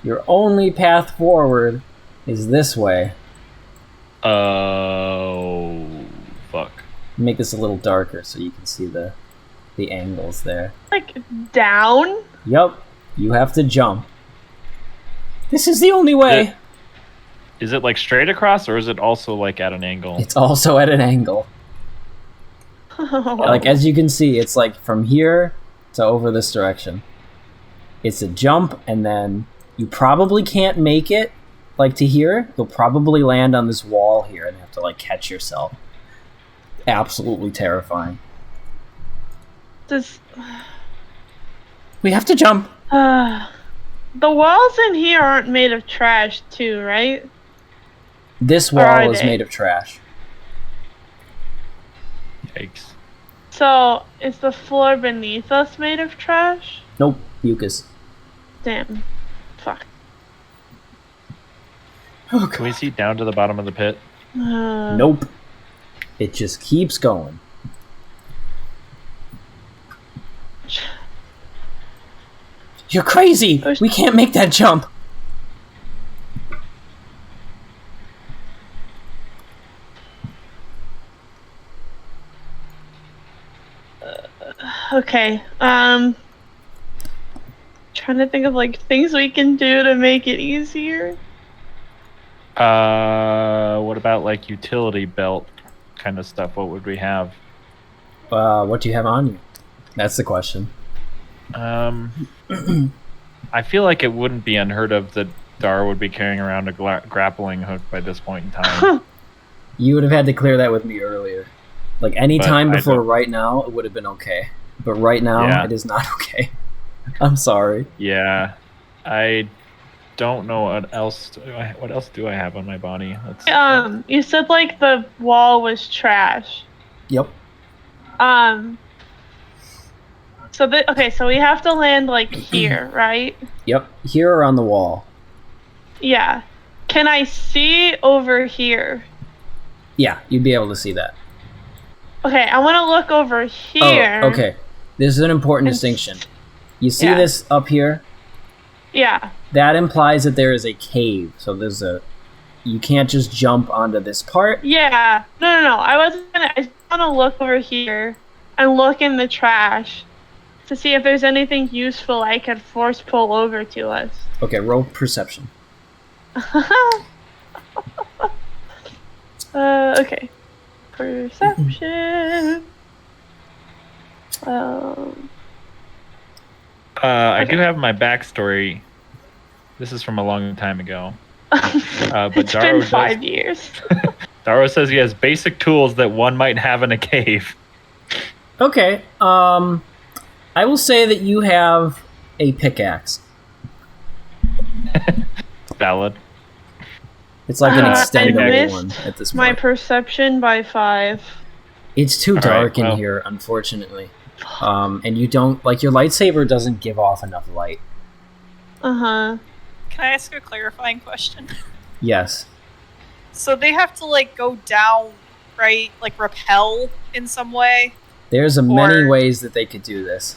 your only path forward is this way. Oh, fuck. Make this a little darker so you can see the angles there. Like, down? Yup, you have to jump. This is the only way. Is it like straight across, or is it also like at an angle? It's also at an angle. Like, as you can see, it's like from here to over this direction. It's a jump, and then you probably can't make it, like, to here. You'll probably land on this wall here and have to, like, catch yourself. Absolutely terrifying. We have to jump. The walls in here aren't made of trash, too, right? This wall is made of trash. Yikes. So, is the floor beneath us made of trash? Nope, mucus. Damn. Fuck. Oh, Can we see down to the bottom of the pit? Nope. It just keeps going. You're crazy! We can't make that jump! Okay, trying to think of, like, things we can do to make it easier. What about, like, utility belt kind of stuff? What would we have? What do you have on you? That's the question. I feel like it wouldn't be unheard of that Dar would be carrying around a grappling hook by this point in time. You would have had to clear that with me earlier. Like, any time before right now, it would have been okay. But right now, it is not okay. I'm sorry. Yeah. I don't know what else do I have on my body. You said, like, the wall was trash. Yep. So we have to land, like, here, right? Yep. Here or on the wall. Yeah. Can I see over here? Yeah, you'd be able to see that. Okay, I want to look over here. Oh, okay. This is an important distinction. You see this up here? Yeah. That implies that there is a cave. So there's you can't just jump onto this part. Yeah. No. I just want to look over here and look in the trash to see if there's anything useful I could force pull over to us. Okay, roll perception. Okay. Perception. I do have my backstory. This is from a long time ago. But it's been 5 years. Daro says he has basic tools that one might have in a cave. Okay. I will say that you have a pickaxe. Valid. It's like an extendable one at this point. My perception by 5. It's too dark in here, unfortunately. And you don't, like, your lightsaber doesn't give off enough light. Uh-huh. Can I ask a clarifying question? Yes. So they have to, like, go down, right? Like, rappel in some way? There's many ways that they could do this.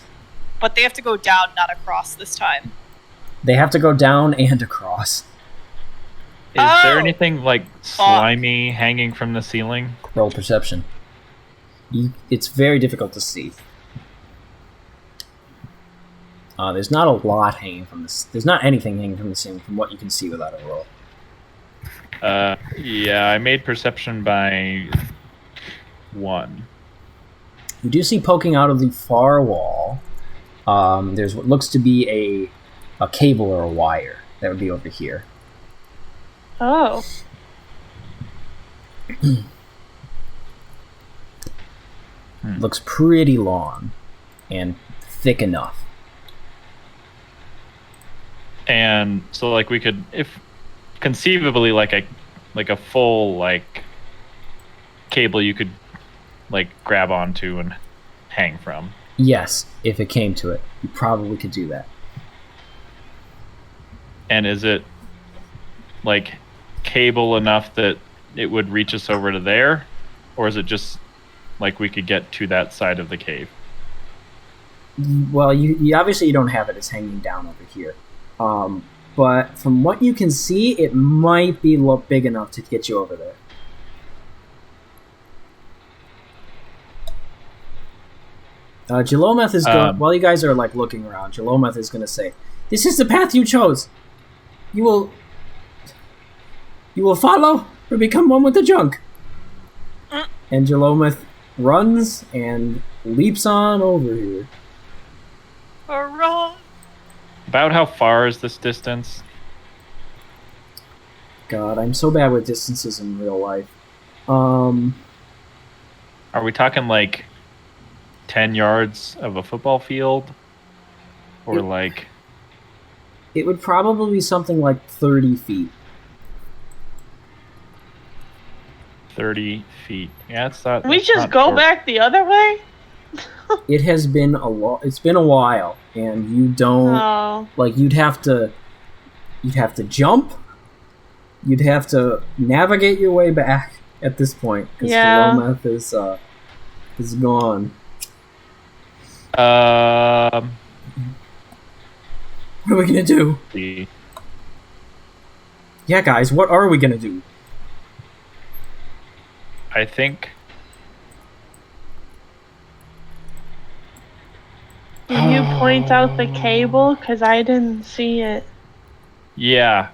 But they have to go down, not across this time. They have to go down and across. Is there anything, like, slimy hanging from the ceiling? Roll perception. It's very difficult to see. There's not a lot hanging from this. There's not anything hanging from the ceiling from what you can see without a roll. Yeah, I made perception by 1. You do see poking out of the far wall. There's what looks to be a cable or a wire. That would be over here. Oh. Looks pretty long and thick enough. And so, like, we could, if conceivably, like a full like cable, you could like grab onto and hang from. Yes, if it came to it, you probably could do that. And is it like cable enough that it would reach us over to there, or is it just like we could get to that side of the cave? Well, you obviously you don't have it as hanging down over here, but from what you can see, it might be big enough to get you over there. Jalometh is going. While you guys are like looking around, Jalometh is going to say, "This is the path you chose. You will follow or become one with the junk." And Jalometh runs and leaps on over here. Hurrah! About how far is this distance? God, I'm so bad with distances in real life. Are we talking like 10 yards of a football field? Or like... It would probably be something like 30 feet. 30 feet. Yeah, it's not... We just go back the other way? It has been it's been a while, and you don't... Oh. Like, you'd have to jump. You'd have to navigate your way back at this point, because Jalometh is gone. What are we gonna do? Yeah, guys, what are we gonna do? I think... Can you point out the cable? Because I didn't see it. Yeah,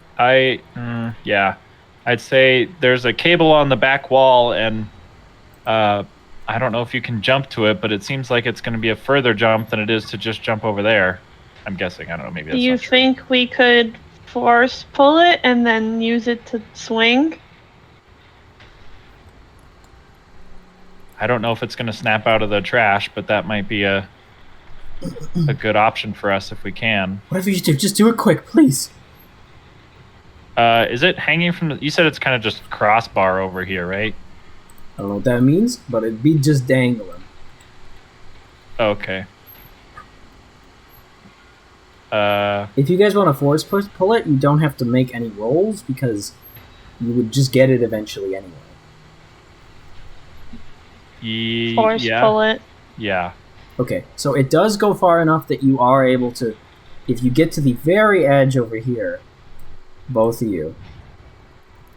yeah. I'd say there's a cable on the back wall, and I don't know if you can jump to it, but it seems like it's going to be a further jump than it is to just jump over there. I'm guessing. I don't know. Maybe that's Do you not true. think we could force pull it and then use it to swing? I don't know if it's going to snap out of the trash, but that might be a good option for us if we can. Whatever you do, just do it quick, please. Is it hanging from the... You said it's kind of just crossbar over here, right? I don't know what that means, but it'd be just dangling. Okay. If you guys want to force pull it, you don't have to make any rolls, because you would just get it eventually anyway. Force pull it. Yeah. Okay, so it does go far enough that you are able to... If you get to the very edge over here, both of you...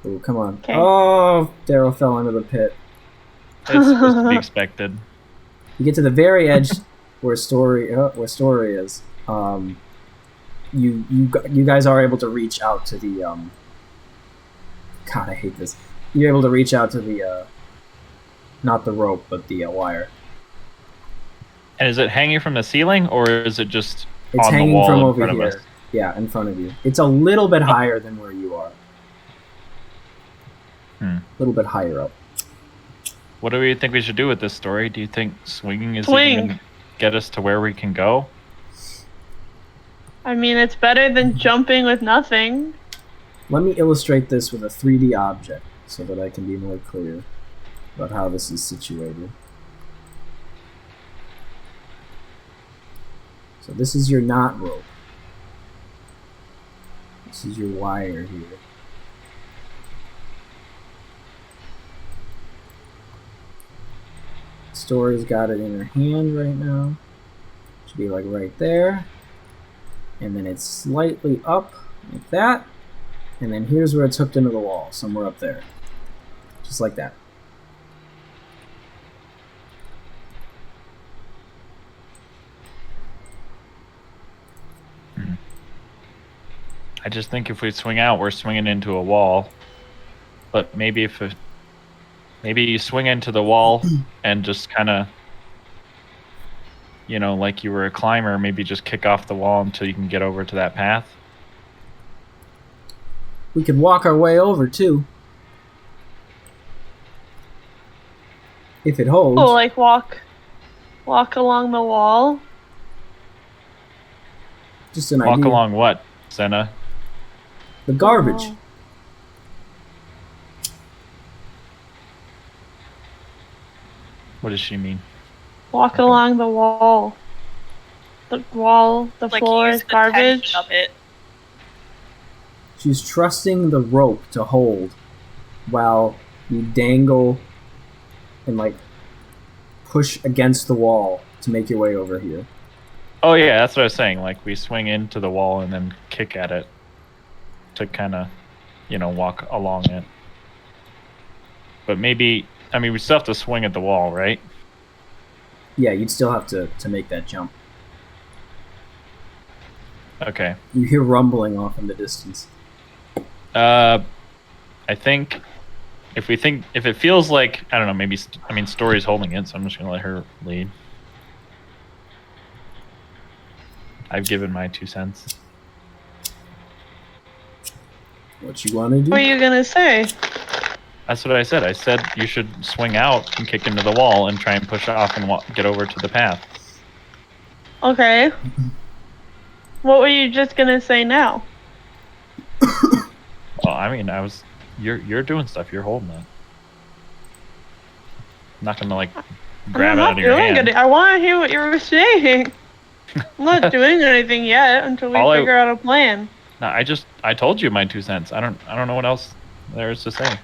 Oh, come on. Okay. Oh, Daryl fell into the pit. It's supposed to be expected. You get to the very edge where Story is. You guys are able to reach out to the God, I hate this. You're able to reach out to the not the rope, but the wire. And is it hanging from the ceiling, or is it just it's on hanging the wall from in over front here? of us? Yeah, in front of you. It's a little bit higher than where you are. A little bit higher up. What do we think we should do with this story? Do you think swinging is even going to get us to where we can go? I mean, it's better than jumping with nothing. Let me illustrate this with a 3D object so that I can be more clear about how this is situated. So this is your knot rope. This is your wire here. Story's got it in her hand right now. Should be like right there. And then it's slightly up like that. And then here's where it's hooked into the wall, somewhere up there. Just like that. I just think if we swing out, we're swinging into a wall. But maybe maybe you swing into the wall and just kind of, you know, like you were a climber, maybe just kick off the wall until you can get over to that path. We could walk our way over too. If it holds. Oh, like walk along the wall. Just an Walk idea. along what, Senna? The garbage. Oh. What does she mean? Walk along the wall. The wall, the Like floor use is the garbage. tension of it. She's trusting the rope to hold while you dangle and like push against the wall to make your way over here. Oh yeah, that's what I was saying. Like we swing into the wall and then kick at it to kind of, walk along it. But maybe, we still have to swing at the wall, right? Yeah, you'd still have to make that jump. Okay. You hear rumbling off in the distance. I think if it feels like, I don't know, maybe Story's holding it, so I'm just gonna let her lead. I've given my 2 cents. What you want to do? What are you gonna say? That's what I said. I said you should swing out and kick into the wall and try and push off and get over to the path. Okay. What were you just gonna say now? Well, you're doing stuff. You're holding it. I'm not gonna grab I'm it not out of your doing hand. it. I want to hear what you were saying. I'm not doing anything yet until we figure out a plan. No, I told you my 2 cents. I don't know what else there is to say.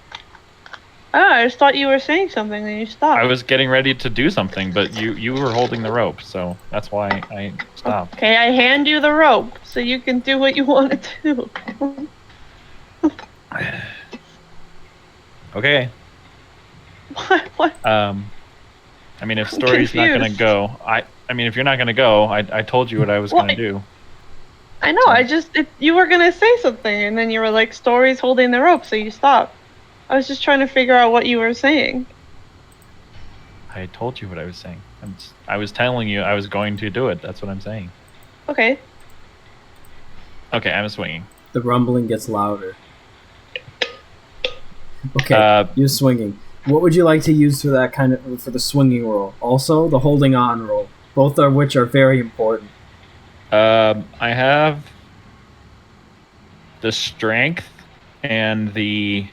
Oh, I just thought you were saying something and you stopped. I was getting ready to do something, but you were holding the rope, so that's why I stopped. Okay, I hand you the rope so you can do what you want to do. Okay. What? If Story's not gonna confused. go, if you're not gonna go, I told you what I was gonna do. I know. You were gonna say something, and then you were like, "Story's holding the rope," so you stopped. I was just trying to figure out what you were saying. I told you what I was saying. I was telling you I was going to do it. That's what I'm saying. Okay. Okay, I'm swinging. The rumbling gets louder. Okay, you're swinging. What would you like to use for that for the swinging roll? Also, the holding on roll, both of which are very important. I have the strength and the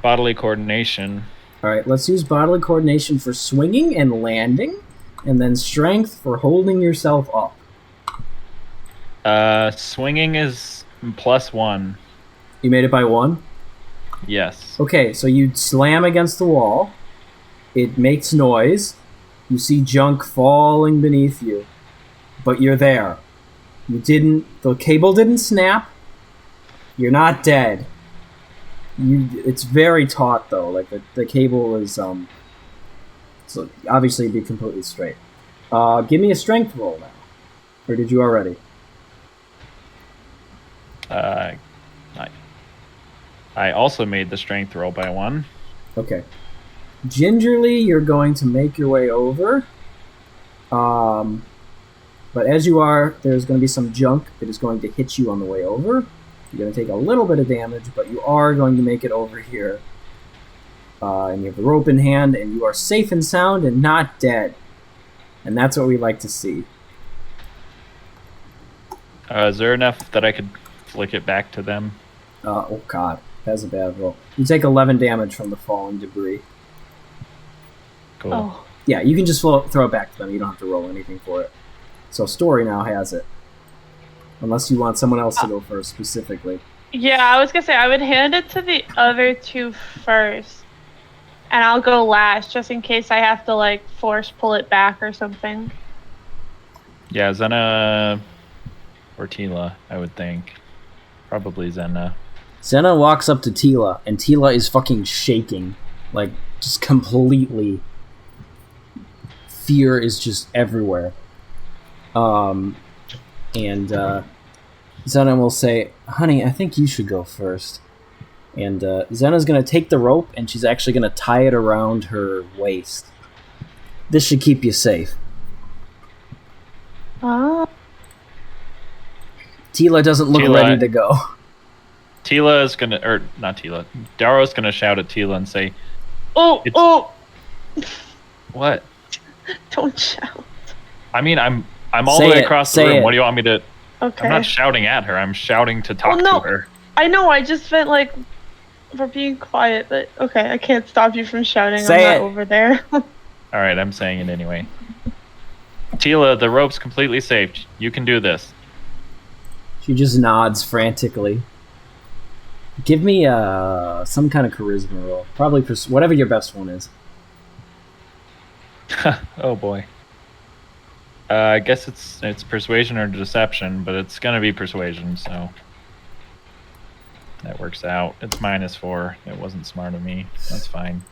bodily coordination. All right, let's use bodily coordination for swinging and landing, and then strength for holding yourself up. Swinging is +1. You made it by 1? Yes. Okay, so you slam against the wall. It makes noise. You see junk falling beneath you. But you're there. The cable didn't snap. You're not dead. It's very taut though. Like the cable is so obviously it'd be completely straight. Give me a strength roll now. Or did you already? I also made the strength roll by 1. Okay. Gingerly, you're going to make your way over. But as you are, there's going to be some junk that is going to hit you on the way over. You're going to take a little bit of damage, but you are going to make it over here. And you have the rope in hand, and you are safe and sound and not dead. And that's what we like to see. Is there enough that I could flick it back to them? Oh god, that's a bad roll. You take 11 damage from the falling debris. Cool. Oh. Yeah, you can just throw it back to them. You don't have to roll anything for it. So Story now has it. Unless you want someone else to go first specifically. Yeah, I was gonna say I would hand it to the other two first, and I'll go last just in case I have to force pull it back or something. Yeah, Zena or Tila, I would think. Probably Zena. Zena walks up to Tila, and Tila is fucking shaking. Just completely. Fear is just everywhere. Zena will say, "Honey, I think you should go first." And Zena's going to take the rope, and she's actually going to tie it around her waist. This should keep you safe. Oh. Tila doesn't look ready to go. Tila is going to, or not Tila, Darrow's going to shout at Tila and say, Oh! What? Don't shout. I mean, I'm all Say the way it, across the say room. it. What do you want me to? Okay. I'm not shouting at her. I'm shouting to talk no. to her. I know. I just meant like for being quiet, but okay. I can't stop you from shouting. Say I'm it. not over there. All right, I'm saying it anyway. Tila, the rope's completely safe. You can do this. She just nods frantically. Give me some kind of charisma roll. Probably whatever your best one is. Oh boy. I guess it's persuasion or deception, but it's gonna be persuasion, so that works out. It's -4. It wasn't smart of me. That's fine.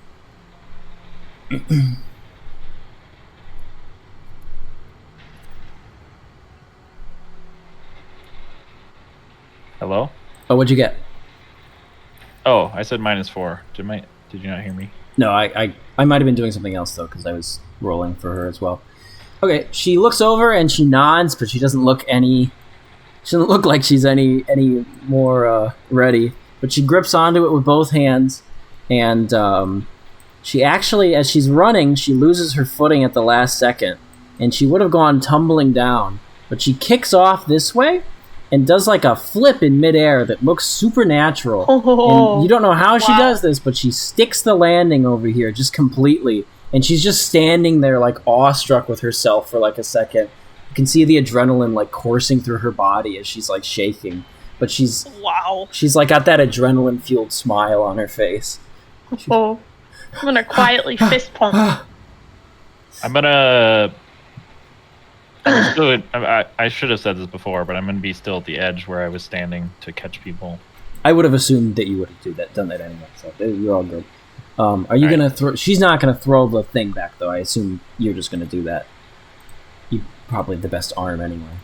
Hello? Oh, what'd you get? Oh, I said -4. Did you not hear me? No, I might have been doing something else though, because I was rolling for her as well. Okay, she looks over and she nods, but she doesn't look like she's any more ready. But she grips onto it with both hands, and she actually, as she's running, she loses her footing at the last second, and she would have gone tumbling down, but she kicks off this way and does like a flip in midair that looks supernatural. And you don't know how she does this, but she sticks the landing over here just completely. And she's just standing there like awestruck with herself for like a second. You can see the adrenaline like coursing through her body as she's like shaking. But she's like got that adrenaline fueled smile on her face. I'm gonna quietly fist pump. I'm gonna. I should have said this before, but I'm gonna be still at the edge where I was standing to catch people. I would have assumed that you would have done that anyway. So you're all good. Are you gonna throw? She's not gonna throw the thing back though. I assume you're just gonna do that. You probably have the best arm anyway.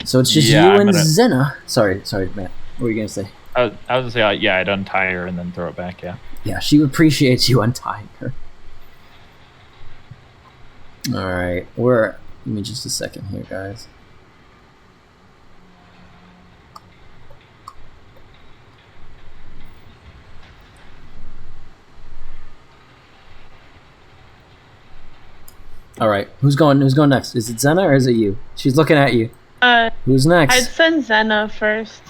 So it's just you and Zena. Sorry, Matt. What were you gonna say? I was gonna say, I'd untie her and then throw it back. Yeah. Yeah, she appreciates you untying her. All right, give me just a second here, guys. All right, who's going next? Is it Zena or is it you? She's looking at you. Who's next? I'd send Zena first.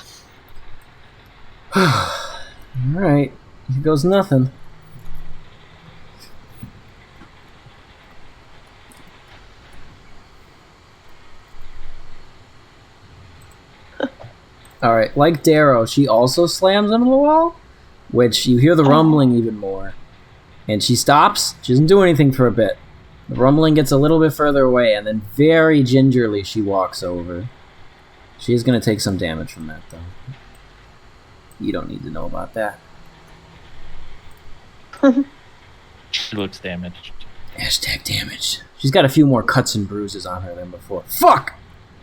All right, here goes nothing. All right, like Darrow, she also slams into the wall, which you hear the rumbling even more. And she stops. She doesn't do anything for a bit. The rumbling gets a little bit further away, and then very gingerly she walks over. She is going to take some damage from that, though. You don't need to know about that. She looks damaged. Hashtag damage. She's got a few more cuts and bruises on her than before. Fuck!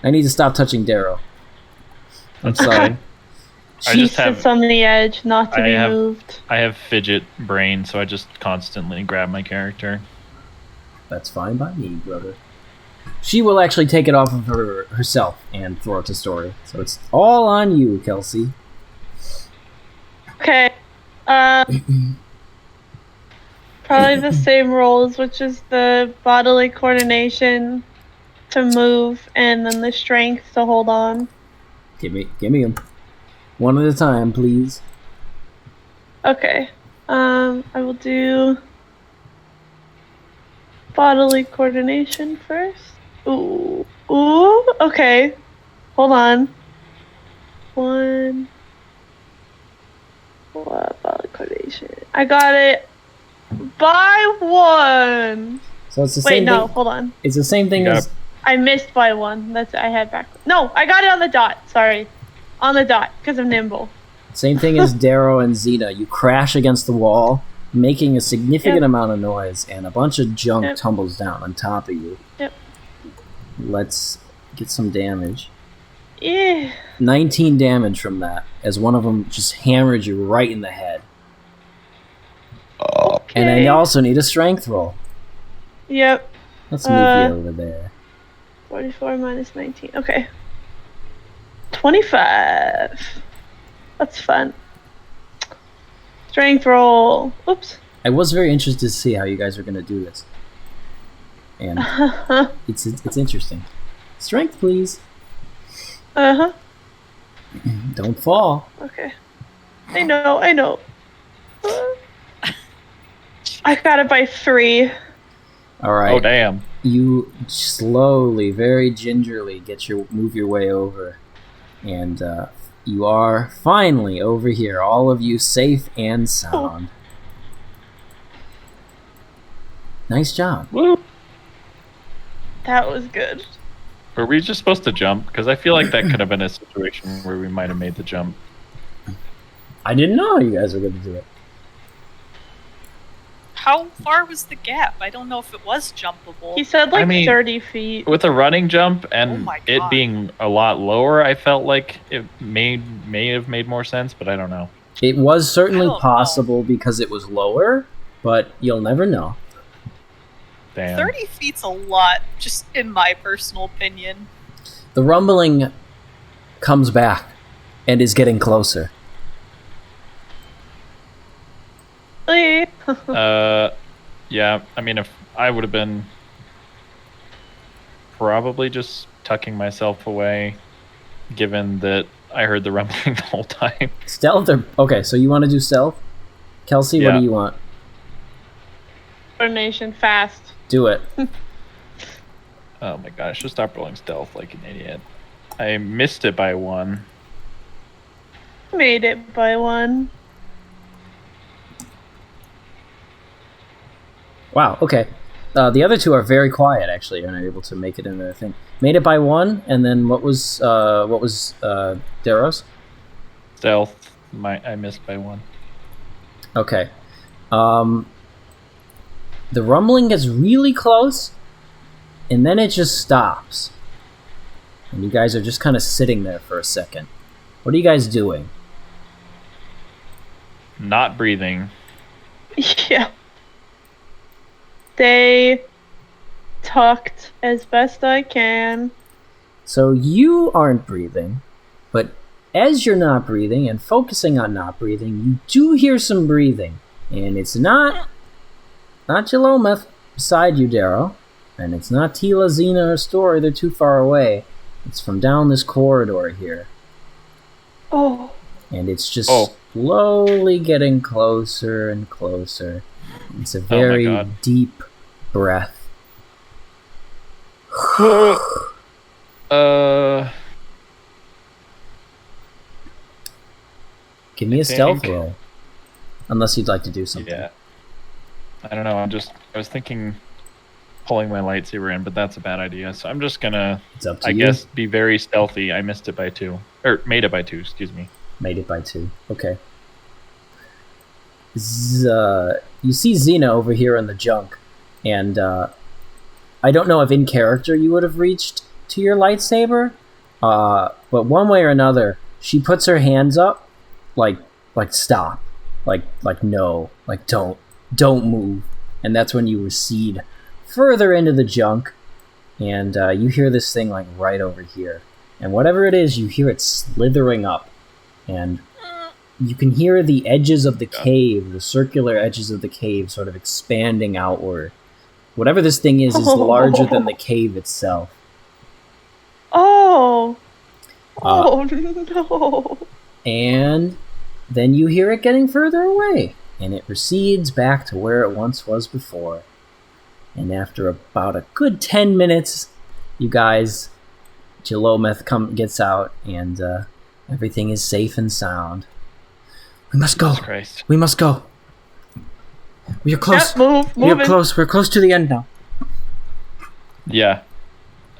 I need to stop touching Darrow. I'm sorry. She sits on the edge, not to be moved. I have fidget brain, so I just constantly grab my character. That's fine by me, brother. She will actually take it off of herself and throw it to Story. So it's all on you, Kelsey. Okay. Probably the same roles, which is the bodily coordination to move, and then the strength to hold on. Give me them. One at a time, please. Okay. I will do bodily coordination first. Ooh. Okay. Hold on. Bodily coordination. I got it by 1. So it's the same thing. Wait, no, hold on. It's the same thing as... I missed by 1. I had back. No, I got it on the dot. Sorry. On the dot, because I'm nimble. Same thing as Darrow and Zeta. You crash against the wall, making a significant amount of noise, and a bunch of junk tumbles down on top of you. Yep. Let's get some damage. Yeah. 19 damage from that, as one of them just hammered you right in the head. Okay. And I also need a strength roll. Yep. Let's move you over there. 44 minus 19. Okay. 25. That's fun. Strength roll. Oops. I was very interested to see how you guys are going to do this. and it's interesting. Strength, please. Uh-huh. Don't fall. Okay. I know. I got it by 3. All right. Oh damn! You slowly, very gingerly, move your way over, and you are finally over here. All of you safe and sound. Nice job. Woo! That was good. Were we just supposed to jump? Because I feel like that could have been a situation where we might have made the jump. I didn't know you guys were going to do it. How far was the gap? I don't know if it was jumpable. He said like I mean, 30 feet. With a running jump and Oh my it God. being a lot lower, I felt like it may have made more sense, but I don't know. It was certainly I don't possible because it was lower, but you'll never know. Damn. 30 feet's a lot, just in my personal opinion. The rumbling comes back and is getting closer. Yeah, I mean, if I would have been probably just tucking myself away, given that I heard the rumbling the whole time. Stealth or... Okay, so you want to do stealth? Kelsey, what Yeah. do you want? Coordination fast. Do it. Oh my god, I should stop rolling stealth like an idiot. I missed it by 1. Made it by 1. Wow, okay. The other two are very quiet, actually. You're not able to make it into the thing. Made it by 1, and then what was Daros? Stealth, I missed by 1. Okay. The rumbling gets really close, and then it just stops. And you guys are just kind of sitting there for a second. What are you guys doing? Not breathing. Yeah. Stay tucked as best I can. So you aren't breathing, but as you're not breathing and focusing on not breathing, you do hear some breathing. And it's not Jalometh beside you, Darrow. And it's not Tila, Xena, or Story. They're too far away. It's from down this corridor here. Oh. And it's just slowly getting closer and closer. It's a very God. deep breath. Give me a stealth think- roll. Unless you'd like to do something. Yeah. I don't know, I was thinking pulling my lightsaber in, but that's a bad idea. So I'm just gonna, It's up to I you. guess, be very stealthy. I missed it by 2. Or made it by 2, excuse me. Made it by 2. Okay. You see Xena over here in the junk, and I don't know if in character you would have reached to your lightsaber, but one way or another, she puts her hands up, like stop, like no, like don't move, and that's when you recede further into the junk, and you hear this thing like right over here, and whatever it is, you hear it slithering up, and you can hear the edges of the cave, the circular edges of the cave, sort of expanding outward. Whatever this thing is larger than the cave itself. Oh. Oh no. And then you hear it getting further away, and it recedes back to where it once was before. And after about a good 10 minutes, you guys, Jalometh gets out, and everything is safe and sound. We must go. Jesus Christ. We must go. We are close. Yep, We are moving. close. We're close to the end now. Yeah.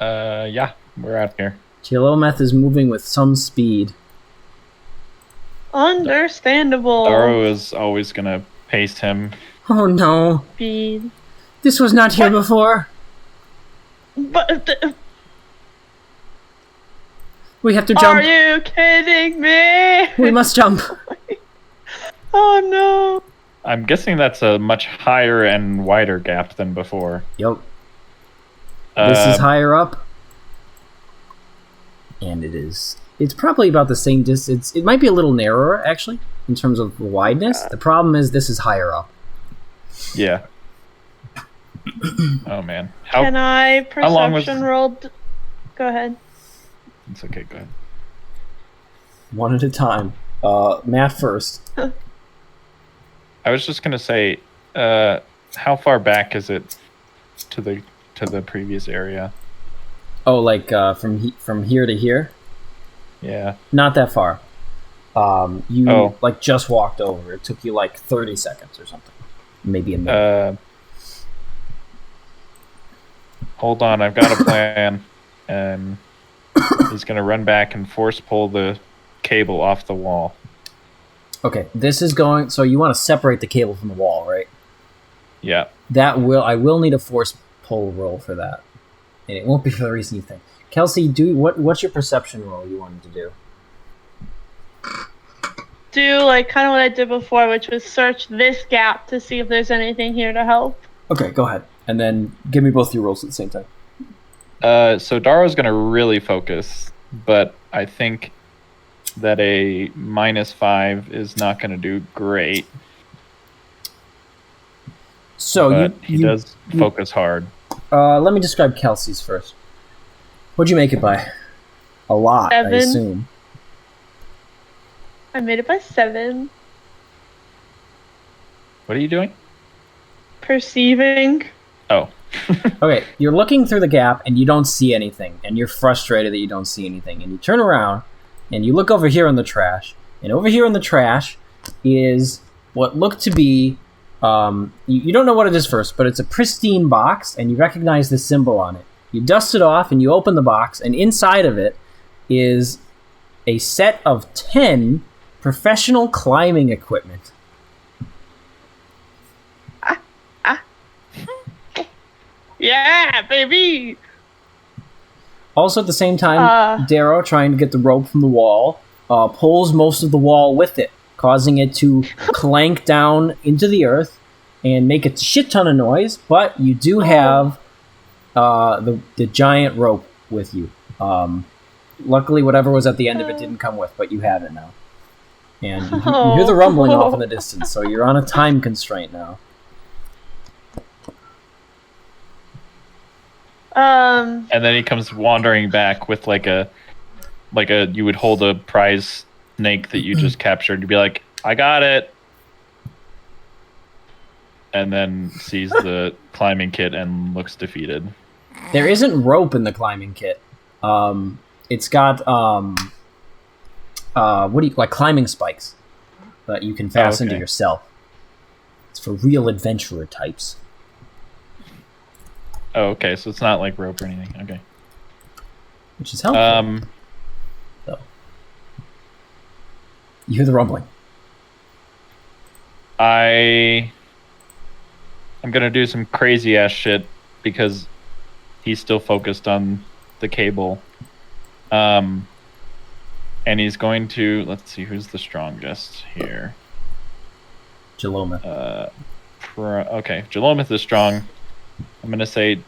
Yeah, we're out here. Jalometh is moving with some speed. Understandable. Daro is always gonna pace him. Oh no. Speed. This was not here before. But We have to jump. are you kidding me? We must jump. Oh no. I'm guessing that's a much higher and wider gap than before. Yep. This is higher up. And it's probably about the same distance. It might be a little narrower, actually, in terms of wideness. The problem is this is higher up. Yeah. Oh man, Can I how long was- perception roll? Go ahead. It's okay. Go ahead. One at a time. Matt first. I was just gonna say, how far back is it to the previous area? Oh, like from here to here? Yeah. Not that far. You Oh. like just walked over. It took you like 30 seconds or something. Maybe a minute. Hold on, I've got a plan. And he's gonna run back and force pull the cable off the wall. Okay, this is going. So you want to separate the cable from the wall, right? Yeah. I will need a force pull roll for that, and it won't be for the reason you think. Kelsey, what's your perception roll you wanted to do? Do like kind of what I did before, which was search this gap to see if there's anything here to help. Okay, go ahead, and then give me both your rolls at the same time. So Daro's gonna really focus, but I think that a -5 is not gonna do great. So but he does focus hard. Let me describe Kelsey's first. What'd you make it by? A lot, 7. I assume. I made it by 7. What are you doing? Perceiving. Oh. Okay, you're looking through the gap and you don't see anything, and you're frustrated that you don't see anything, and you turn around and you look over here in the trash, and over here in the trash is what looked to be you don't know what it is first, but it's a pristine box, and you recognize the symbol on it. You dust it off and you open the box, and inside of it is a set of 10 professional climbing equipment. Yeah, baby. Also, at the same time, Darrow, trying to get the rope from the wall, pulls most of the wall with it, causing it to clank down into the earth and make a shit ton of noise. But you do have the giant rope with you. Luckily, whatever was at the end of it didn't come with, but you have it now. And you hear the rumbling off in the distance, so you're on a time constraint now. And then he comes wandering back with like a you would hold a prize snake that you just captured. You'd be like, I got it. And then sees the climbing kit and looks defeated. There isn't rope in the climbing kit. It's got climbing spikes that you can fasten to yourself. It's for real adventurer types. Oh, okay. So it's not like rope or anything. Okay. Which is helpful. So. You hear the rumbling. I'm gonna do some crazy ass shit because he's still focused on the cable. And he's going to, let's see, who's the strongest here? Jalomith. Okay, Jalomith is strong. I'm gonna say,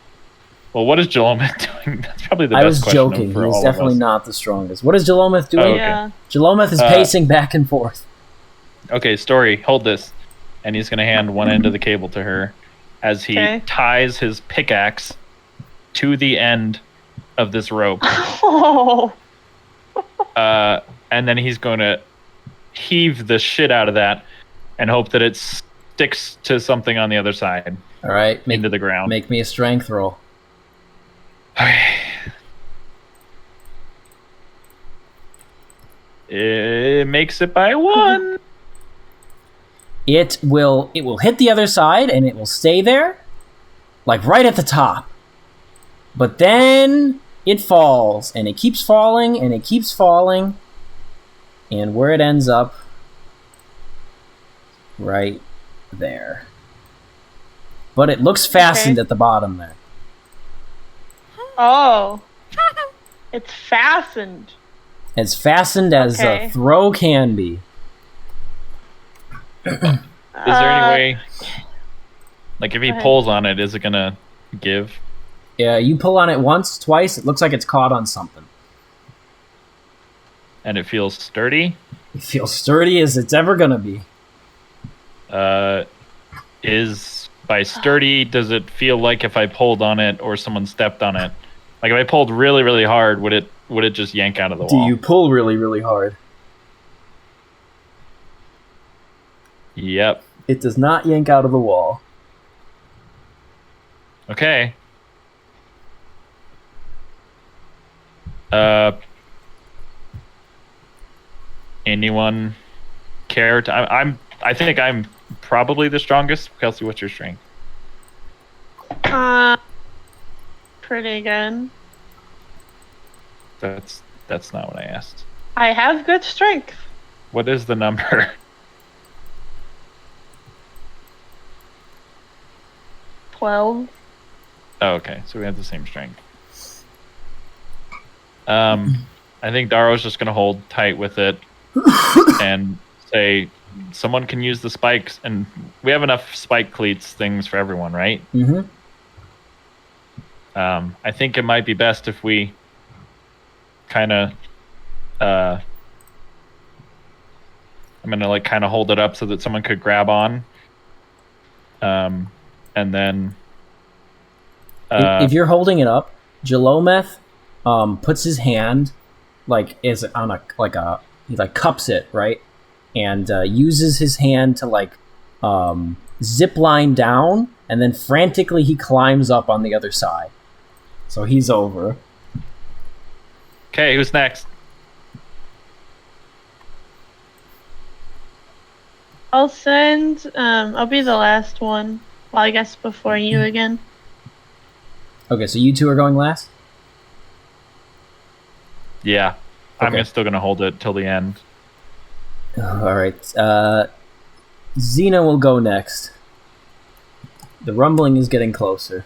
well, what is Jalomith doing? That's probably the best question. I was joking. For He's all definitely of us. not the strongest. What is Jalomith doing? Oh, okay. Yeah. Jalomith is pacing back and forth. Okay, Story, hold this. And he's gonna hand one end of the cable to her as he ties his pickaxe to the end of this rope. Oh. And then he's going to heave the shit out of that and hope that it sticks to something on the other side. All right, into the ground. Make me a strength roll. Okay. It makes it by 1. It will hit the other side and it will stay there, like right at the top. But then it falls, and it keeps falling, and it keeps falling, and where it ends up, right there. But it looks fastened at the bottom there. Oh. It's fastened. As fastened as a throw can be. Is there any way, like if he pulls on it, is it gonna give? Yeah, you pull on it once, twice, it looks like it's caught on something. And it feels sturdy? It feels sturdy as it's ever gonna be. Is by sturdy, does it feel like if I pulled on it or someone stepped on it? Like if I pulled really, really hard, would it just yank out of the Do wall? you pull really, really hard? Yep. It does not yank out of the wall. Okay. Anyone care to? I think I'm probably the strongest. Kelsey, what's your strength? Pretty good. That's not what I asked. I have good strength. What is the number? 12. Oh, okay, so we have the same strength. I think Daro's just gonna hold tight with it and say, someone can use the spikes, and we have enough spike cleats things for everyone, right? Mm-hmm. I think it might be best if we kind of, I'm gonna like kind of hold it up so that someone could grab on, and then. If you're holding it up, Jalometh puts his hand is on he cups it, right, and uses his hand to zip line down, and then frantically he climbs up on the other side. So he's over. Okay, who's next? I'll be the last one. Well, I guess before you again. Okay, so you two are going last? Yeah, Okay. I'm still gonna hold it till the end. All right. Xena will go next. The rumbling is getting closer.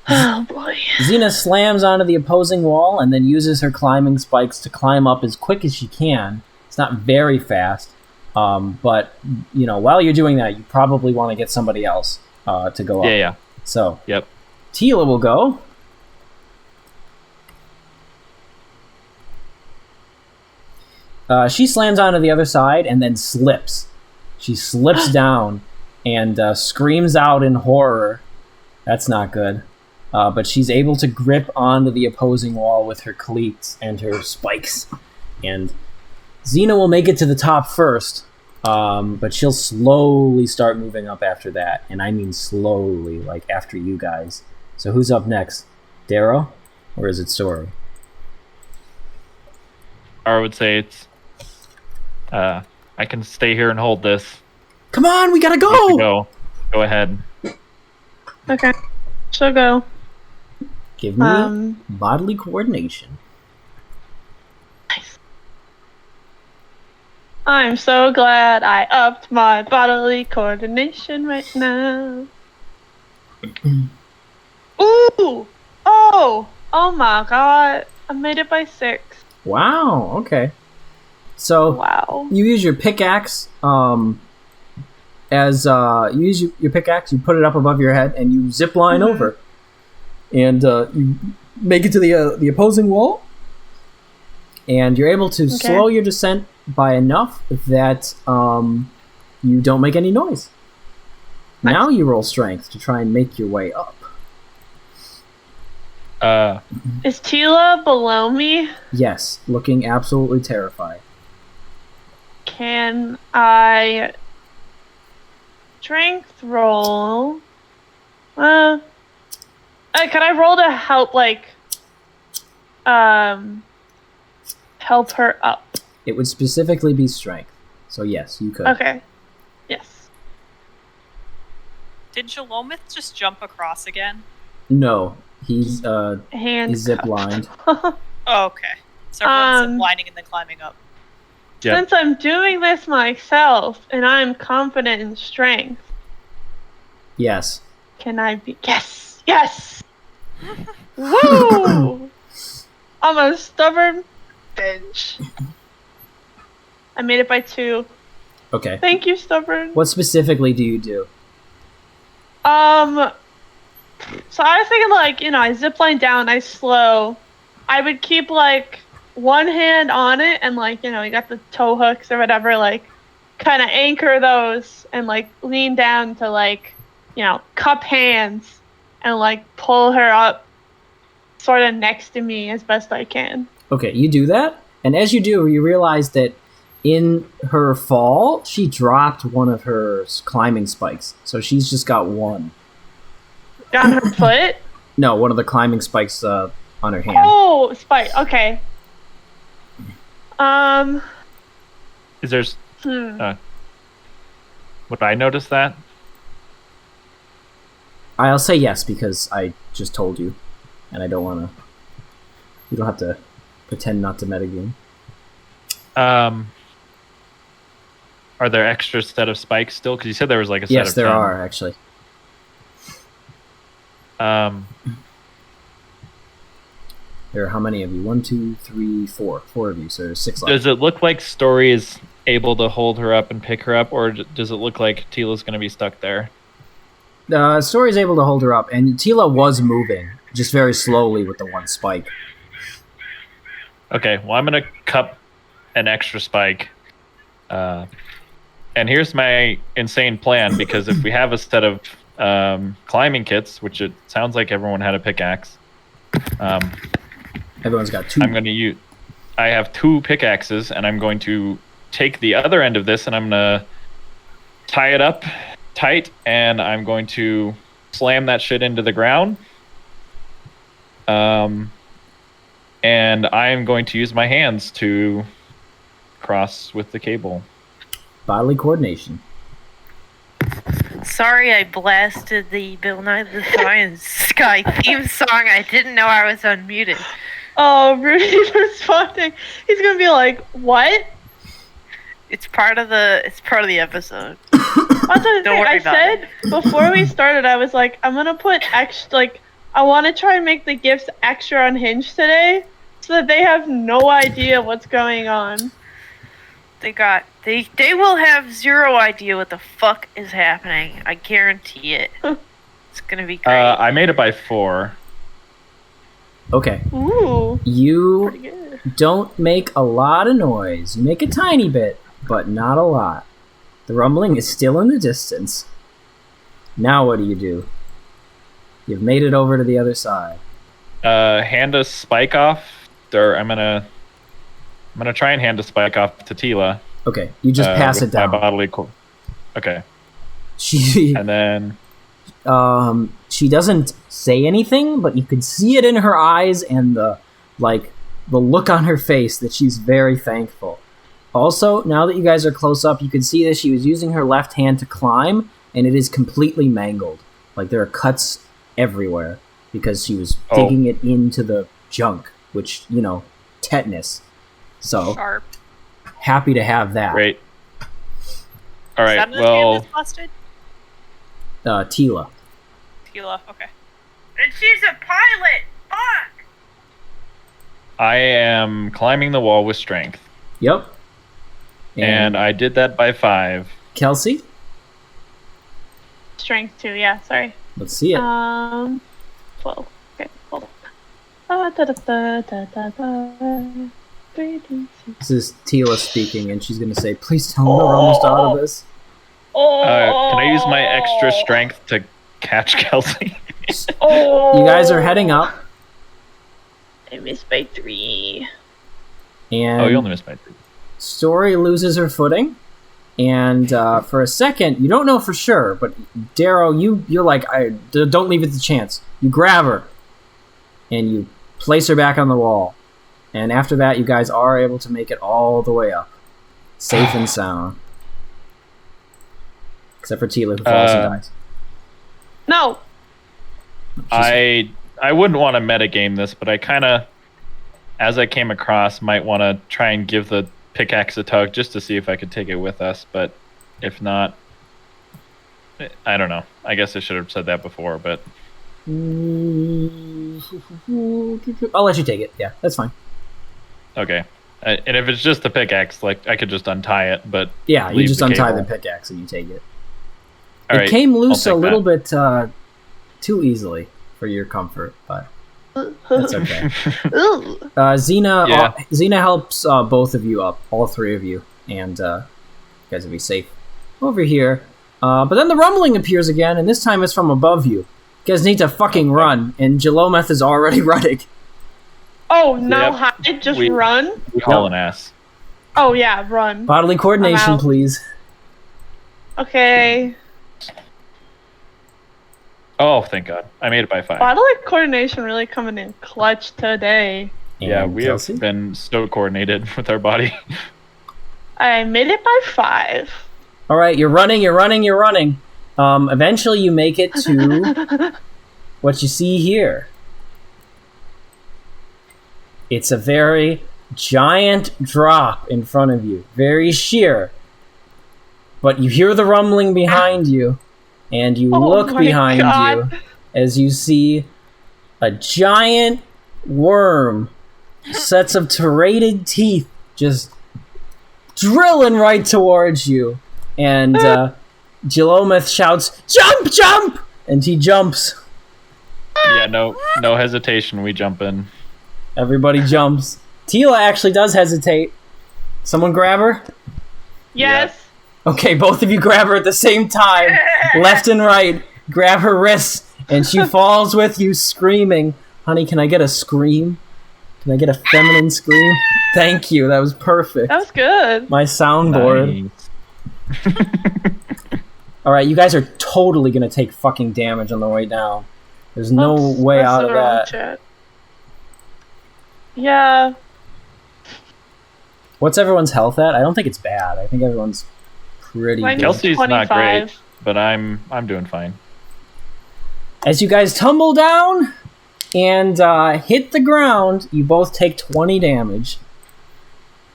Oh boy. Xena slams onto the opposing wall and then uses her climbing spikes to climb up as quick as she can. It's not very fast, but while you're doing that, you probably want to get somebody else to go up. Yeah. So, Yep. Tila will go. She slams onto the other side and then slips. She slips down and screams out in horror. That's not good. But she's able to grip onto the opposing wall with her cleats and her spikes. And Xena will make it to the top first, but she'll slowly start moving up after that. And I mean slowly, like after you guys. So who's up next? Darrow? Or is it Story? I would say it's. I can stay here and hold this. Come on, we gotta You go! can go. Go ahead. Okay. She'll go. Give me bodily coordination. Nice. I'm so glad I upped my bodily coordination right now. Ooh! Oh my god. I made it by 6. Wow, okay. So Wow. you use your pickaxe you use your pickaxe, you put it up above your head, and you zip line over. And you make it to the opposing wall, and you're able to slow your descent by enough that you don't make any noise. Nice. Now you roll strength to try and make your way up. Is Tila below me? Yes, looking absolutely terrified. Can I strength roll? Can I roll to help, help her up? It would specifically be strength. So yes, you could. Okay. Yes. Did Jalomith just jump across again? No, he's Hand zip lined. Oh, okay. So everyone's ziplining and then climbing up. Yep. Since I'm doing this myself and I'm confident in strength, Yes. can I be? Yes! Yes! Woo! I'm a stubborn bitch. I made it by 2. Okay. Thank you, stubborn. What specifically do you do? So I was thinking I zipline down, I slow. I would keep one hand on it and you got the toe hooks or whatever, kind of anchor those and like lean down to like, cup hands and like pull her up sort of next to me as best I can. Okay, you do that, and as you do, you realize that in her fall, she dropped one of her climbing spikes, so she's just got one. On her foot? No, one of the climbing spikes on her hand. Oh, spike. Okay. Is there? Would I notice that? I'll say yes because I just told you, and I don't want to. You don't have to pretend not to metagame. Are there extra set of spikes still? Because you said there was like a set of 10. Yes, there are actually. There are how many of you? 1, 2, 3, 4. 4 of you, so there's 6 left. Does it look like Story is able to hold her up and pick her up, or does it look like Tila's going to be stuck there? Story's able to hold her up, and Tila was moving, just very slowly with the one spike. Okay, well, I'm going to cup an extra spike. And here's my insane plan, because if we have a set of climbing kits, which it sounds like everyone had a pickaxe. Everyone's got 2. I'm going to use... I have 2 pickaxes, and I'm going to take the other end of this, and I'm going to tie it up tight, and I'm going to slam that shit into the ground. And I'm going to use my hands to cross with the cable. Bodily coordination. Sorry I blasted the Bill Nye the Science Guy theme song. I didn't know I was unmuted. Oh, Rudy's responding. He's gonna be like, "What?" It's part of the episode. I said before we started, I was like, I'm gonna put extra, like, I want to try and make the gifts extra unhinged today, so that they have no idea what's going on. They will have 0 idea what the fuck is happening. I guarantee it. It's gonna be great. I made it by 4. Okay. Ooh. You Pretty good. don't make a lot of noise. You make a tiny bit, but not a lot. The rumbling is still in the distance. Now what do? You've made it over to the other side. Hand a spike off, or I'm gonna try and hand a spike off to Tila. Okay, you just pass it down. My bodily okay. She and then she doesn't say anything, but you can see it in her eyes and the look on her face that she's very thankful. Also, now that you guys are close up, you can see that she was using her left hand to climb, and it is completely mangled. Like, there are cuts everywhere because she was digging it into the junk, which, tetanus. So, Sharp. happy to have that. Great. All right, Is that another hand that's busted? Tila. Tila, okay. And she's a pilot! Fuck! I am climbing the wall with strength. Yep. And I did that by 5. Kelsey? Strength 2, yeah, sorry. Let's see it. 12. Okay, hold on. This is Tila speaking, and she's going to say, please tell me we're almost out of this. Can I use my extra strength to catch Kelsey? You guys are heading up. I missed by 3. And you only missed by 3. Story loses her footing. And for a second, you don't know for sure, but Darrow, you're like, don't leave it to chance. You grab her, and you place her back on the wall. And after that, you guys are able to make it all the way up. Safe and sound. Except for Tila, who falls and dies. No! I wouldn't want to metagame this, but I kind of, as I came across, might want to try and give the pickaxe a tug just to see if I could take it with us, but if not, I don't know. I guess I should have said that before, but... I'll let you take it. Yeah, that's fine. Okay. And if it's just a pickaxe, like, I could just untie it, but... Yeah, you just untie cable. the pickaxe and you take it. All it right, came loose a little that. bit too easily for your comfort, but that's okay. Xena, Yeah. Xena helps both of you up, all 3 of you, and guys will be safe over here. But then the rumbling appears again, and this time it's from above you. You guys need to fucking run, and Jalometh is already running. Oh, no, Yep. hide, just We- run? We hauling ass. Oh, yeah, run. Bodily coordination, I'm out. please. Okay. Oh, thank God. I made it by 5. Bodily coordination really coming in clutch today. Yeah, And we Kelsey? have been so coordinated with our body. I made it by 5. All right, you're running. Eventually you make it to what you see here. It's a very giant drop in front of you, very sheer. But you hear the rumbling behind you, and you Oh look my behind God. you as you see a giant worm, sets of serrated teeth, just drilling right towards you. And Jalometh shouts, "Jump, jump!" And he jumps. Yeah, no hesitation. We jump in. Everybody jumps. Tila actually does hesitate. Someone grab her? Yes. Okay, both of you grab her at the same time, left and right. Grab her wrists, and she falls with you, screaming. Honey, can I get a scream? Can I get a feminine scream? Thank you, that was perfect. That was good. My soundboard. Nice. Alright, you guys are totally gonna take fucking damage on the way down. There's no Oops, way that's out of the wrong that. chat. Yeah. What's everyone's health at? I don't think it's bad. I think everyone's pretty Mine good. is Kelsey's not 25. great, but I'm doing fine. As you guys tumble down and hit the ground, you both take 20 damage.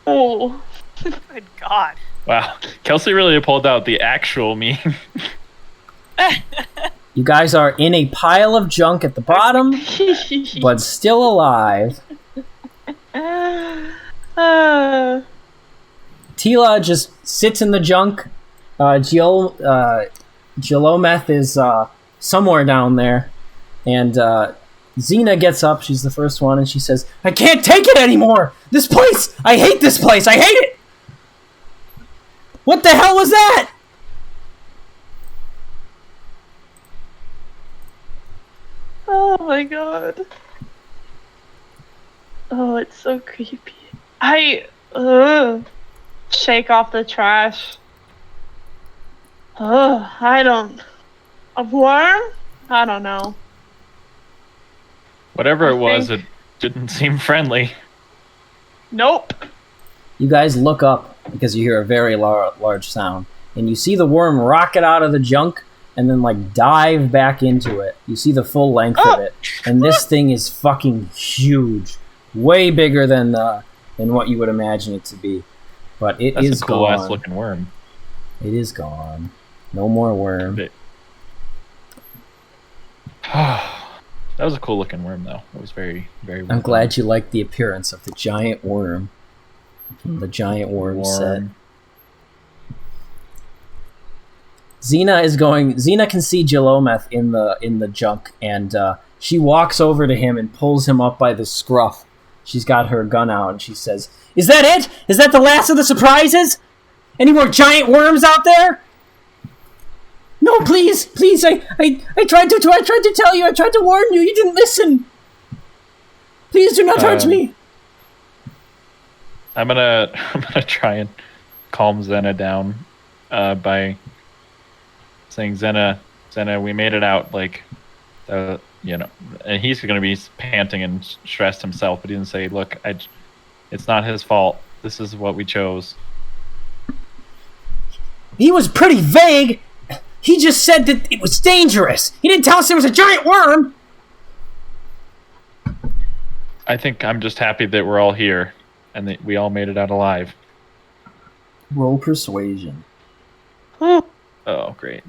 Oh. Good God. Wow, Kelsey really pulled out the actual me. You guys are in a pile of junk at the bottom, but still alive. Tila just sits in the junk. Jalometh is somewhere down there. And Xena gets up. She's the first one, and she says, "I can't take it anymore! This place! I hate this place! I hate it! What the hell was that?" Oh my God. Oh, it's so creepy. Shake off the trash. I don't. A worm? I don't know. Whatever I it was, think- it didn't seem friendly. Nope. You guys look up because you hear a very large sound, and you see the worm rocket out of the junk and then like dive back into it. You see the full length of it, and this thing is fucking huge, way bigger than what you would imagine it to be. But it That's is a cool gone. ass looking worm. It is gone. No more worm. That was a cool looking worm, though. It was very, very. I'm glad you liked the appearance of the giant worm. From the giant worm set. Xena can see Jalometh in the junk, and she walks over to him and pulls him up by the scruff. She's got her gun out, and she says, "Is that it? Is that the last of the surprises? Any more giant worms out there?" "No, please, please! I tried to tell you. I tried to warn you. You didn't listen. Please do not hurt me." I'm gonna try and calm Xena down by saying, Xena, we made it out. Like, and he's gonna be panting and stressed himself, but he didn't say, "Look, it's not his fault. This is what we chose." He was pretty vague. He just said that it was dangerous. He didn't tell us there was a giant worm. I think I'm just happy that we're all here and that we all made it out alive. Roll persuasion. Oh, great.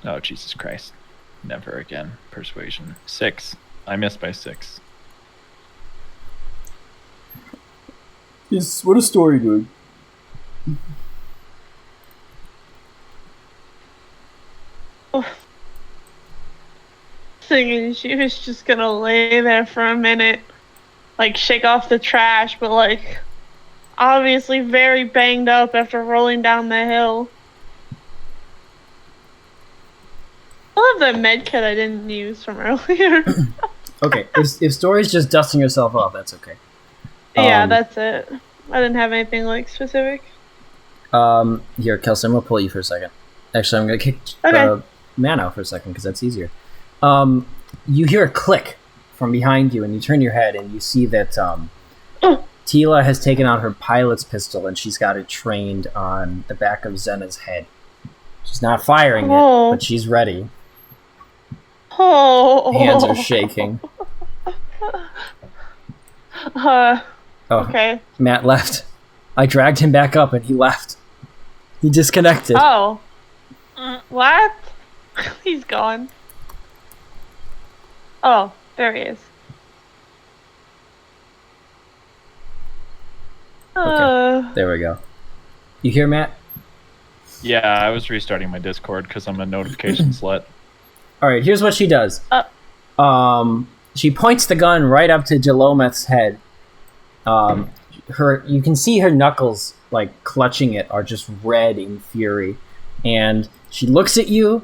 Oh, Jesus Christ. Never again. Persuasion. 6. I missed by 6. Yes, what a story, dude. Thinking she was just gonna lay there for a minute. like shake off the trash, but like obviously very banged up after rolling down the hill. I love that med kit I didn't use from earlier. Okay, if Story's just dusting herself off, that's okay. Yeah, that's it. I didn't have anything like specific. Here, Kelsey, I'm gonna pull you for a second. Actually, I'm gonna kick Man out for a second because that's easier. You hear a click from behind you, and you turn your head, and you see that Tila has taken out her pilot's pistol, and she's got it trained on the back of Zena's head. She's not firing it, but she's ready. Hands are shaking. Okay. Matt left. I dragged him back up, and he left. He disconnected. Oh. What? He's gone. Oh, there he is. Okay. There we go. You hear Matt? Yeah, I was restarting my Discord because I'm a notification slut. Alright, here's what she does. She points the gun right up to Jalometh's head. You can see her knuckles, like, clutching it, are just red in fury. And she looks at you,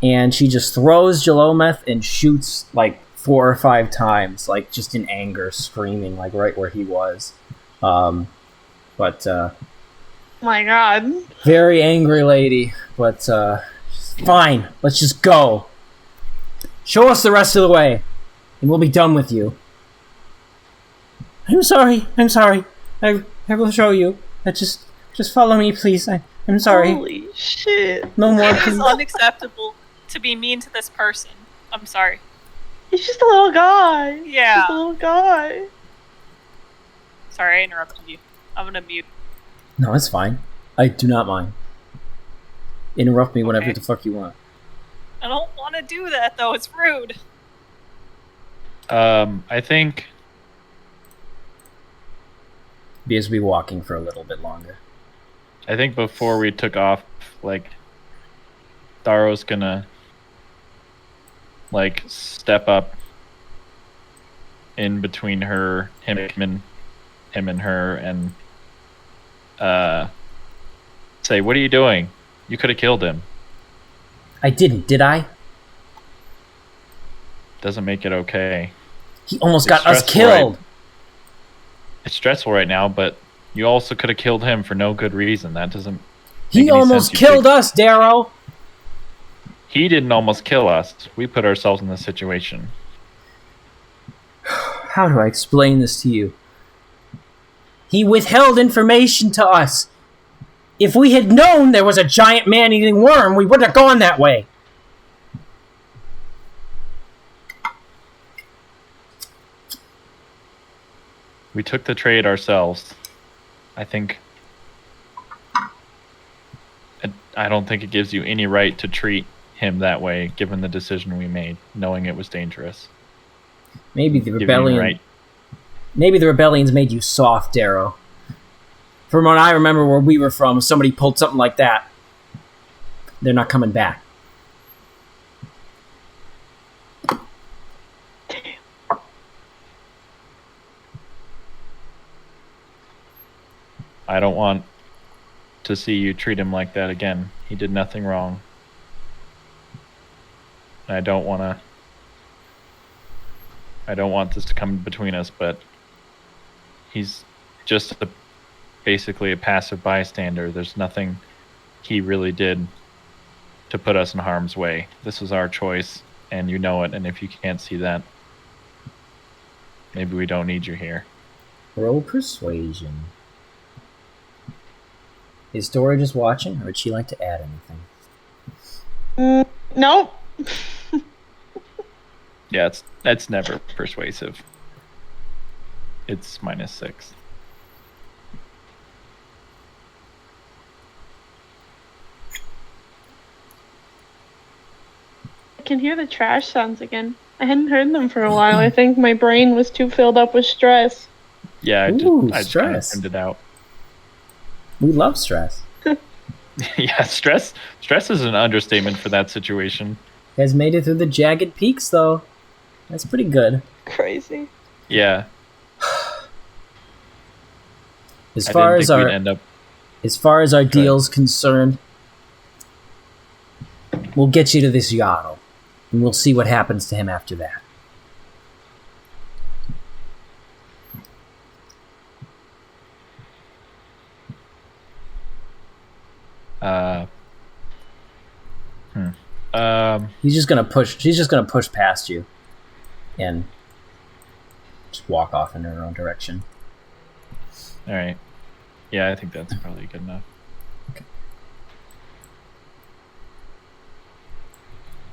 and she just throws Jalometh and shoots, like, 4 or 5 times, like, just in anger, screaming, like, right where he was. My God. Very angry lady, but, fine, let's just go. Show us the rest of the way, and we'll be done with you. I'm sorry. I will show you. Just follow me, please. I'm sorry. Holy shit. No more, It please. is unacceptable to be mean to this person. I'm sorry. He's just a little guy. Yeah. Just a little guy. Sorry, I interrupted you. I'm gonna mute. No, it's fine. I do not mind. Interrupt me whenever the fuck you want. I don't want to do that, though. It's rude. I think... Because we'll be walking for a little bit longer. I think before we took off, like, Daro's gonna, like, step up in between him and her, and say, "What are you doing? You could have killed him." I didn't, did I? Doesn't make it okay. He almost got us killed. Right? It's stressful right now, but you also could have killed him for no good reason. That doesn't. He almost killed us, Darrow. He didn't almost kill us. We put ourselves in this situation. How do I explain this to you? He withheld information to us. If we had known there was a giant man-eating worm, we wouldn't have gone that way. We took the trade ourselves. I don't think it gives you any right to treat him that way, given the decision we made, knowing it was dangerous. Maybe the rebellion. Maybe the rebellion's made you soft, Darrow. From what I remember where we were from, if somebody pulled something like that, they're not coming back. I don't want to see you treat him like that again. He did nothing wrong. I don't want this to come between us, but he's just basically a passive bystander. There's nothing he really did to put us in harm's way. This was our choice, and you know it, and if you can't see that, maybe we don't need you here. Roll persuasion. Is Dora just watching, or would she like to add anything? Nope. Yeah, that's never persuasive. It's -6. I can hear the trash sounds again. I hadn't heard them for a while. I think my brain was too filled up with stress. Yeah, I just kind of stress. tuned it out. We love stress. Yeah, stress is an understatement for that situation. You guys made it through the jagged peaks, though. That's pretty good. Crazy. Yeah. As I far didn't as think our we'd end up. as far as our ahead. deal's concerned, we'll get you to this Yarl, and we'll see what happens to him after that. She's just gonna push past you, and just walk off in her own direction. All right. Yeah, I think that's probably good enough. Okay.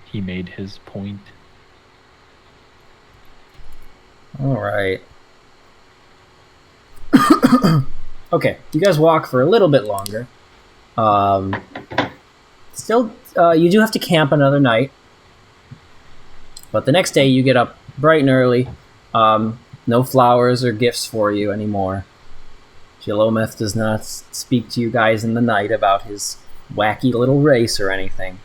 He made his point. All right. Okay, you guys walk for a little bit longer. Still, you do have to camp another night. But the next day, you get up bright and early. No flowers or gifts for you anymore. Jilometh does not speak to you guys in the night about his wacky little race or anything.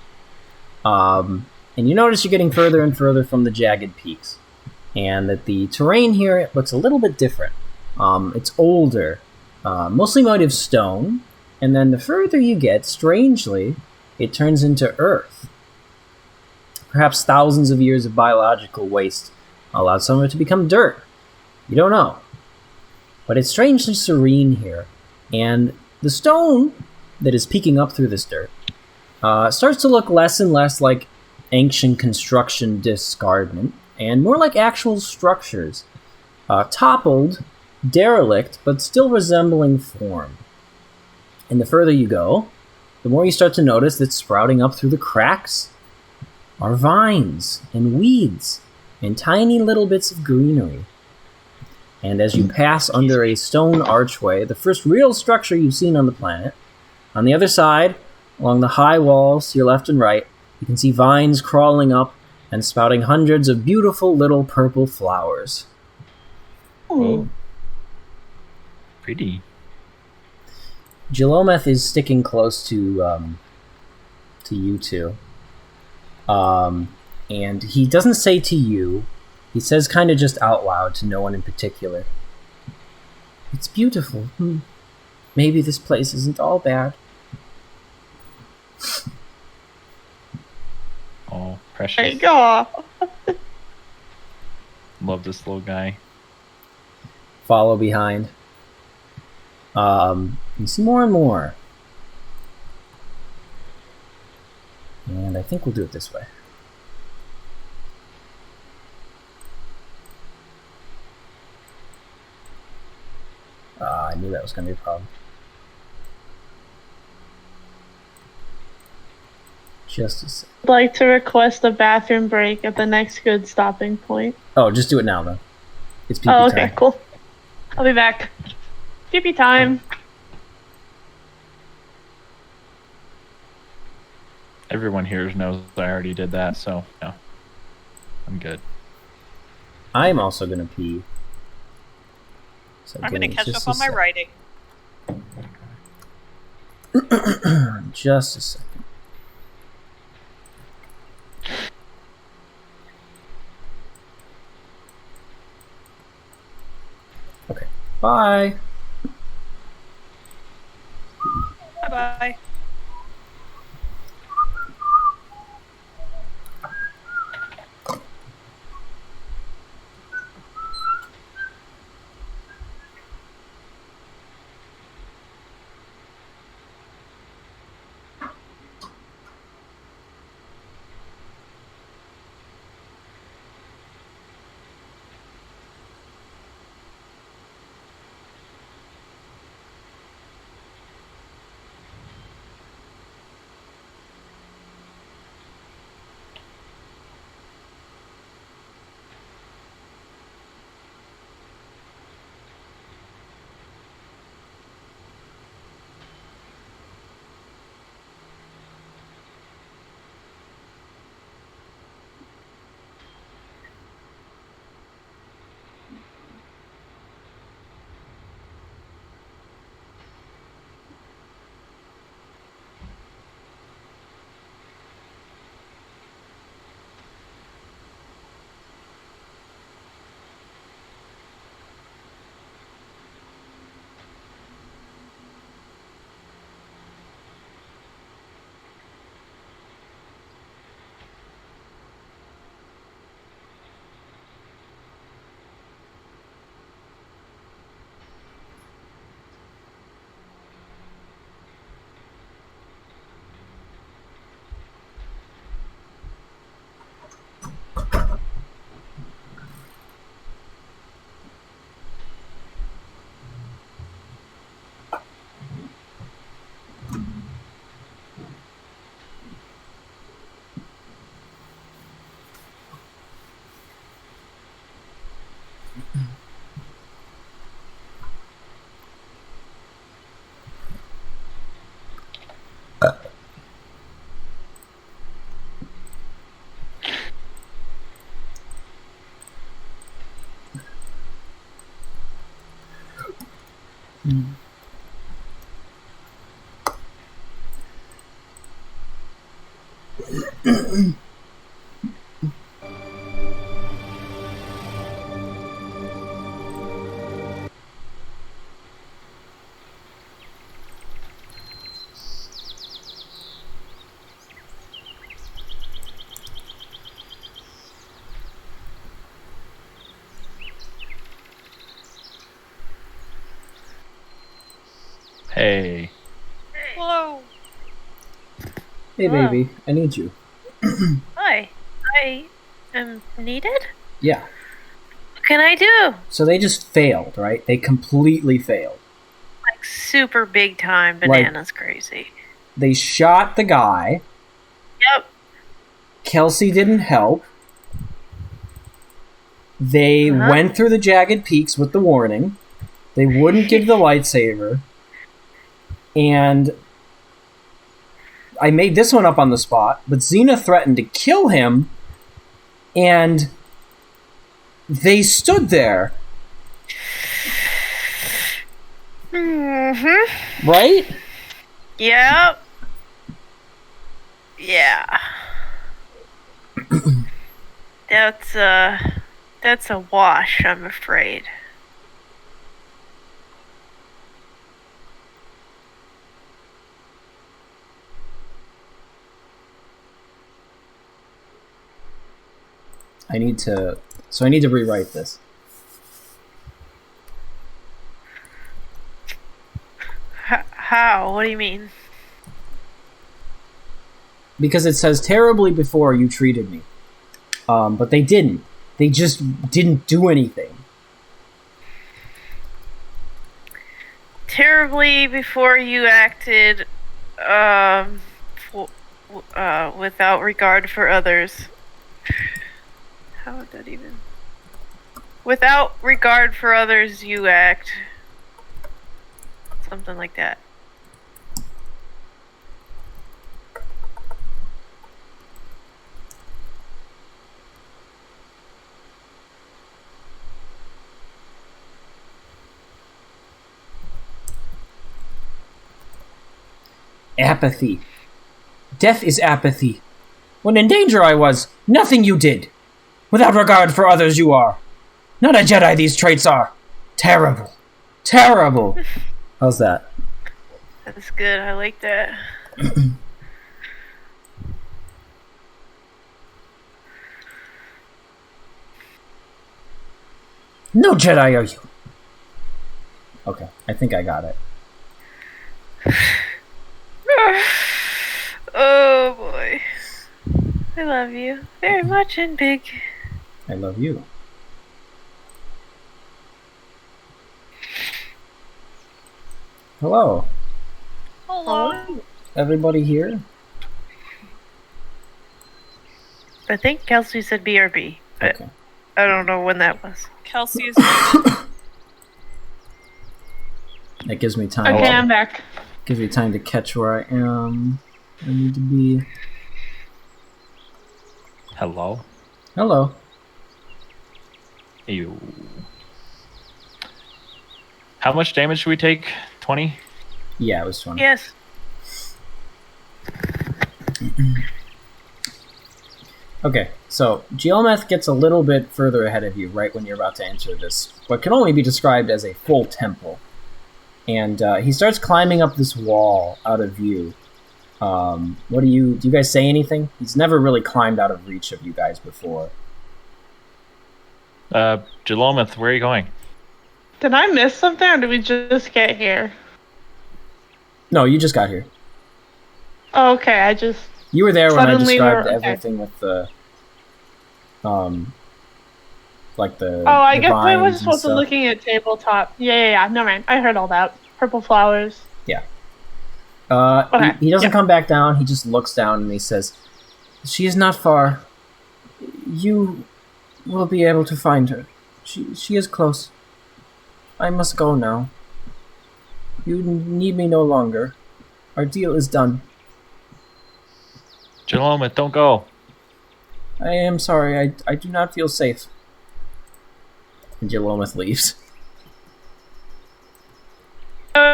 And you notice you're getting further and further from the jagged peaks. And that the terrain here looks a little bit different. It's older, mostly made of stone. And then the further you get, strangely, it turns into earth. Perhaps thousands of years of biological waste allowed some of it to become dirt. You don't know. But it's strangely serene here. And the stone that is peeking up through this dirt starts to look less and less like ancient construction discardment and more like actual structures. Toppled, derelict, but still resembling form. And the further you go, the more you start to notice that sprouting up through the cracks are vines and weeds and tiny little bits of greenery. And as you pass under a stone archway, the first real structure you've seen on the planet, on the other side, along the high walls to your left and right, you can see vines crawling up and spouting hundreds of beautiful little purple flowers. Oh. Pretty. Jilometh is sticking close to you two. And he doesn't say to you, he says kind of just out loud to no one in particular. It's beautiful. Maybe this place isn't all bad. Oh, precious. There you go. Love this little guy. Follow behind. You see more and more. And I think we'll do it this way. I knew that was going to be a problem. Just a sec. I'd like to request a bathroom break at the next good stopping point. Oh, just do it now, then. It's pee-pee Oh, okay, time. cool. I'll be back. Pee-pee time. Everyone here knows I already did that, so yeah, I'm good. I'm also going to pee. So I'm give going me to catch just up a on my writing. Just a second. Okay. Bye. Bye-bye. Hey. Whoa. Hey, Hello. baby, I need you. Hi. I am needed? Yeah. What can I do? So they just failed, right? They completely failed. Like super big time bananas crazy. They shot the guy. Yep. Kelsey didn't help. They went through the jagged peaks with the warning. They wouldn't give the lightsaber. And I made this one up on the spot, but Xena threatened to kill him, and they stood there. Mm-hmm. Right? Yep. Yeah. That's a wash, I'm afraid. I need to rewrite this. How? What do you mean? Because it says terribly before you treated me. But they didn't. They just didn't do anything. Terribly before you acted without regard for others. How would that even? Without regard for others, you act. Something like that. Apathy. Death is apathy. When in danger I was, nothing you did. Without regard for others you are. Not a Jedi these traits are. Terrible. Terrible. How's that? That's good. I like that. No Jedi are you. Okay, I think I got it. Oh boy. I love you very much and big. I love you. Hello. Hello. Everybody here? I think Kelsey said BRB, but Okay. I don't know when that was. Kelsey is That gives me time. Okay, I'm back. Gives me time to catch where I am. I need to be. Hello. Hello. Ew. How much damage should we take? 20? Yeah, it was 20. Yes. Okay, so Geometh gets a little bit further ahead of you right when you're about to enter this, what can only be described as a full temple. And he starts climbing up this wall out of view. Do you guys say anything? He's never really climbed out of reach of you guys before. Jalomith, where are you going? Did I miss something, or did we just get here? No, you just got here. Oh, okay, I just... You were there when I Suddenly described we're- okay. everything with the, like the. Oh, I the guess we vines were and supposed to stuff. looking at tabletop. Yeah. Never mind. I heard all that. Purple flowers. Okay, He doesn't yeah. come back down. He just looks down and he says, "She is not far. You will be able to find her. She is close. I must go now. You need me no longer. Our deal is done. Jalomith, don't go. I am sorry. I do not feel safe." And Jelomith leaves.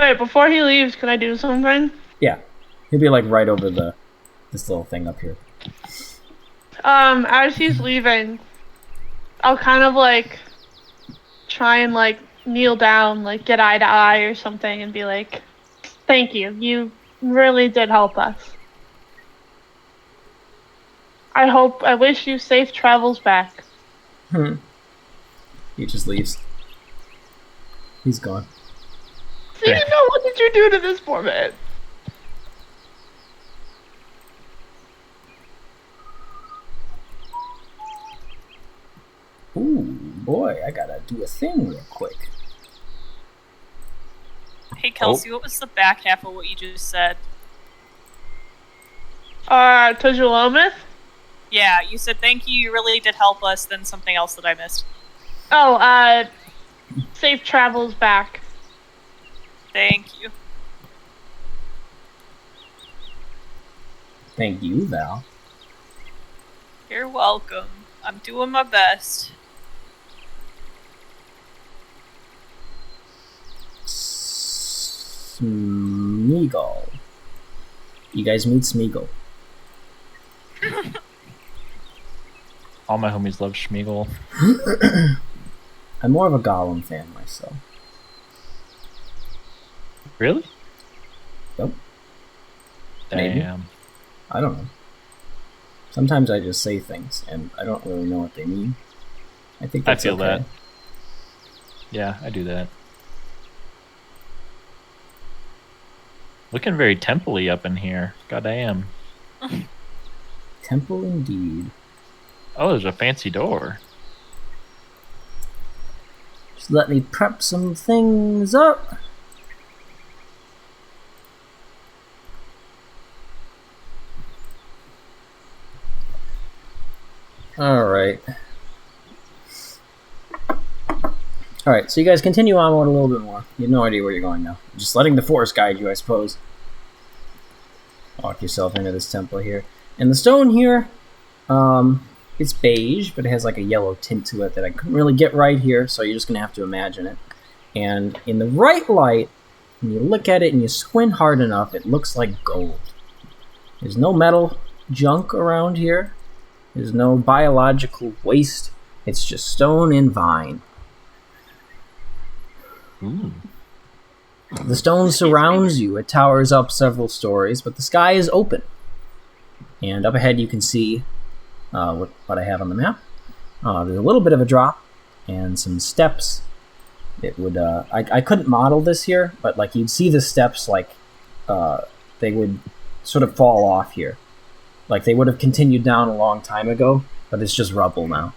Wait, before he leaves, can I do something? Yeah. He'll be like right over this little thing up here. As he's leaving, I'll kind of like try and like kneel down, like get eye to eye or something, and be like, "Thank you. You really did help us. I wish you safe travels back." He just leaves. He's gone. What did you do to this poor man? Ooh, boy, I gotta do a thing real quick. Hey, Kelsey, what was the back half of what you just said? To Jalomith? Yeah, you said thank you, you really did help us, then something else that I missed. Oh, safe travels back. Thank you. Thank you, Val. You're welcome. I'm doing my best. Smeagol. You guys meet Smeagol. All my homies love Schmeagol. I'm more of a Gollum fan myself. Really? Nope. Damn. Maybe. I don't know. Sometimes I just say things, and I don't really know what they mean. I think that's feel okay. that. Yeah, I do that. Looking very temple-y up in here. Goddamn. Temple indeed. Oh, there's a fancy door. Just let me prep some things up. Alright. Alright, so you guys continue on with a little bit more. You have no idea where you're going now. Just letting the force guide you, I suppose. Walk yourself into this temple here. And the stone here, it's beige, but it has like a yellow tint to it that I couldn't really get right here, so you're just going to have to imagine it. And in the right light, when you look at it and you squint hard enough, it looks like gold. There's no metal junk around here. There's no biological waste. It's just stone and vine. Ooh. The stone surrounds you. It towers up several stories, but the sky is open. And up ahead you can see what I have on the map. There's a little bit of a drop and some steps. It would I couldn't model this here, but like you'd see the steps like they would sort of fall off here. Like they would have continued down a long time ago, but it's just rubble now.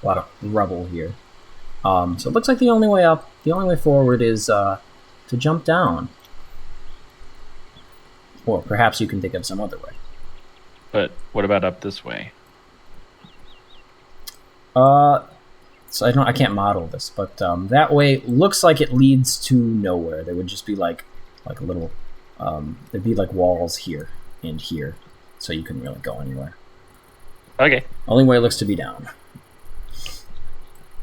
A lot of rubble here. So it looks like the only way up, the only way forward is to jump down. Or perhaps you can think of some other way. But what about up this way? So I can't model this, but that way looks like it leads to nowhere. There would just be like a little, there'd be like walls here and here, so you couldn't really go anywhere. Okay. Only way looks to be down.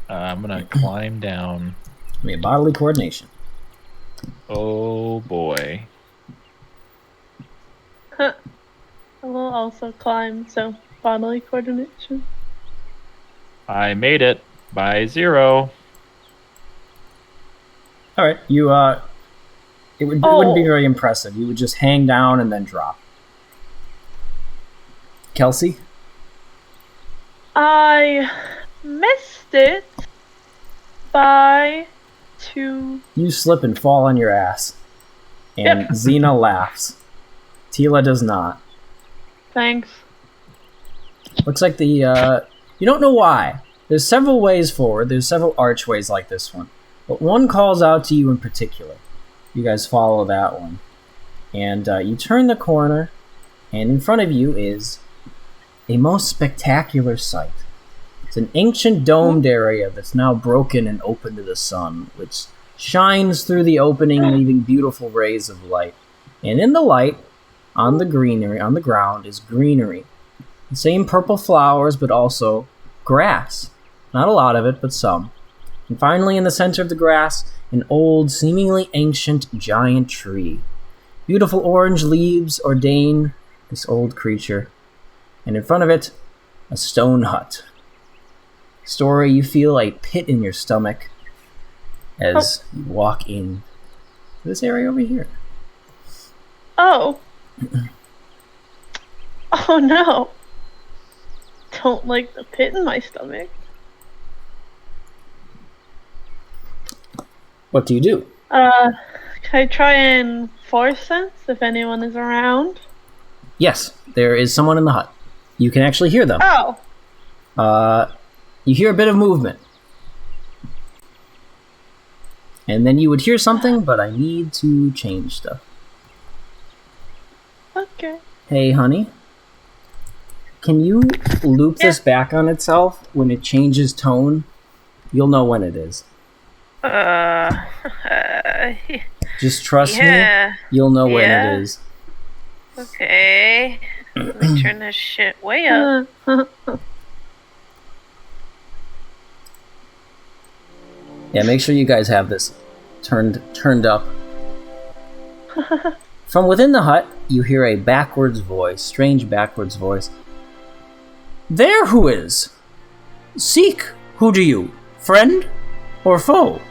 I'm gonna climb down. I mean, bodily coordination. Oh boy. I will also climb, so bodily coordination. I made it by 0. All right, you it wouldn't be very impressive. You would just hang down and then drop. Kelsey? I missed it by 2. You slip and fall on your ass. And Yep. Xena laughs. Tila does not. Thanks. Looks like the, you don't know why. There's several ways forward. There's several archways like this one. But one calls out to you in particular. You guys follow that one. And you turn the corner, and in front of you is a most spectacular sight. It's an ancient domed area that's now broken and open to the sun, which shines through the opening, leaving beautiful rays of light. And in the light, on the greenery, on the ground, is greenery. The same purple flowers, but also grass. Not a lot of it, but some. And finally, in the center of the grass an old, seemingly ancient giant tree. Beautiful orange leaves ordain this old creature, and in front of it, a stone hut. Story, you feel a pit in your stomach as you walk in this area over here. Oh. Oh no. Don't like the pit in my stomach. What do you do? Can I try and force sense if anyone is around? Yes, there is someone in the hut. You can actually hear them. Oh. You hear a bit of movement. And then you would hear something, but I need to change stuff. Okay. Hey, honey. Can you loop this back on itself when it changes tone? You'll know when it is. Just trust me. You'll know when it is. Okay. Let me turn this shit way up. Yeah, make sure you guys have this turned up. From within the hut, you hear a strange backwards voice. There who is? Seek, who do you? Friend or foe?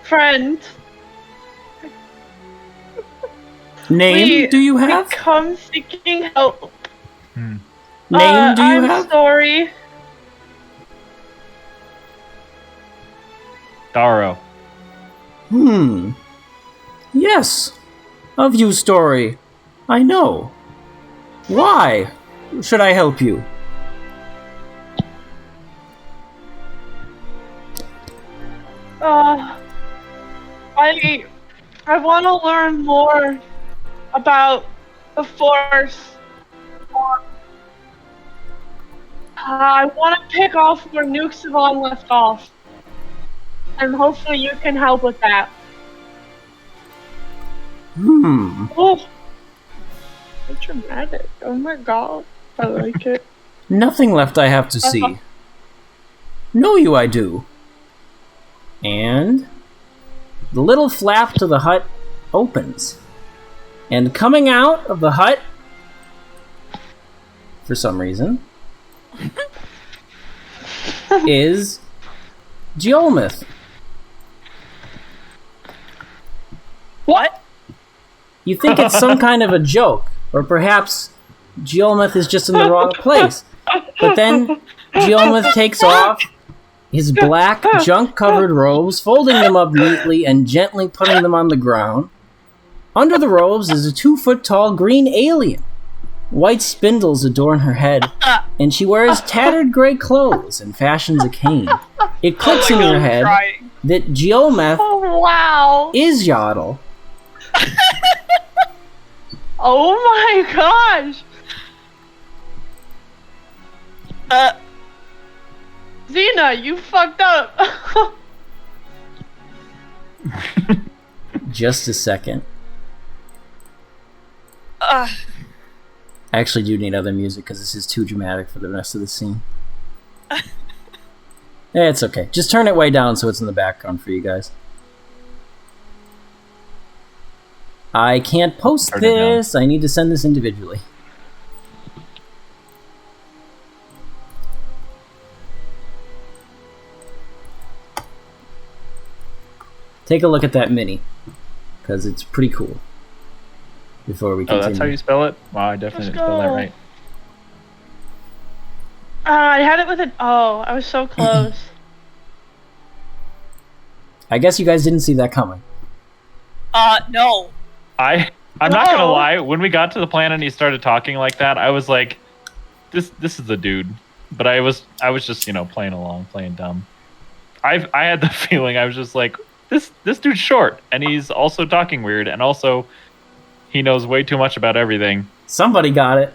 Friend. Name do you have? We come seeking help. Name do you have? I'm sorry. Darrow. Yes. Of you story. I know. Why should I help you? I want to learn more about the Force. I want to pick off where Nuke Savon left off. And hopefully you can help with that. Oh, so dramatic. Oh my god. I like it. Nothing left I have to see. Know you I do. And the little flap to the hut opens. And coming out of the hut, for some reason, is Geolmith. What? You think it's some kind of a joke, or perhaps Geolmith is just in the wrong place. But then Geolmith takes off his black, junk-covered robes, folding them up neatly and gently putting them on the ground. Under the robes is a 2-foot-tall green alien. White spindles adorn her head, and she wears tattered gray clothes and fashions a cane. It clicks in your head that Geolmith is Yaddle. Oh my gosh! Xena, you fucked up! Just a second. I actually do need other music because this is too dramatic for the rest of the scene. It's okay. Just turn it way down so it's in the background for you guys. I can't post this. I need to send this individually. Take a look at that mini, because it's pretty cool. Before we continue. Oh, that's how you spell it? Wow, I definitely didn't spell that right. I had it with an O. I was so close. I guess you guys didn't see that coming. No. I'm not gonna lie. When we got to the planet and he started talking like that, I was like, "This is the dude." But I was just playing along, playing dumb. I had the feeling I was just like, this dude's short, and he's also talking weird, and also he knows way too much about everything. Somebody got it.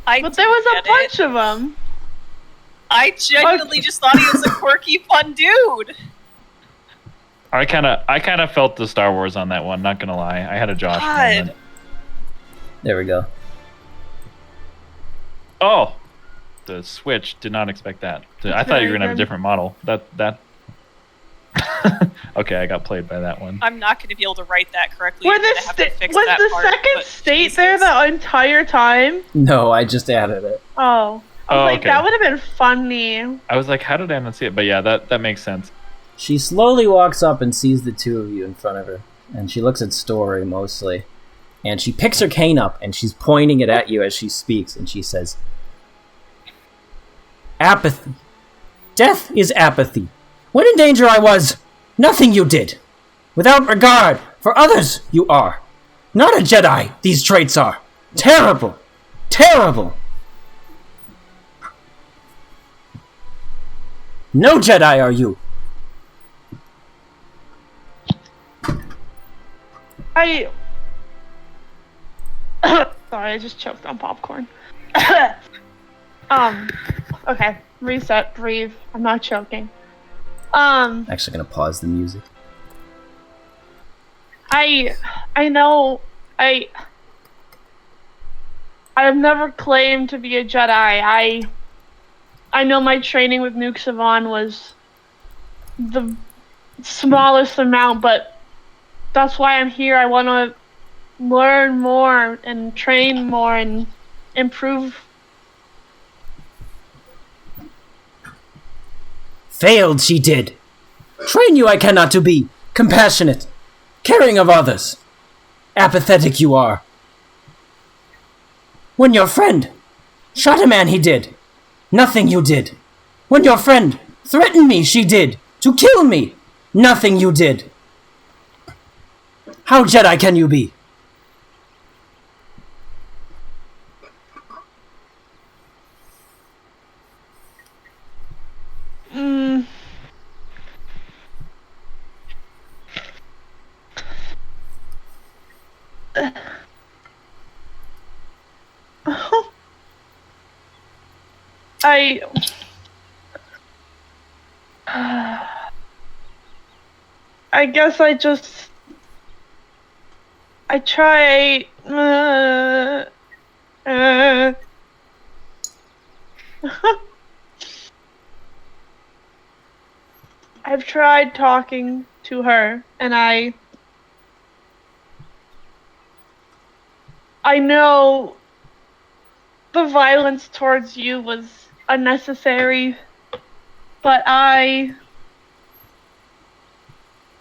But there was a bunch of them. I genuinely just thought he was a quirky, fun dude. I kind of felt the Star Wars on that one. Not gonna lie, I had a Josh moment. There we go. Oh, the Switch. Did not expect that. I thought you were gonna have a different model. That. Okay, I got played by that one. I'm not going to be able to write that correctly. Was I'm gonna have to fix that the part, second but state Jesus. there the entire time? No, I just added it. Oh. I was like, okay. that would have been funny. I was like, how did I not see it? But yeah, that makes sense. She slowly walks up and sees the two of you in front of her. And she looks at Story mostly. And she picks her cane up and she's pointing it at you as she speaks. And she says, apathy. Death is apathy. When in danger I was, nothing you did. Without regard for others you are. Not a Jedi, these traits are. Terrible. Terrible. No Jedi are you. Sorry, I just choked on popcorn. Okay. Reset, breathe. I'm not choking. Actually gonna pause the music. I know I've never claimed to be a Jedi. I know my training with Nuke Savan was the smallest amount, but that's why I'm here. I want to learn more and train more and improve. Failed she did. Train you I cannot to be. Compassionate. Caring of others. Apathetic you are. When your friend shot a man he did. Nothing you did. When your friend threatened me she did. To kill me. Nothing you did. How Jedi can you be? I guess I try. I've tried talking to her, and I know the violence towards you was unnecessary, but I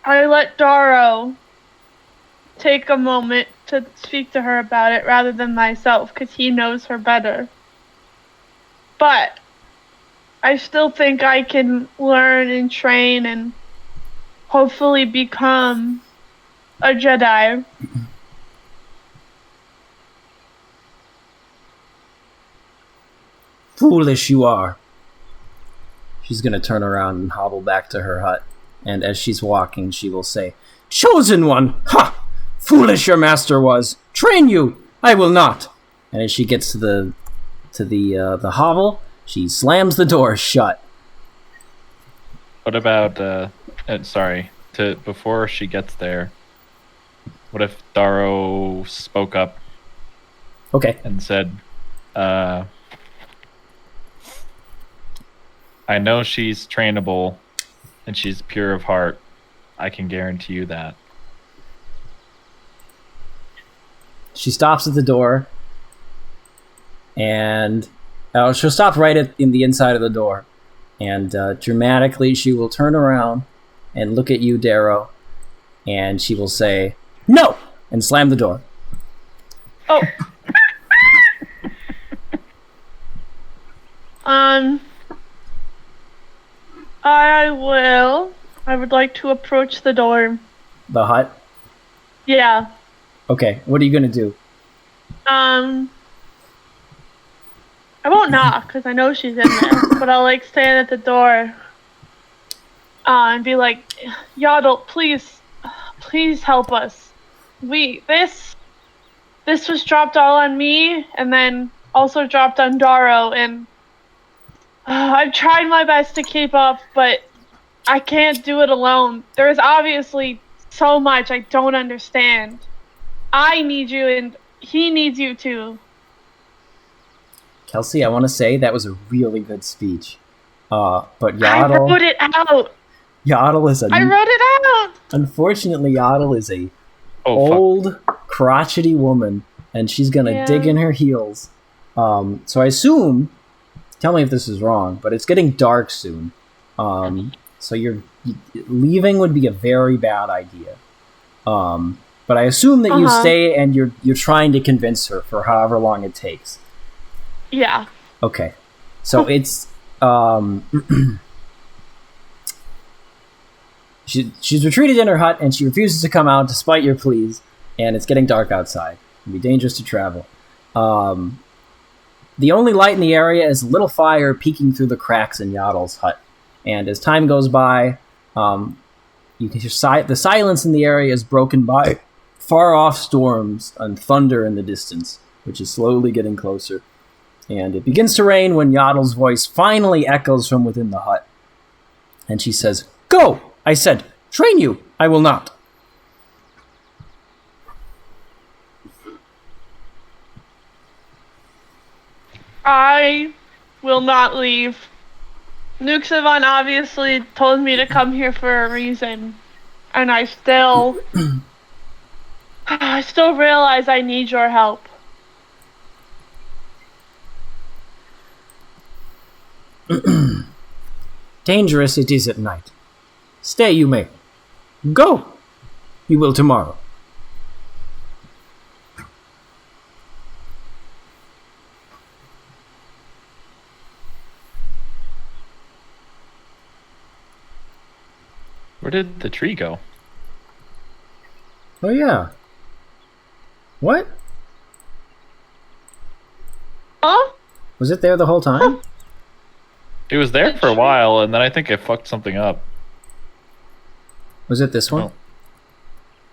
let Darrow take a moment to speak to her about it rather than myself, because he knows her better. But I still think I can learn and train and hopefully become a Jedi. Foolish you are. She's gonna turn around and hobble back to her hut. And as she's walking, she will say, Chosen one! Ha! Foolish your master was! Train you! I will not! And as she gets to the hovel, she slams the door shut. What about before she gets there, what if Darrow spoke up Okay. and said, I know she's trainable and she's pure of heart. I can guarantee you that. She stops at the door, and she'll stop right in the inside of the door. And dramatically, she will turn around and look at you, Darrow, and she will say, No! And slam the door. Oh. I would like to approach the door. The hut? Yeah. Okay, what are you gonna do? I won't knock, because I know she's in there, but I'll, stand at the door, and be like, Yaddle, please help us. This was dropped all on me, and then also dropped on Darrow, and I've tried my best to keep up, but I can't do it alone. There is obviously so much I don't understand. I need you, and he needs you too. Kelsey, I want to say that was a really good speech. But I wrote it out. Yaddle is I wrote it out. Unfortunately, Yaddle is a Oh, fuck. crotchety woman, and she's gonna dig in her heels. So I assume, tell me if this is wrong, but it's getting dark soon. So leaving would be a very bad idea. But I assume that you stay and you're trying to convince her for however long it takes. Yeah. Okay. So it's she's retreated in her hut and she refuses to come out despite your pleas, and it's getting dark outside. It can be dangerous to travel. The only light in the area is a little fire peeking through the cracks in Yaddle's hut. And as time goes by, you can hear the silence in the area is broken by far-off storms and thunder in the distance, which is slowly getting closer. And it begins to rain when Yaddle's voice finally echoes from within the hut. And she says, "Go! I said, train you! I will not." I will not leave. Nuxavon obviously told me to come here for a reason. And I still realize I need your help. Dangerous it is at night. Stay you may. Go! You will tomorrow. Where did the tree go? Oh yeah. What? Huh? Was it there the whole time? It was there for a while, and then I think I fucked something up. Was it this one?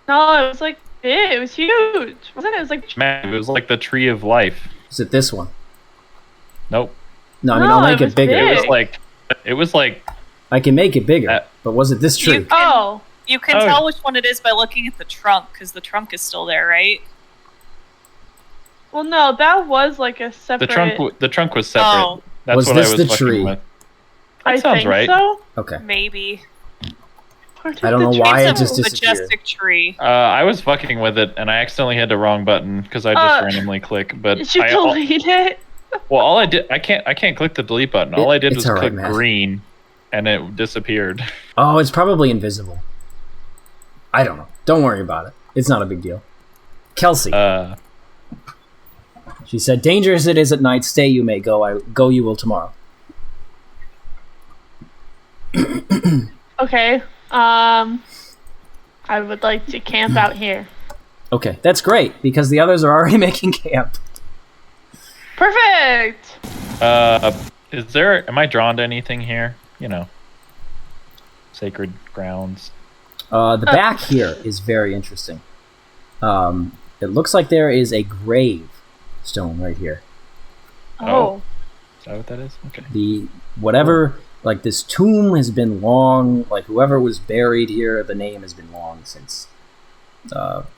No, it was like big. It was huge. Wasn't it? It was like Man, it was like the tree of life. Was it this one? Nope. No, I mean, No, I'll make it it was bigger. big. It was like I can make it bigger, but was it this tree? You can tell which one it is by looking at the trunk, because the trunk is still there, right? Well, no, that was like a separate. the trunk was separate. Oh. That's Was what this I was the fucking tree? with. I That sounds think right. so. Okay. Maybe. Where did I don't the know tree why go? it just It's a disappeared. majestic tree. I was fucking with it, and I accidentally hit the wrong button because I just randomly click. But Did you delete it? well, all I did, I can't click the delete button. All I did It's was all right, click Matt. green, and it disappeared. Oh, it's probably invisible. I don't know. Don't worry about it. It's not a big deal. Kelsey. She said, "Dangerous it is at night. Stay you may. Go you will tomorrow." Okay. I would like to camp out here. Okay, that's great because the others are already making camp. Perfect. Am I drawn to anything here? Sacred grounds. The back here is very interesting. It looks like there is a grave stone right here. Oh. Is that what that is? Okay. This tomb has been long, like whoever was buried here, the name has been long since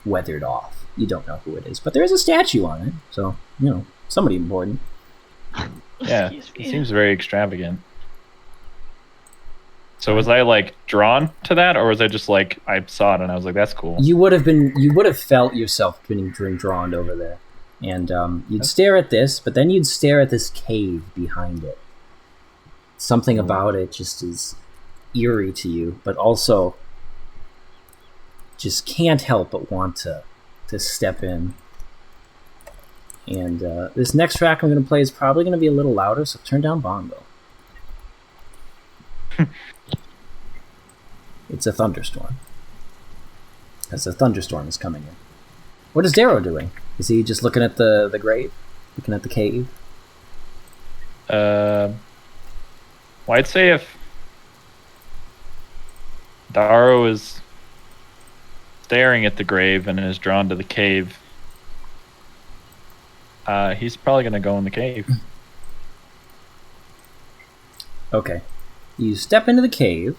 weathered off. You don't know who it is, but there is a statue on it, so, somebody important. Yeah, Excuse it me. seems very extravagant. So was I drawn to that, or was I just I saw it and I was like, that's cool? You would have felt yourself being drawn over there, and you'd stare at this, but then you'd stare at this cave behind it. Something about it just is eerie to you, but also just can't help but want to step in. And this next track I'm going to play is probably going to be a little louder, so turn down bongo. It's a thunderstorm. As a thunderstorm is coming in. What is Darrow doing? Is he just looking at the grave? Looking at the cave? Well, I'd say if Darrow is staring at the grave and is drawn to the cave, he's probably going to go in the cave. Okay. You step into the cave,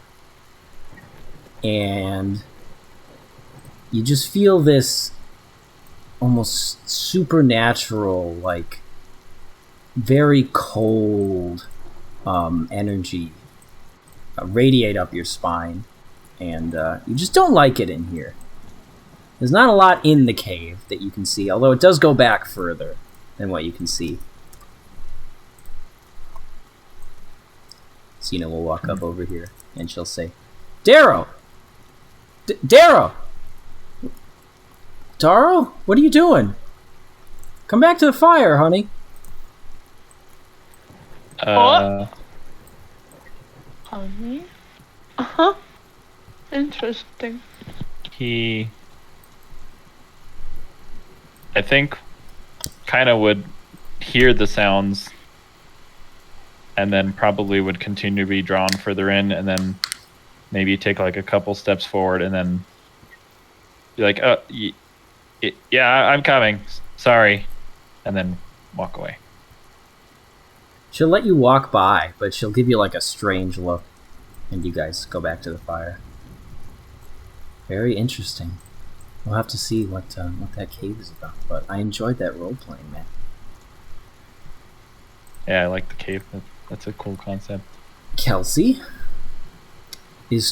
and you just feel this almost supernatural, like very cold energy radiate up your spine, and you just don't like it in here. There's not a lot in the cave that you can see, although it does go back further than what you can see. Cena will walk up over here, and she'll say, Darrow! Darrow! Darrow? What are you doing? Come back to the fire, honey. Honey? Uh-huh. Interesting. He, I think, kind of would hear the sounds and then probably would continue to be drawn further in, and then maybe take like a couple steps forward and then be like, yeah, I'm coming. Sorry. And then walk away. She'll let you walk by, but she'll give you like a strange look, and you guys go back to the fire. Very interesting. We'll have to see what that cave is about, but I enjoyed that role-playing, man. Yeah, I like the cave. That's a cool concept. Kelsey? Is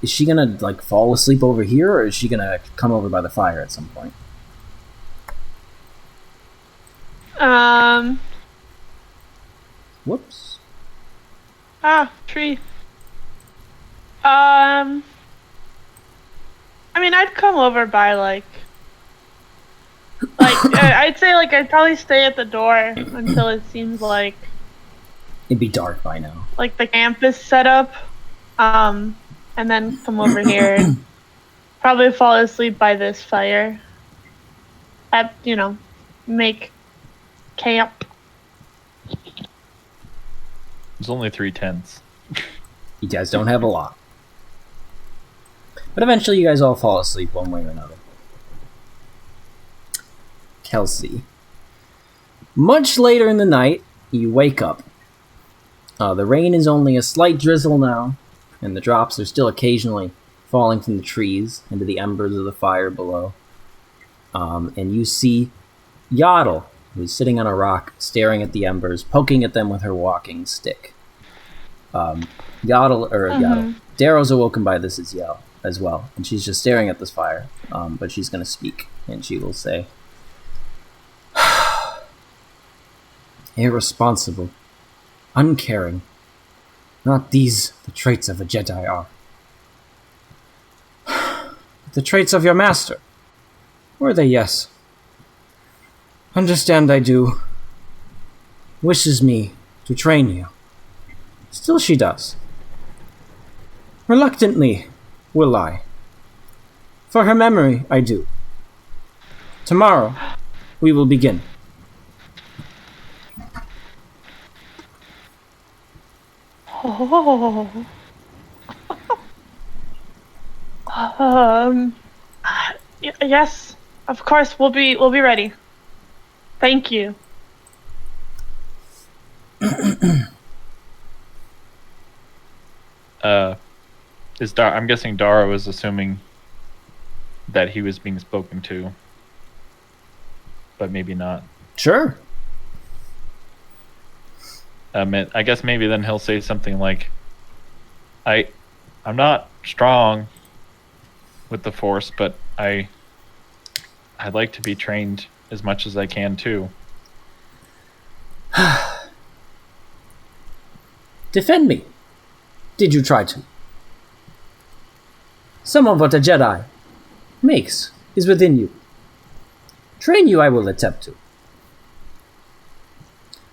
she gonna like fall asleep over here, or is she gonna come over by the fire at some point? Whoops. Tree. I mean, I'd come over by like I'd say like I'd probably stay at the door until it seems like It'd be dark by now. like the camp is set up, and then come over here. Probably fall asleep by this fire. Make camp. There's only 3 tents. You guys don't have a lot. But eventually you guys all fall asleep one way or another. Kelsey. Much later in the night, you wake up. The rain is only a slight drizzle now, and the drops are still occasionally falling from the trees into the embers of the fire below. And you see Yaddle, who's sitting on a rock, staring at the embers, poking at them with her walking stick. Darrow's awoken by this as well, and she's just staring at this fire, but she's going to speak, and she will say, irresponsible, uncaring, not these the traits of a Jedi are. The traits of your master. Were they? Yes. Understand I do. Wishes me to train you. Still she does. Reluctantly, will I. For her memory, I do. Tomorrow, we will begin. Oh. Yes, of course we'll be ready. Thank you. I'm guessing Dara was assuming that he was being spoken to, but maybe not. Sure. I guess maybe then he'll say something like, I'm not strong with the Force, but I'd like to be trained as much as I can too. Defend me. Did you try to? Some of what a Jedi makes is within you. Train you I will attempt to.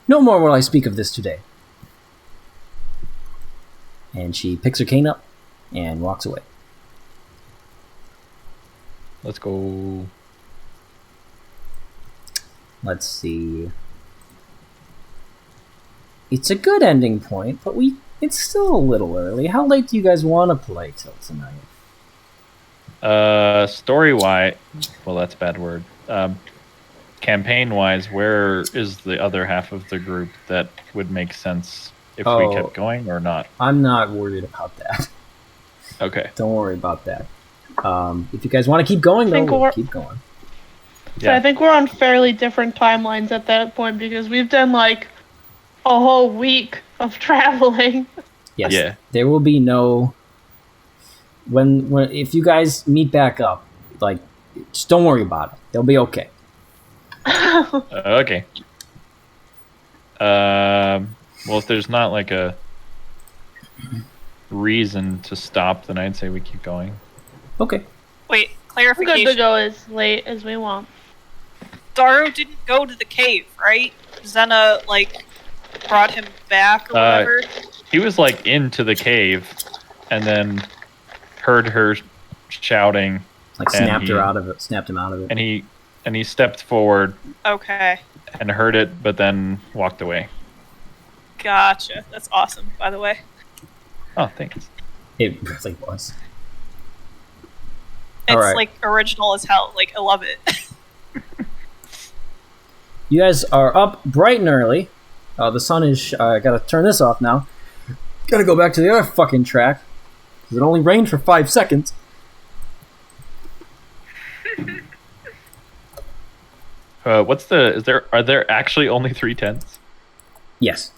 No more will I speak of this today. And she picks her cane up and walks away. Let's go. Let's see. It's a good ending point, but it's still a little early. How late do you guys want to play till tonight? Story-wise, well, that's a bad word. Campaign-wise, where is the other half of the group that would make sense if we kept going or not? I'm not worried about that. Okay. Don't worry about that. If you guys want to keep going, though, we'll keep going. So I think we're on fairly different timelines at that point because we've done like a whole week of traveling. Yes. Yeah. There will be no. When if you guys meet back up, like, just don't worry about it. They'll be okay. Okay. Well, if there's not like a reason to stop, then I'd say we keep going. Okay. Wait, We're good to clarification. go as late as we want. Daro didn't go to the cave, right? Xena, like, brought him back or whatever. He was like into the cave, and then heard her shouting. Like and snapped he- her out of it. Snapped him out of it. And he stepped forward Okay. and heard it, but then walked away. Gotcha. That's awesome, by the way. Oh, thanks. It really was. It's, Alright. like, original as hell. Like, I love it. You guys are up bright and early. The sun is. I gotta turn this off now. Gotta go back to the other fucking track. 'Cause it only rained for 5 seconds. Are there actually only 3 tents? Yes.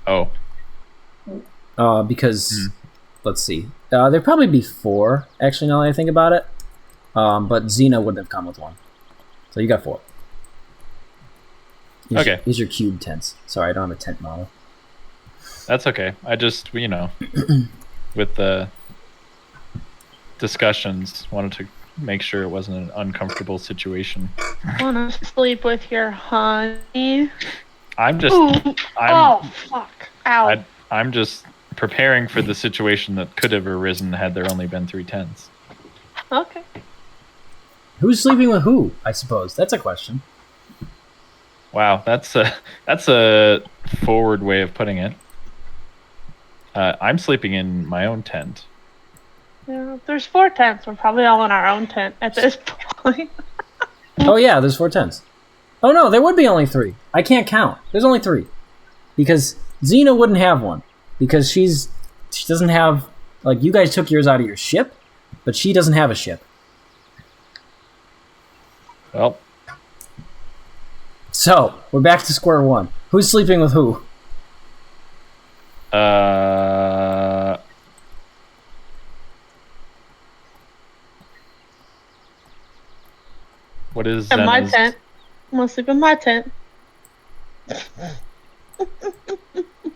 Oh. Because let's see. There'd probably be 4. Actually, now that I think about it. But Xena wouldn't have come with one. So you got 4. Okay. These are cube tents. Sorry, I don't have a tent model. That's okay. I just, with the discussions, wanted to make sure it wasn't an uncomfortable situation. Wanna sleep with your honey? I'm just, Ooh. I'm, Oh fuck! Ow! I'm just preparing for the situation that could have arisen had there only been 3 tents. Okay. Who's sleeping with who? I suppose that's a question. Wow, that's a forward way of putting it. I'm sleeping in my own tent. Yeah, there's 4 tents. We're probably all in our own tent at this point. Oh yeah, there's 4 tents. Oh no, there would be only 3. I can't count. There's only 3 because Xena wouldn't have one because she doesn't have, like, you guys took yours out of your ship, but she doesn't have a ship. Well, So we're back to square one. Who's sleeping with who? What is In my Zena's- tent. I'm gonna sleep in my tent.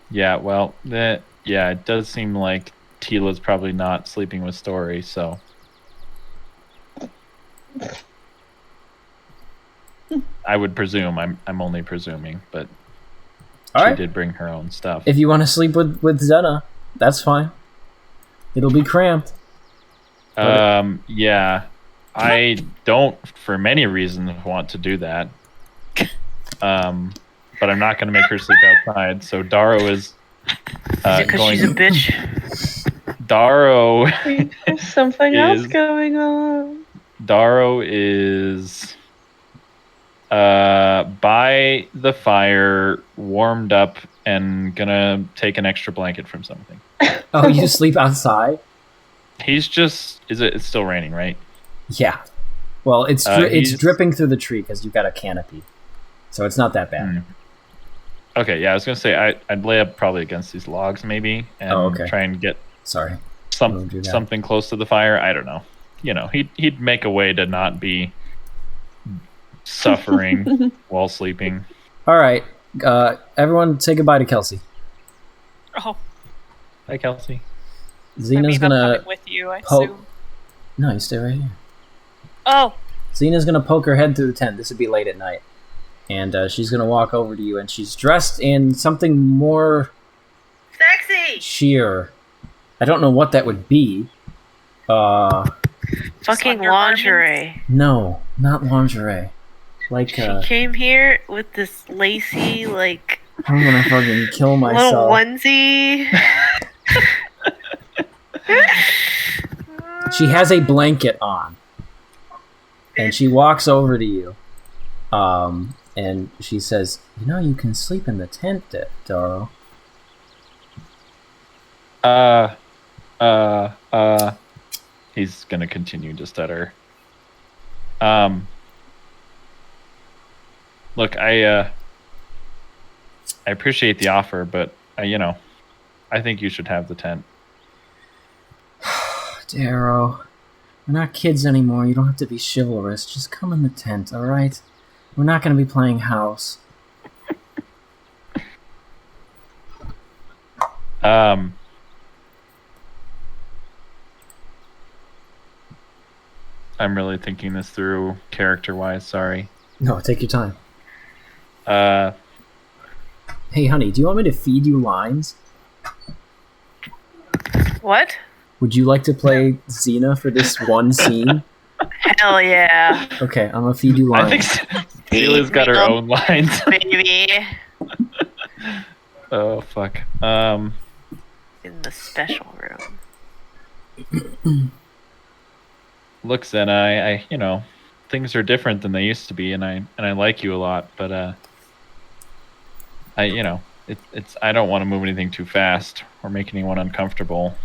Yeah, well, yeah, it does seem like Tila's probably not sleeping with Story, so. I would presume. I'm only presuming, but All she right. did bring her own stuff. If you want to sleep with Xena, that's fine. It'll be cramped. Yeah, I don't, for many reasons, want to do that. But I'm not going to make her sleep outside. So Daro is Because going. she's a bitch. Daro. There's something else Is- going on. Daro is by the fire, warmed up, and gonna take an extra blanket from something. Oh, you sleep outside? He's just. It's still raining, right? Yeah. Well, it's he's- dripping through the tree because you've got a canopy, so it's not that bad. Okay, yeah, I was gonna say I'd lay up probably against these logs maybe and Oh, okay. try and get Sorry. Don't do that. something close to the fire. I don't know. He'd make a way to not be suffering while sleeping. All right. Everyone, say goodbye to Kelsey. Oh, Hi, Kelsey. I Xena's mean, I'm gonna coming with you, I poke. assume. No, you stay right here. Oh, Xena's gonna poke her head through the tent. This would be late at night, and she's gonna walk over to you, and she's dressed in something more Sexy! sheer. I don't know what that would be. Fucking undergarments? lingerie. No, not lingerie. Like, She came here with this lacy, like, I'm gonna fucking kill little myself. onesie. She has a blanket on, and she walks over to you, and she says, "You can sleep in the tent, Daro." He's gonna continue to stutter. Look, I appreciate the offer, but I think you should have the tent. Darrow, we're not kids anymore. You don't have to be chivalrous. Just come in the tent, all right? We're not going to be playing house. I'm really thinking this through character-wise. Sorry. No, take your time. Uh, Hey, honey, do you want me to feed you lines? What? Would you like to play Xena for this one scene? Hell yeah. Okay, I'm gonna feed you I lines. think Celia's got her own lines. Baby. Oh fuck. In the special room. Look, Xena, I things are different than they used to be, and I like you a lot, but I don't want to move anything too fast or make anyone uncomfortable.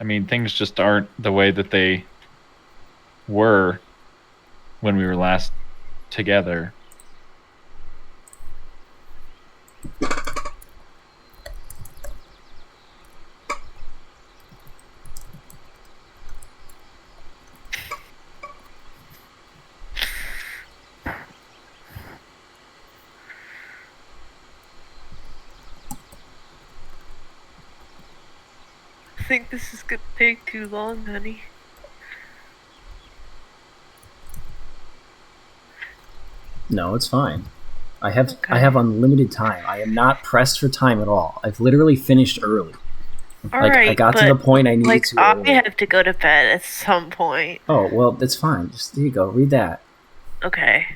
I mean, things just aren't the way that they were when we were last together. I think this is gonna take too long, honey. No, it's fine. I have unlimited time. I am not pressed for time at all. I've literally finished early. I got to the point I needed to. I have to go to bed at some point. Oh well, that's fine. Just here you go. Read that. Okay.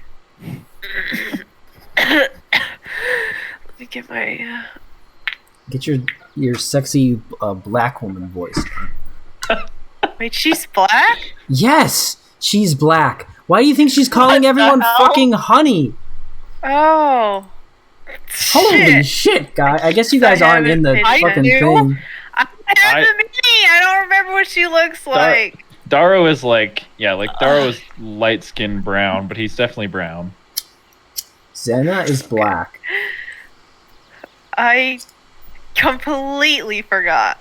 Let me get my. Get your sexy black woman voice. Wait, she's black? Yes, she's black. Why do you think she's calling everyone fucking honey? Oh. Holy shit, guy! I guess you guys aren't in the fucking thing. I have the mini. I don't remember what she looks like. Darrow is Darrow is light skinned brown, but he's definitely brown. Xena is black. I completely forgot.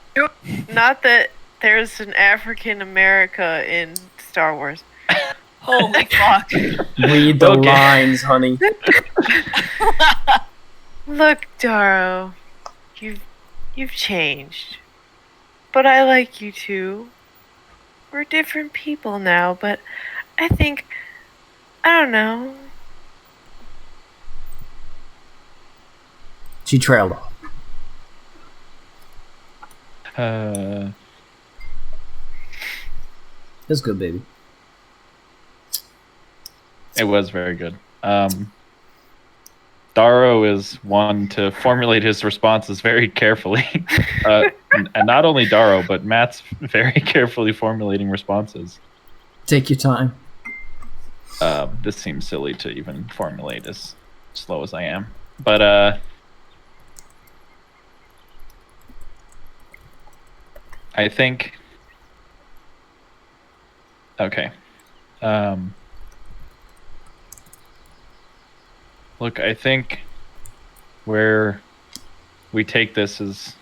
Not that there's an African America in Star Wars. Holy fuck. Read the lines, honey. Look, Darrow, you've changed. But I like you too. We're different people now, but I think, I don't know. She trailed off. That's good, baby. It was very good. Darrow is one to formulate his responses very carefully. And not only Darrow, but Matt's very carefully formulating responses. Take your time. This seems silly to even formulate as slow as I am. But I think... Okay. Look, I think where we take this is,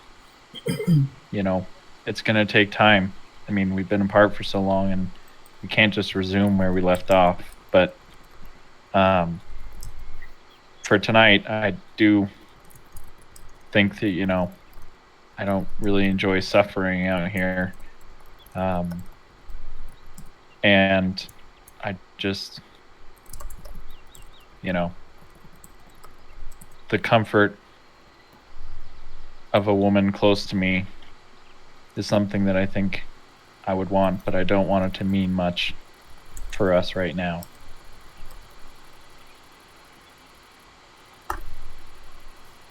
it's going to take time. I mean, we've been apart for so long, and we can't just resume where we left off. But for tonight, I do think that, I don't really enjoy suffering out here. And I just, the comfort of a woman close to me is something that I think I would want, but I don't want it to mean much for us right now.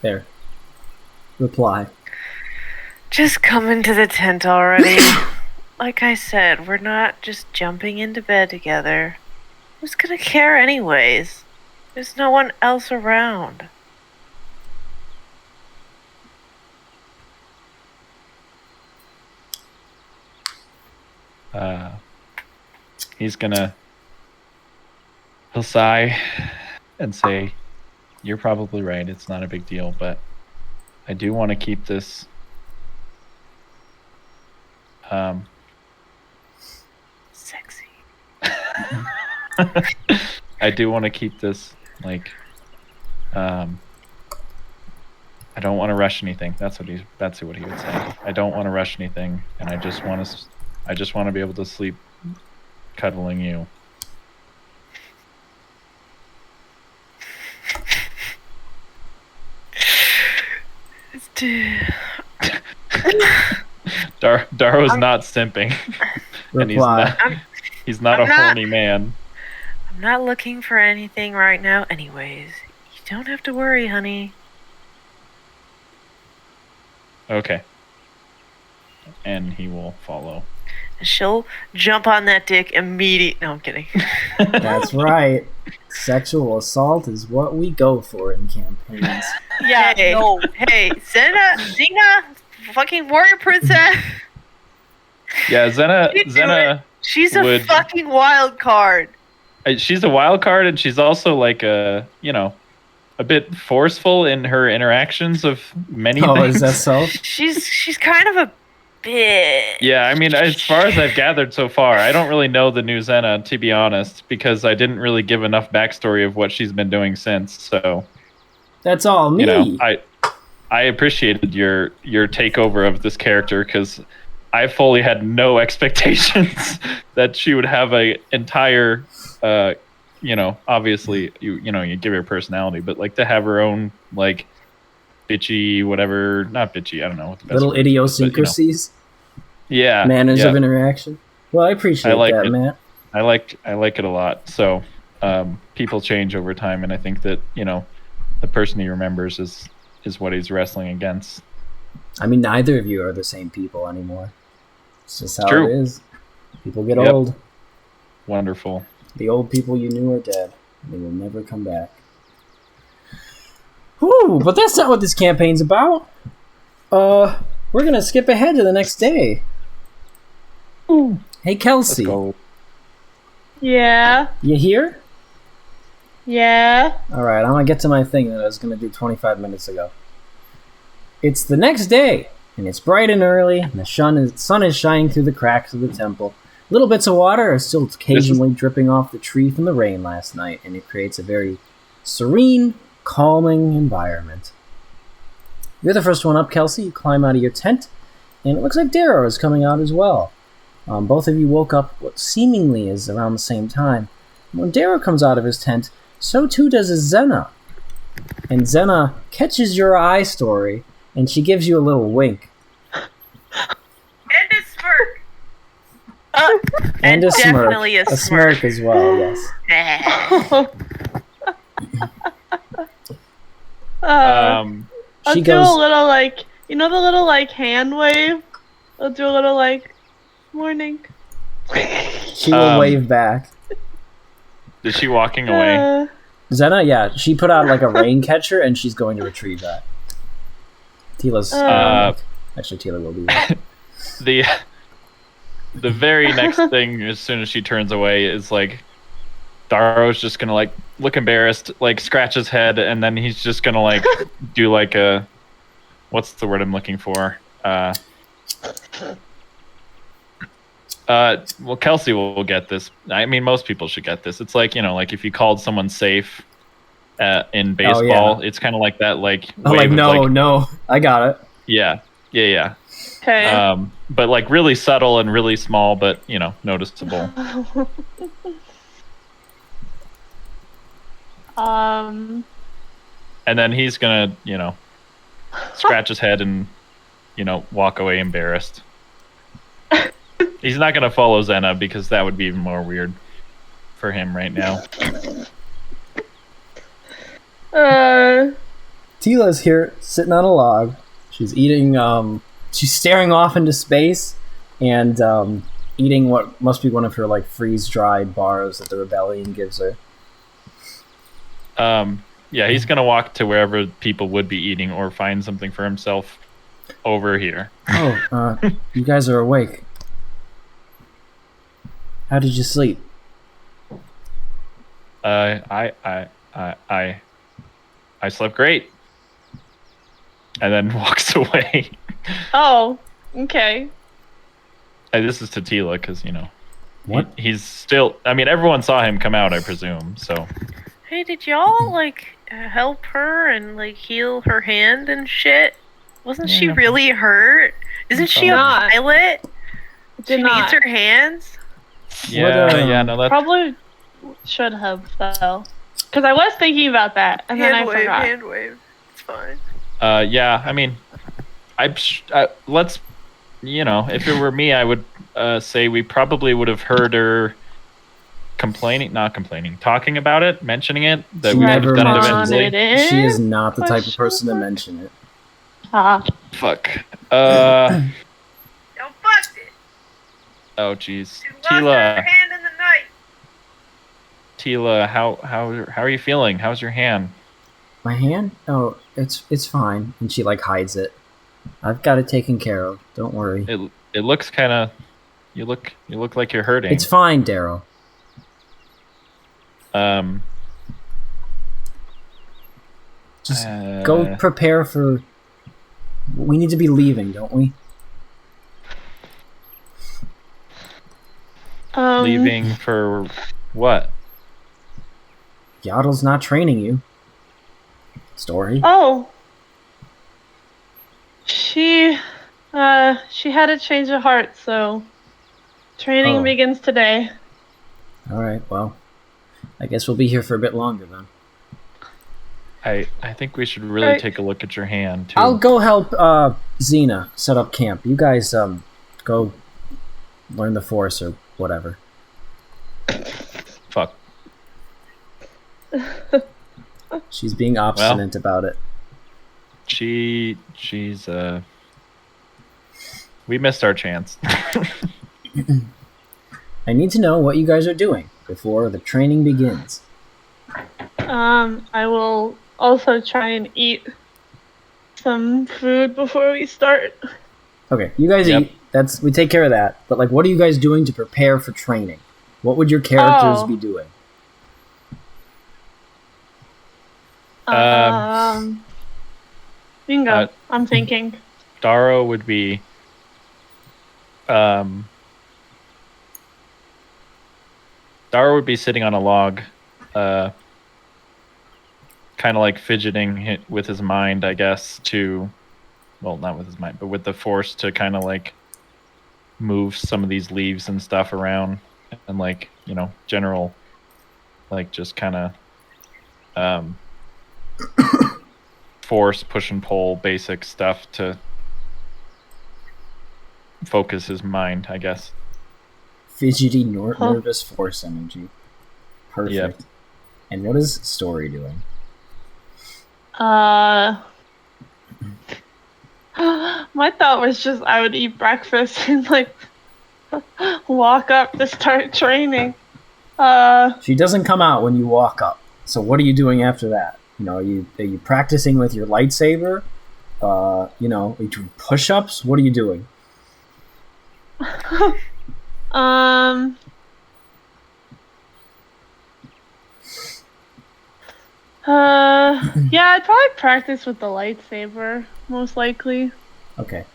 There. Reply. Just come into the tent already. Like I said, we're not just jumping into bed together. Who's gonna care anyways? There's no one else around. He's gonna He'll sigh and say, "You're probably right. It's not a big deal, but I do want to keep this Sexy. I do want to keep this like I don't want to rush anything. That's what he would say. I don't want to rush anything, and I just want to be able to sleep cuddling you." Daro's not simping. And he's not a horny man. I'm not looking for anything right now anyways. You don't have to worry, honey. Okay. And he will follow. She'll jump on that dick immediately. No, I'm kidding. That's right. Sexual assault is what we go for in campaigns. Yeah, Hey, no. hey, Xena, fucking warrior princess. Yeah, Xena She's would- a fucking wild card. she's a wild card, and she's also like a bit forceful in her interactions of many Oh, things. is that so? She's kind of a bitch. Yeah, I mean, as far as I've gathered so far, I don't really know the new Xena, to be honest, because I didn't really give enough backstory of what she's been doing since. So That's all me. I appreciated your takeover of this character, because I fully had no expectations that she would have a entire, obviously you give her personality, but like to have her own like bitchy, whatever, not bitchy, I don't know what the best Little word is, idiosyncrasies, but, yeah, manners yeah. of interaction. Well, I appreciate I like that, it. Matt. I like it a lot. So people change over time, and I think that the person he remembers is what he's wrestling against. I mean, neither of you are the same people anymore. It's just how true. it is. People get Yep. old. Wonderful. The old people you knew are dead. They will never come back. Whew, but that's not what this campaign's about. We're gonna skip ahead to the next day. Hey, Let's Kelsey, go. Yeah. you here? Yeah. Alright, I'm gonna get to my thing that I was gonna do 25 minutes ago. It's the next day, and it's bright and early, and the sun is shining through the cracks of the temple. Little bits of water are still occasionally dripping off the tree from the rain last night, and it creates a very serene, calming environment. You're the first one up, Kelsey. You climb out of your tent, and it looks like Darrow is coming out as well. Both of you woke up what seemingly is around the same time. When Darrow comes out of his tent, so too does Xena. And Xena catches your eye story, and she gives you a little wink. And a smirk. And a smirk. Definitely a A smirk as well, yes. I'll She do goes, a little like, the little like hand wave. I'll do a little like, morning. she will wave back. Is she walking away? Xena, yeah, she put out like a rain catcher, and she's going to retrieve that. Tila's actually, Tila will do that. The very next thing, as soon as she turns away, is like Darrow's just gonna like look embarrassed, like scratch his head, and then he's just gonna like do like a, what's the word I'm looking for? Well, Kelsey will get this. I mean, most people should get this. It's like, like if you called someone safe in baseball, it's kind of like that. Like, I'm like, wave of, no, I got it. Yeah. Okay. But like really subtle and really small, but noticeable. Um. And then he's gonna, scratch his head and, walk away embarrassed. He's not gonna follow Xena, because that would be even more weird for him right now. Tila's here, sitting on a log. She's eating, she's staring off into space, and eating what must be one of her, like, freeze-dried bars that the Rebellion gives her. Yeah, he's gonna walk to wherever people would be eating, or find something for himself over here. Oh, you guys are awake. How did you sleep? I slept great. And then walks away. Oh, okay. And this is to Tila, because, What? he's still... I mean, everyone saw him come out, I presume, so... Hey, did y'all, help her and, heal her hand and shit? Wasn't she Yeah. really hurt? Isn't she a Not. pilot? Did She not. needs her hands? Yeah, no, that's... Probably should have, though. Because I was thinking about that, and then I forgot. Hand wave. It's fine. Yeah, I mean... let's... if it were me, I would say we probably would have heard her talking about it, mentioning it, that She we would never have done it mentions eventually. it. She is not the type of Question person to mark? mention it. Fuck. Y'all fucked it. Oh, jeez. She lost her Tila, hand in the night. how are you feeling? How's your hand? My hand? Oh, it's fine. And she hides it. I've got it taken care of. Don't worry. It looks kind of... You look like you're hurting. It's fine, Daryl. Just go prepare for... We need to be leaving, don't we? Leaving for what? Yaddle's not training you. Story. Oh. She had a change of heart, so training begins today. Alright, well. I guess we'll be here for a bit longer then. I think we should really take a look at your hand too. I'll go help Xena set up camp. You guys go learn the Force or whatever. Fuck. She's being obstinate about it. She's we missed our chance. I need to know what you guys are doing before the training begins. I will also try and eat some food before we start. Okay, you guys eat. We take care of that. But what are you guys doing to prepare for training? What would your characters be doing? Bingo. I'm thinking. Daro would be sitting on a log, kind of fidgeting with his mind, I guess, not with his mind, but with the Force to kind of move some of these leaves and stuff around, and general, just kind of Force push and pull basic stuff to focus his mind, I guess. Fidgety, nervous Force energy. Perfect. Yep. And what is Story doing? My thought was just I would eat breakfast and walk up to start training. She doesn't come out when you walk up. So what are you doing after that? Are you practicing with your lightsaber? Are you doing push-ups? What are you doing? Yeah, I'd probably practice with the lightsaber, most likely. Okay.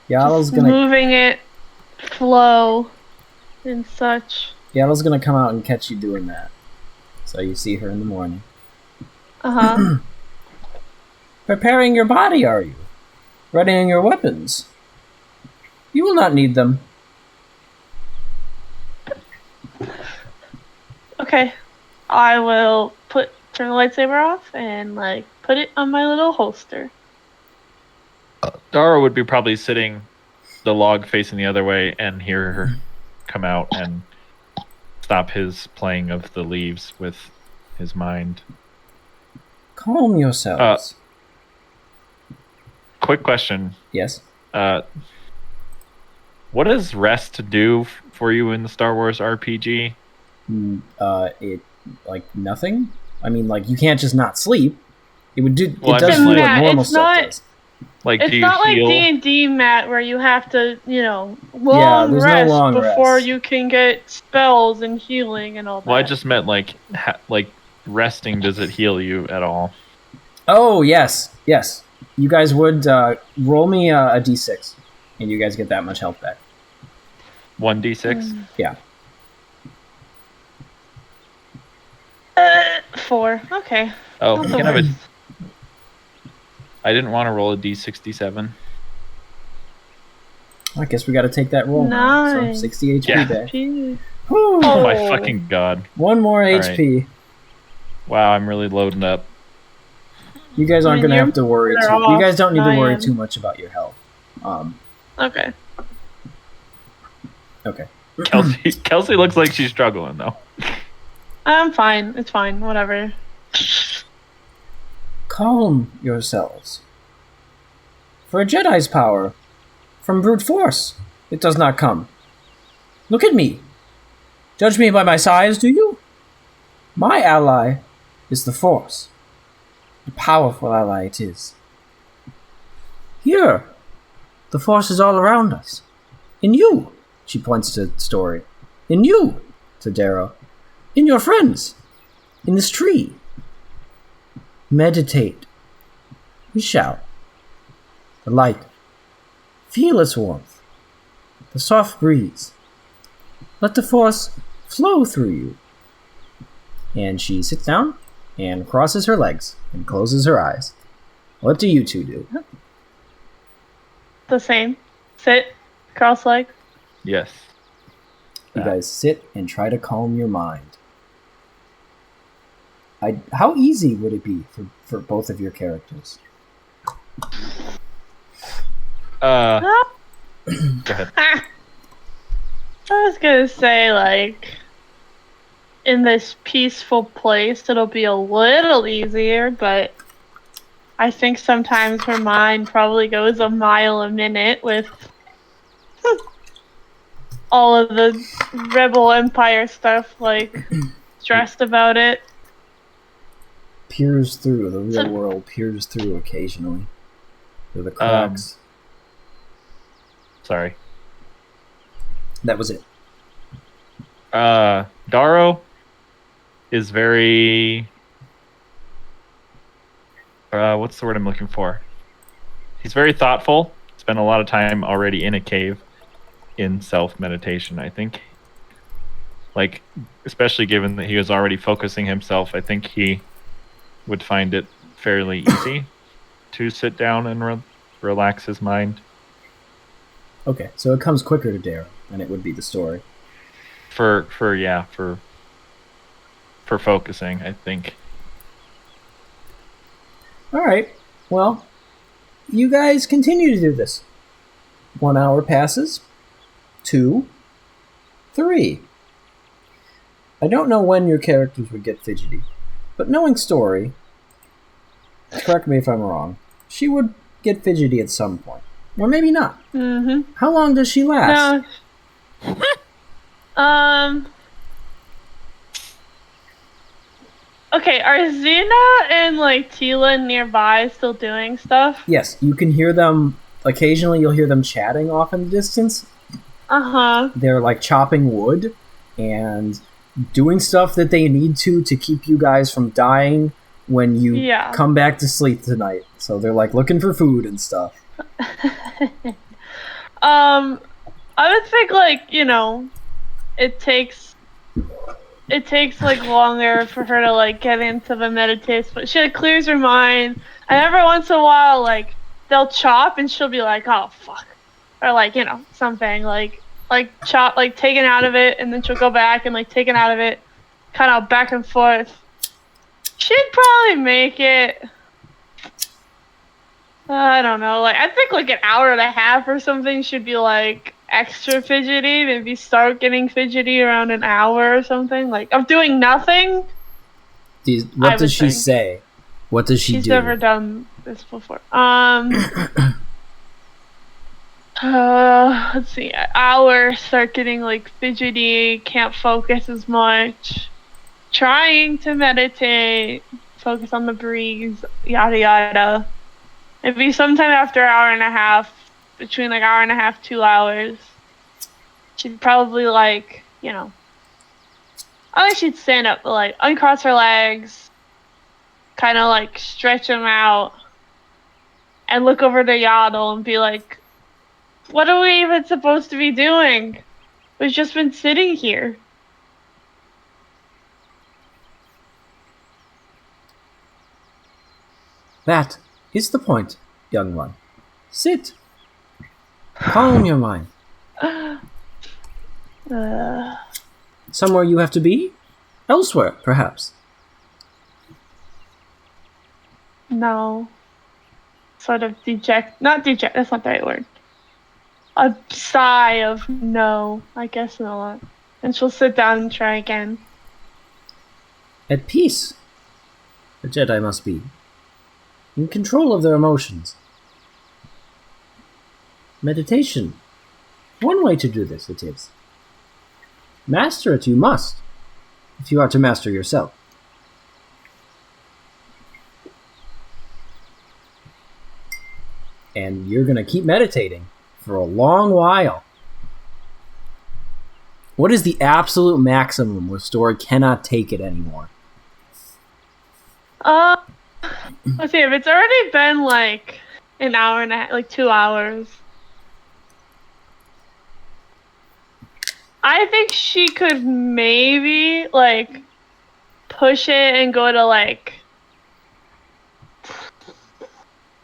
Yaddle's Just gonna moving it, flow, and such. Yaddle's gonna come out and catch you doing that. So you see her in the morning. Preparing your body, are you? Readying your weapons. You will not need them. Okay. I will turn the lightsaber off and put it on my little holster. Dara would be probably sitting the log facing the other way and hear her come out and stop his playing of the leaves with his mind. Calm yourselves. Quick question. Yes. What does rest do for you in the Star Wars RPG? Nothing. I mean, you can't just not sleep. It would do. Well, it does I mean, what normal stuff does. Like, It's do you not like heal? D&D, Matt, where you have to, long there's no rest long before rest. you can get spells and healing and all that. Well, I just meant like resting. Does it heal you at all? Oh, yes. You guys would roll me a d6, and you guys get that much health back. 1d6. Yeah. 4. Okay. Oh, Not you the can have a. worst. I didn't want to roll a d67. I guess we got to take that roll now. So Nice. 60 HP Yeah. back. Jeez. Whew. Oh my Oh. fucking god! One more right. HP. Wow, I'm really loading up. You guys aren't I mean, going to have to worry you're too. You guys don't need to off, worry I am. too much about your health. Okay. Okay. Kelsey looks like she's struggling though. I'm fine. It's fine. Whatever. Calm yourselves. For a Jedi's power, from brute force, it does not come. Look at me. Judge me by my size, do you? My ally is the Force. A powerful ally it is. Here, the Force is all around us. In you, she points to Story. In you, to Darrow. In your friends. In this tree. Meditate. We shall. The light. Feel its warmth. The soft breeze. Let the Force flow through you. And she sits down and crosses her legs and closes her eyes. What do you two do? The same. Sit. Cross leg. Yes. You guys sit and try to calm your mind. How easy would it be for both of your characters? Go ahead. I was gonna say, like, in this peaceful place, it'll be a little easier, but I think sometimes her mind probably goes a mile a minute with all of the Rebel Empire stuff, like, stressed about it. Peers through, the real world peers through occasionally. Through the cracks. Sorry. That was it. Darrow is very what's the word I'm looking for? He's very thoughtful. Spent a lot of time already in a cave in self-meditation, I think. Like, especially given that he was already focusing himself, I think he would find it fairly easy to sit down and relax his mind. Okay, so it comes quicker to Darrow than it would be the Story. For focusing, I think. Alright, well, you guys continue to do this. 1 hour passes. 2. 3. I don't know when your characters would get fidgety, but knowing Story, correct me if I'm wrong, she would get fidgety at some point. Or maybe not. Mm-hmm. How long does she last? No. Okay, are Xena and, like, Tila nearby still doing stuff? Yes, you can hear them. Occasionally you'll hear them chatting off in the distance. Uh-huh. They're, like, chopping wood and doing stuff that they need to keep you guys from dying when you come back to sleep tonight. So they're, like, looking for food and stuff. I would think, like, it takes like longer for her to, like, get into the meditation, but she, like, clears her mind, and every once in a while, like, they'll chop and she'll be like, oh fuck, or, like, something like chop, like, taken out of it, and then she'll go back and, like, taken out of it, kind of back and forth. She'd probably make it, I don't know, like, I think, like, an hour and a half or something should be, like, extra fidgety. Maybe start getting fidgety around an hour or something, like, of doing nothing. What does she say? What does she do? She's never done this before. Let's see, an hour, start getting, like, fidgety, can't focus as much, trying to meditate, focus on the breeze, yada yada. Maybe sometime after an hour and a half, between like hour and a half, 2 hours, she'd probably like, I think she'd stand up, but like uncross her legs, kind of like stretch them out, and look over to Yaddle and be like, "What are we even supposed to be doing? We've just been sitting here." That is the point, young one. Sit. Calm your mind. Somewhere you have to be? Elsewhere, perhaps. No. Sort of not deject, that's not the right word. A sigh of no, I guess not. And she'll sit down and try again. At peace. The Jedi must be. In control of their emotions. Meditation. One way to do this, it is. Master it you must, if you are to master yourself. And you're going to keep meditating for a long while. What is the absolute maximum where Story cannot take it anymore? Let's see, if it's already been like an hour and a half, like 2 hours, I think she could maybe like push it and go to like, see,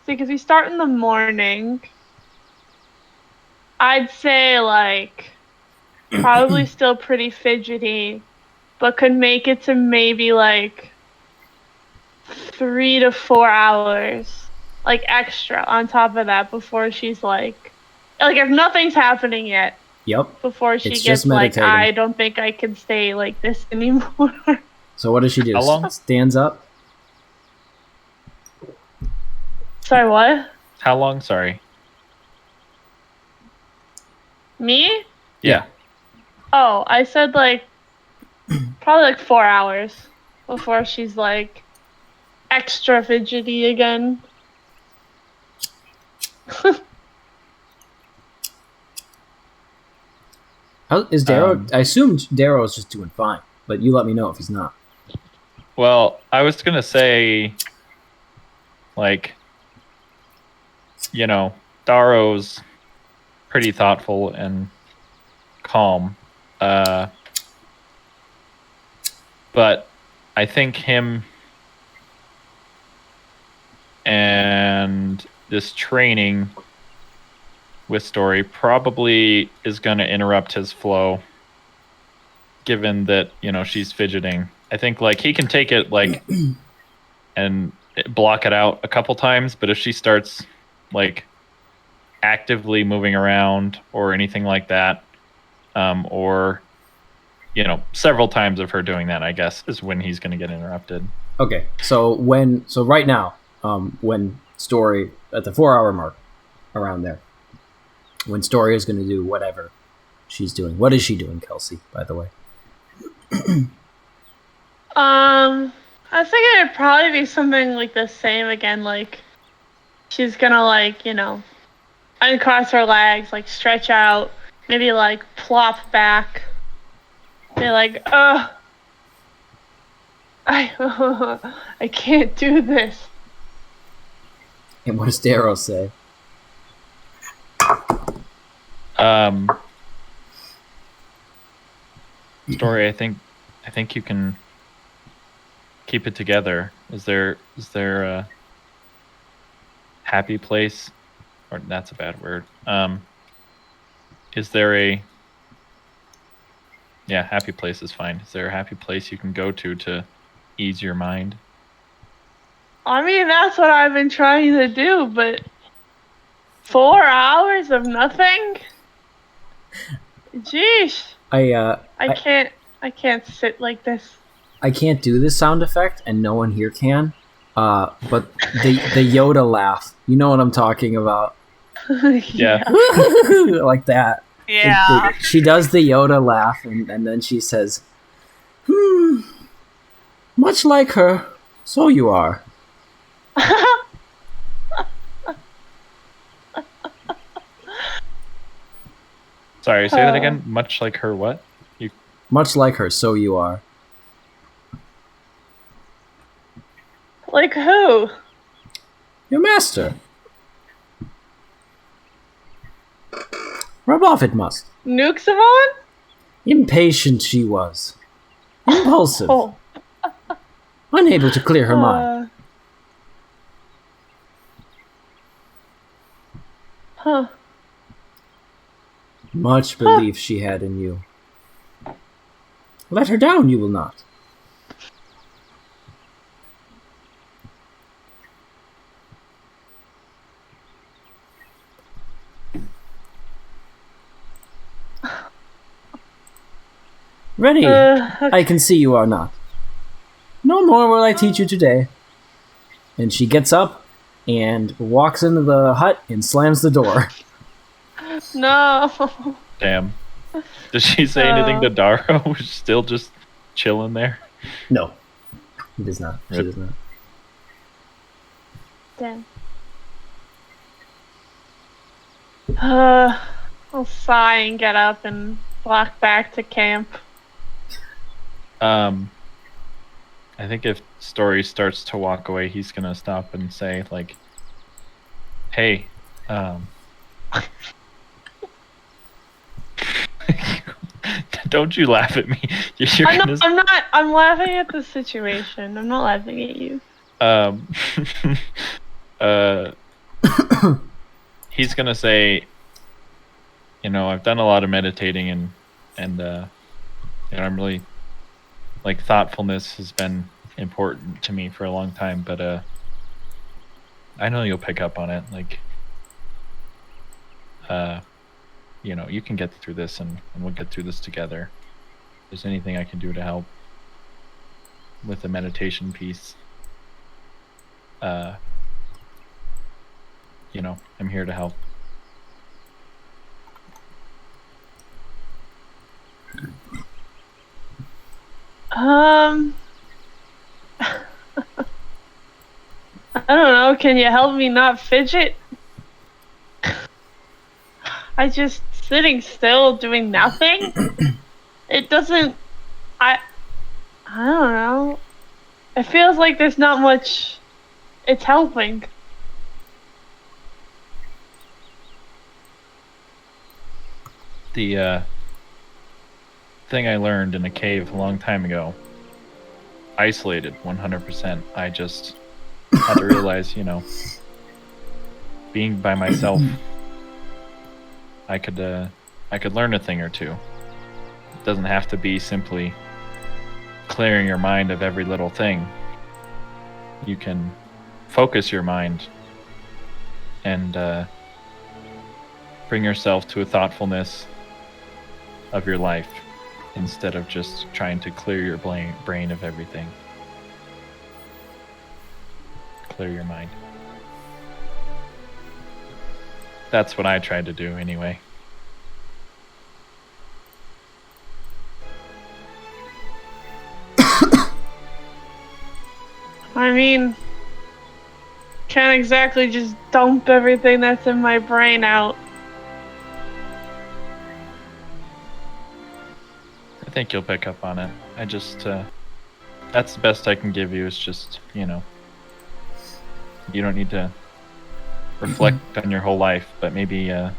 because we start in the morning. I'd say like probably still pretty fidgety, but could make it to maybe like 3 to 4 hours, like extra on top of that before she's like if nothing's happening yet. Yep. Before she It's gets just like, meditating. I don't think I can stay like this anymore. So what does she do? How long? Stands up? Sorry, what? How long? Sorry. Me? Yeah. Oh, I said like probably like 4 hours before she's like extra fidgety again. How is Darrow? I assumed Darrow is just doing fine, but you let me know if he's not. Well, I was gonna say, like, Darrow's pretty thoughtful and calm, but I think him and this training with Story probably is going to interrupt his flow, given that she's fidgeting. I think like he can take it like and block it out a couple times, but if she starts like actively moving around or anything like that, or several times of her doing that, I guess is when he's going to get interrupted. Okay, so right now, when Story at the 4 hour mark, around there, when Story is going to do whatever she's doing. What is she doing, Kelsey, by the way? I think it'd probably be something like the same again, like she's gonna like, uncross her legs, like stretch out, maybe like plop back, be like, I can't do this. And what does Darrow say? Story, I think you can keep it together. Is there a happy place, or that's a bad word? Is there a happy place is fine. Is there a happy place you can go to ease your mind? I mean, that's what I've been trying to do, but 4 hours of nothing? Jeez. I can't sit like this. I can't do this sound effect, and no one here can. But the Yoda laugh, you know what I'm talking about? Yeah. Like that. Yeah. She does the Yoda laugh, and then she says, much like her, so you are. Sorry, say that again. Much like her what? Much like her, so you are. Like who? Your master. Rub off it must. Nuxavon? Impatient she was. Impulsive. Oh. Unable to clear her mind. Huh. Much belief she had in you. Let her down, you will not. Ready? Okay. I can see you are not. No more will I teach you today. And she gets up and walks into the hut and slams the door. No. Damn. Did she say anything to Daro? Who's still just chilling there? No. He does not. She Rip. does not. Damn. I'll sigh and get up and walk back to camp. I think if Story starts to walk away, he's gonna stop and say, like, hey, don't you laugh at me. You're I'm laughing at the situation. I'm not laughing at you. He's gonna say, you know, I've done a lot of meditating and you know, I'm really, like, thoughtfulness has been important to me for a long time, but I know you'll pick up on it. Like, you know, you can get through this, and we'll get through this together. If there's anything I can do to help with the meditation piece, you know, I'm here to help. I don't know. Can you help me not fidget? I just sitting still doing nothing. It doesn't. I don't know. It feels like there's not much. It's helping. The thing I learned in a cave a long time ago, isolated 100%. I just had to realize, you know, being by myself, I could learn a thing or two. It doesn't have to be simply clearing your mind of every little thing. You can focus your mind and bring yourself to a thoughtfulness of your life instead of just trying to clear your brain of everything. Clear your mind. That's what I tried to do anyway. I mean, can't exactly just dump everything that's in my brain out. I think you'll pick up on it. I just, that's the best I can give you, is just, you know, you don't need to reflect on your whole life, but maybe a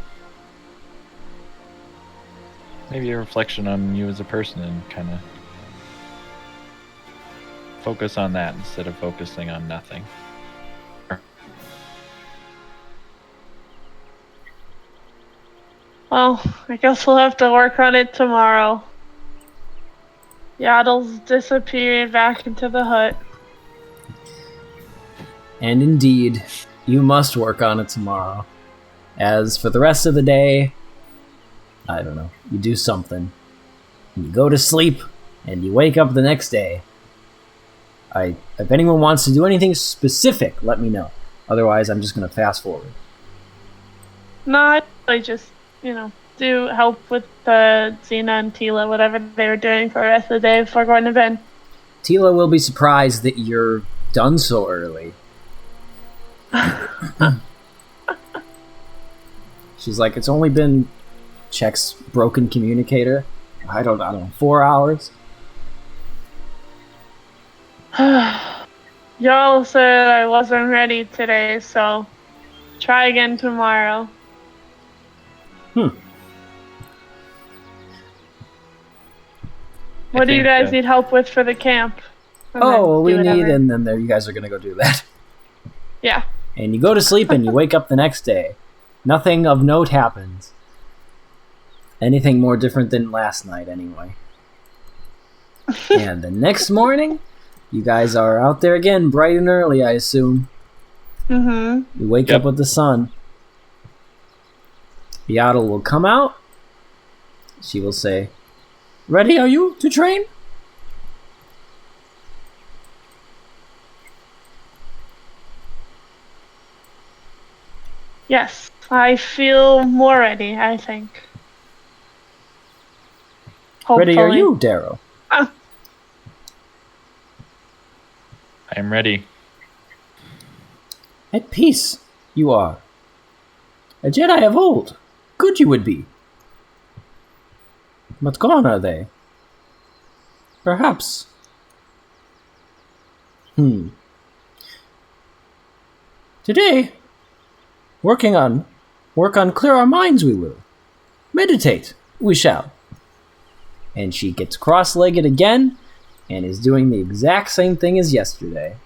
reflection on you as a person, and kind of focus on that instead of focusing on nothing. Well, I guess we'll have to work on it tomorrow. Yaddle's disappearing back into the hut. And indeed, you must work on it tomorrow. As for the rest of the day, I don't know, you do something. And you go to sleep, and you wake up the next day. If anyone wants to do anything specific, let me know. Otherwise, I'm just going to fast forward. Not, I just, you know, do help with Xena and Tila, whatever they were doing for the rest of the day before going to bed. Tila will be surprised that you're done so early. She's like, it's only been checks broken communicator. I don't know, 4 hours? Y'all said I wasn't ready today, so try again tomorrow. What do you guys need help with for the camp? And then Oh, we do need, whatever. and then there you guys are gonna go do that. Yeah. And you go to sleep and you wake up the next day. Nothing of note happens. Anything more different than last night, anyway. And the next morning, you guys are out there again, bright and early, I assume. Mm-hmm. You wake up with the sun. Yaddle will come out. She will say, "Ready are you to train?" Yes. I feel more ready, I think. Hopefully. Ready are you, Darrow? Ah. I am ready. At peace you are. A Jedi of old. Good you would be. But gone are they. Perhaps. Today, work on clear our minds we will. Meditate we shall. And she gets cross-legged again and is doing the exact same thing as yesterday.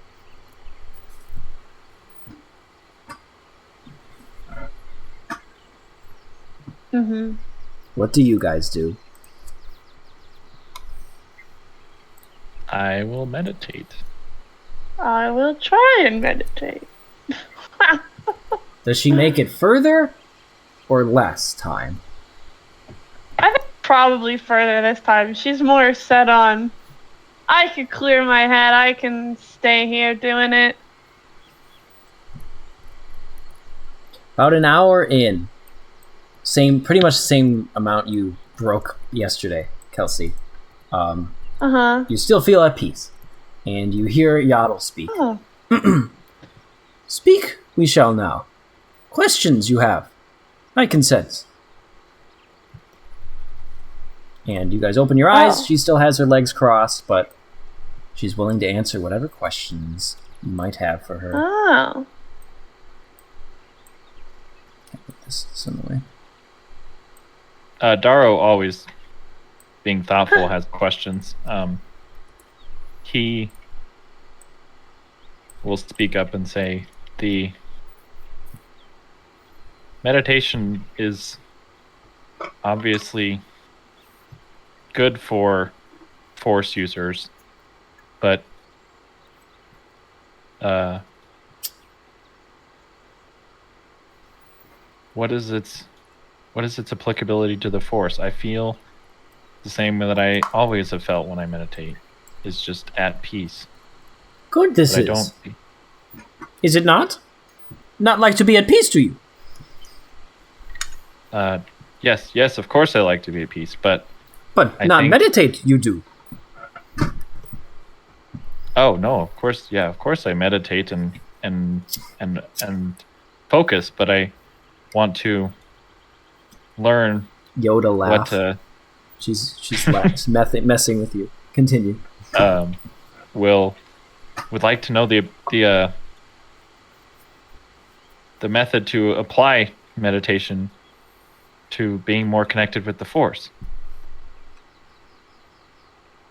Mm-hmm. What do you guys do? I will meditate. I will try and meditate. Does she make it further or less time? I think probably further this time. She's more set on, I can clear my head, I can stay here doing it. About an hour in. Pretty much the same amount you broke yesterday, Kelsey. You still feel at peace. And you hear Yaddle speak. Oh. Speak we shall now. Questions you have. I consent. And you guys open your eyes. Oh. She still has her legs crossed, but she's willing to answer whatever questions you might have for her. Oh. Put this in the way. Darrow, always being thoughtful, has questions. He will speak up and say, the meditation is obviously good for Force users, but what is its applicability to the Force? I feel the same way that I always have felt when I meditate, is just at peace. Good this But is. Is it not? Not like to be at peace to you? Yes, of course I like to be at peace, but I not think- meditate you do. Oh no, of course I meditate and focus, but I want to learn Yoda laugh. what She's messing with you. Continue. would like to know the method to apply meditation to being more connected with the Force.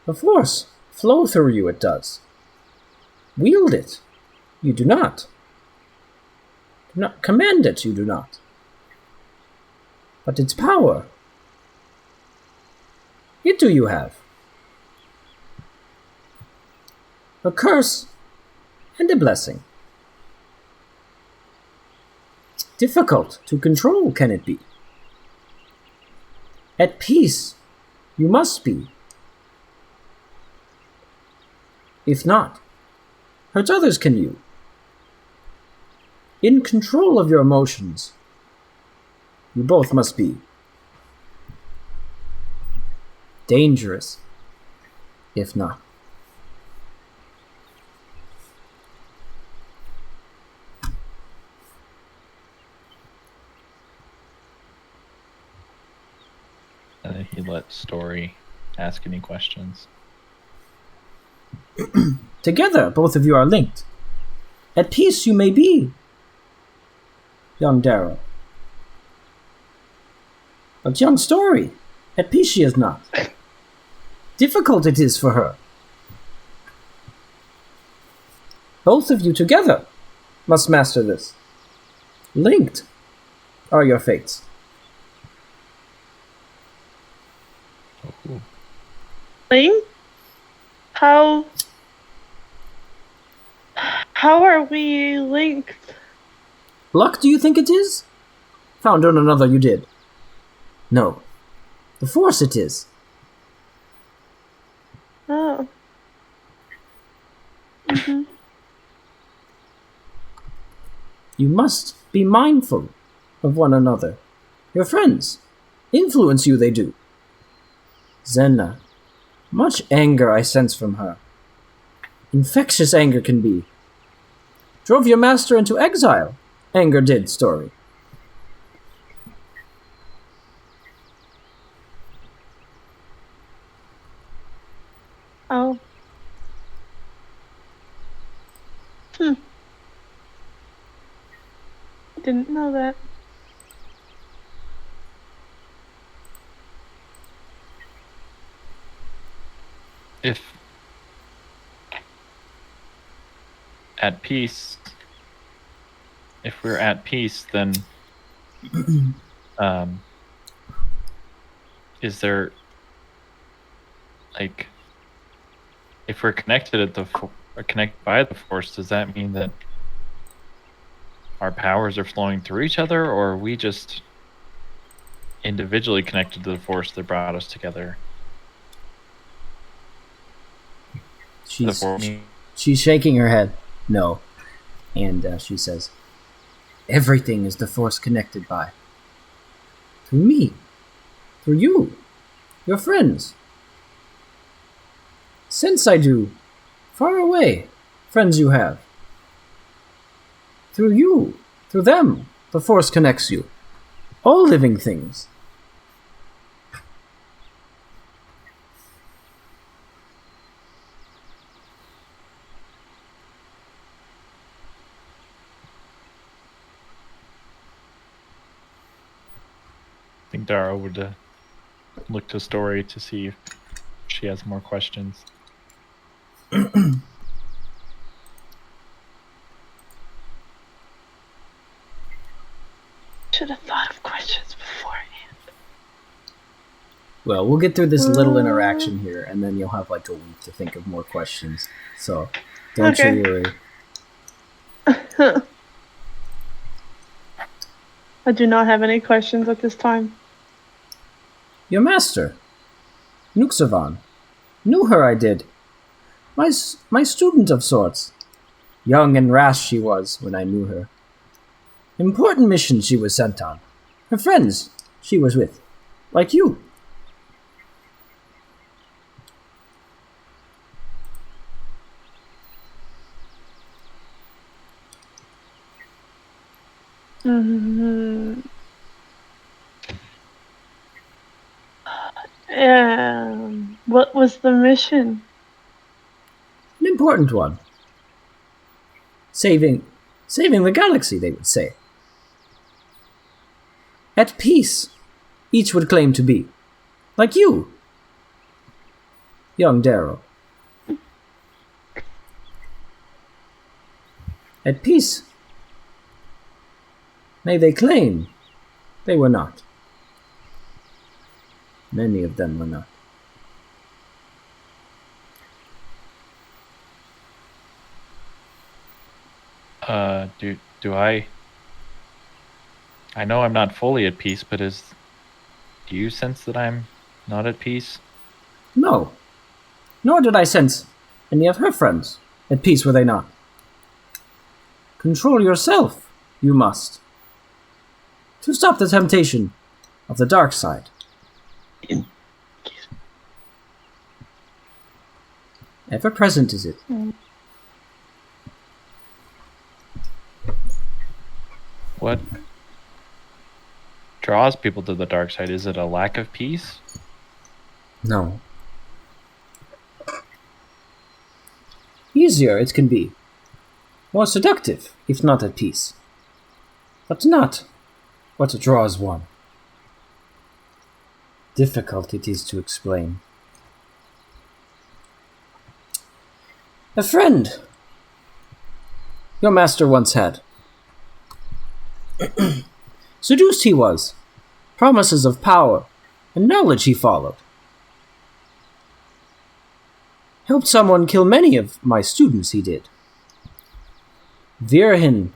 The Force flow through you. It does. Wield it. You do not. Do not command it. You do not. But its power. It do you have. A curse and a blessing. Difficult to control can it be? At peace you must be. If not, hurt others can you. In control of your emotions, you both must be. Dangerous, if not. he let Story ask any questions. Together, both of you are linked. At peace you may be, young Darrow. But young Story, at peace she is not. Difficult it is for her. Both of you together must master this. Linked are your fates. Oh, Link? How are we linked? Luck, do you think it is? Found on another you did. No. The Force it is. Oh. Mm-hmm. You must be mindful of one another. Your friends. Influence you, they do. Zenna. Much anger I sense from her. Infectious anger can be. Drove your master into exile. Anger did, Story. Oh. Didn't know that. if at peace, if we're at peace, then is there, like, if we're connected at the or connected by the Force, does that mean that our powers are flowing through each other, or are we just individually connected to the Force that brought us together? She's shaking her head. No. And she says, everything is the Force connected by. Through me. Through you. Your friends. Sense I do. Far away. Friends you have. Through you. Through them. The Force connects you. All living things. I think Dara would look to Story to see if she has more questions. Should have thought of questions beforehand. Well, we'll get through this little interaction here, and then you'll have like a week to think of more questions. So, don't you worry. I do not have any questions at this time. Your master, Nuxavan. Knew her, I did. My student of sorts. Young and rash she was when I knew her. Important mission she was sent on. Her friends she was with. Like you. Mm-hmm. What was the mission? An important one. Saving the galaxy, they would say. At peace, each would claim to be. Like you, young Darrow. At peace, may they claim they were not. Many of them were not. Do I know I'm not fully at peace, but do you sense that I'm not at peace? No. Nor did I sense any of her friends. At peace were they not. Control yourself, you must. To stop the temptation of the dark side. Ever present is it. What draws people to the dark side? Is it a lack of peace? No. Easier it can be. More seductive, if not at peace. But not what draws one. Difficult it is to explain. A friend your master once had. Seduced he was. Promises of power and knowledge he followed. Helped someone kill many of my students he did. Virhin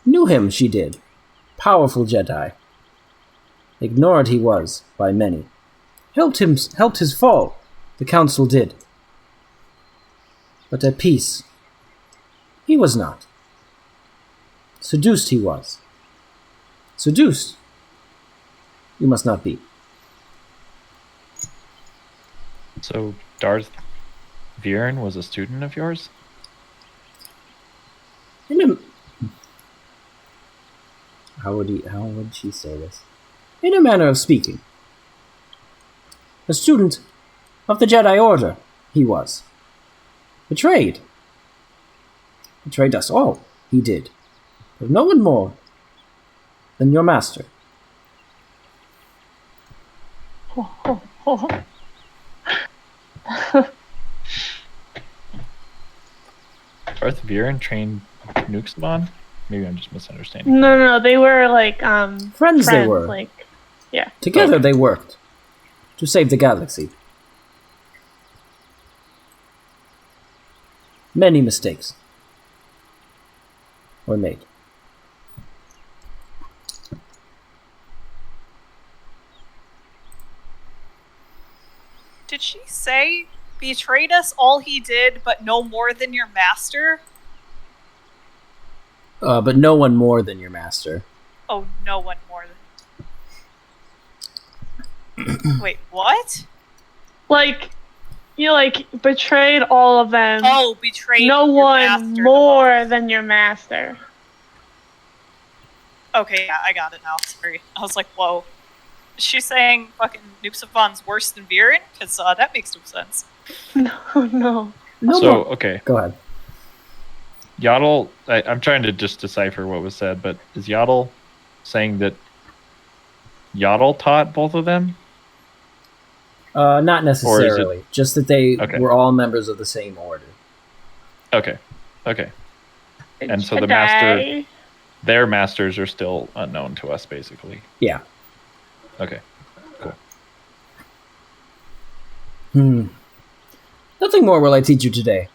knew him, she did. Powerful Jedi. Ignored he was by many. Helped his fall, the council did. But at peace, he was not. Seduced he was. Seduced, you must not be. So Darth Viren was a student of yours? How would she say this? In a manner of speaking. A student of the Jedi Order, he was. Betrayed. Betrayed us all, he did. But no one more than your master. Darth Viren trained Nuxabon? Maybe I'm just misunderstanding. No, they were like Friends they were. Like, yeah. Together Okay. they worked to save the galaxy. Many mistakes were made. Did she say betrayed us all he did, but no more than your master? But no one more than your master. Oh, no one more than. Wait, what? Like, you betrayed all of them. Oh, betrayed No your one master more than your master. Okay, yeah, I got it now. Sorry. I was like, whoa. Is she saying fucking Nuxabon's worse than Viren? Because that makes no sense. No. No So, more. okay. Go ahead. Yaddle, I'm trying to just decipher what was said, but is Yaddle saying that Yaddle taught both of them? Not necessarily. Just that they Okay. were all members of the same order. Okay. And so the master, their masters are still unknown to us, basically. Yeah. Okay. Cool. Nothing more will I teach you today.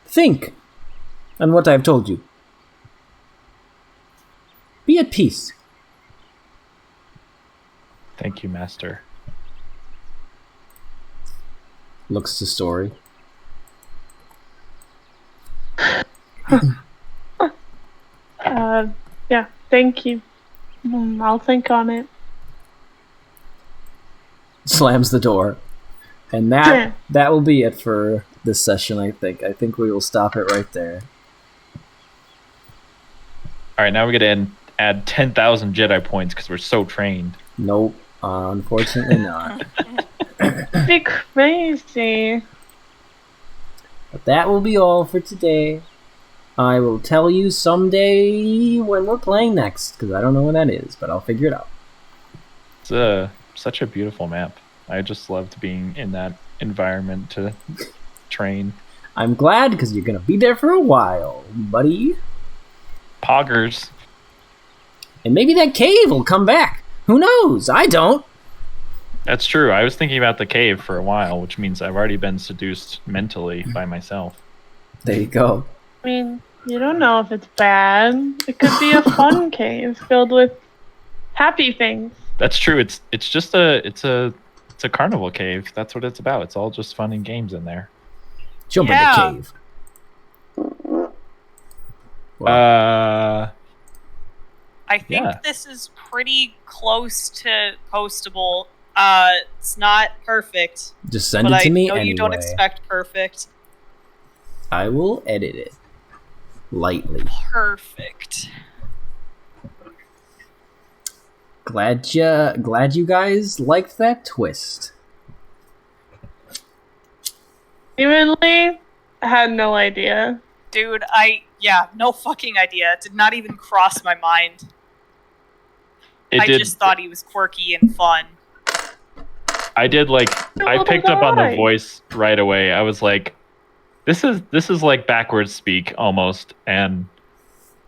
Think on what I have told you. Be at peace. Thank you, Master. Looks to Story. Yeah, thank you. I'll think on it. Slams the door. And that will be it for this session, I think. I think we will stop it right there. All right, now we got to add 10,000 Jedi points because we're so trained. Nope. Unfortunately not. Be crazy. But that will be all for today. I will tell you someday when we're playing next, because I don't know when that is, but I'll figure it out. It's such a beautiful map. I just loved being in that environment to train. I'm glad, because you're going to be there for a while, buddy. Poggers. And maybe that cave will come back. Who knows? I don't. That's true. I was thinking about the cave for a while, which means I've already been seduced mentally by myself. There you go. I mean, you don't know if it's bad. It could be a fun cave filled with happy things. That's true. It's just it's a carnival cave. That's what it's about. It's all just fun and games in there. Jump in Yeah. the cave. Wow. I think Yeah. this is pretty close to postable. It's not perfect, Just send but it to I me know anyway. you don't expect perfect. I will edit it. Lightly. Perfect. Glad you guys liked that twist. Genuinely, I had no idea. Dude, no fucking idea. Did not even cross my mind. I just thought he was quirky and fun. I did I picked up on the voice right away. I was like, this is like backwards speak almost, and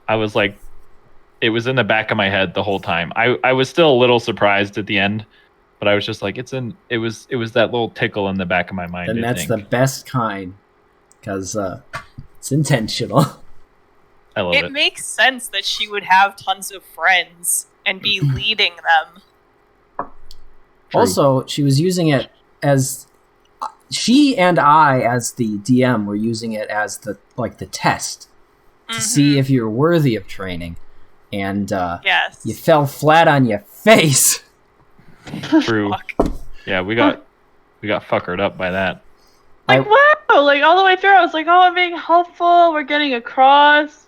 I was like, it was in the back of my head the whole time. I was still a little surprised at the end, but I was just like, it was that little tickle in the back of my mind. And that's the best kind, because it's intentional. I love it. It makes sense that she would have tons of friends and be leading them. True. Also, she was using it as she and I, as the DM, were using it as the test to see if you're worthy of training, and yes, you fell flat on your face. True. Yeah, we got fuckered up by that. Like, wow, like all the way through, I was like, oh, I'm being helpful. We're getting across.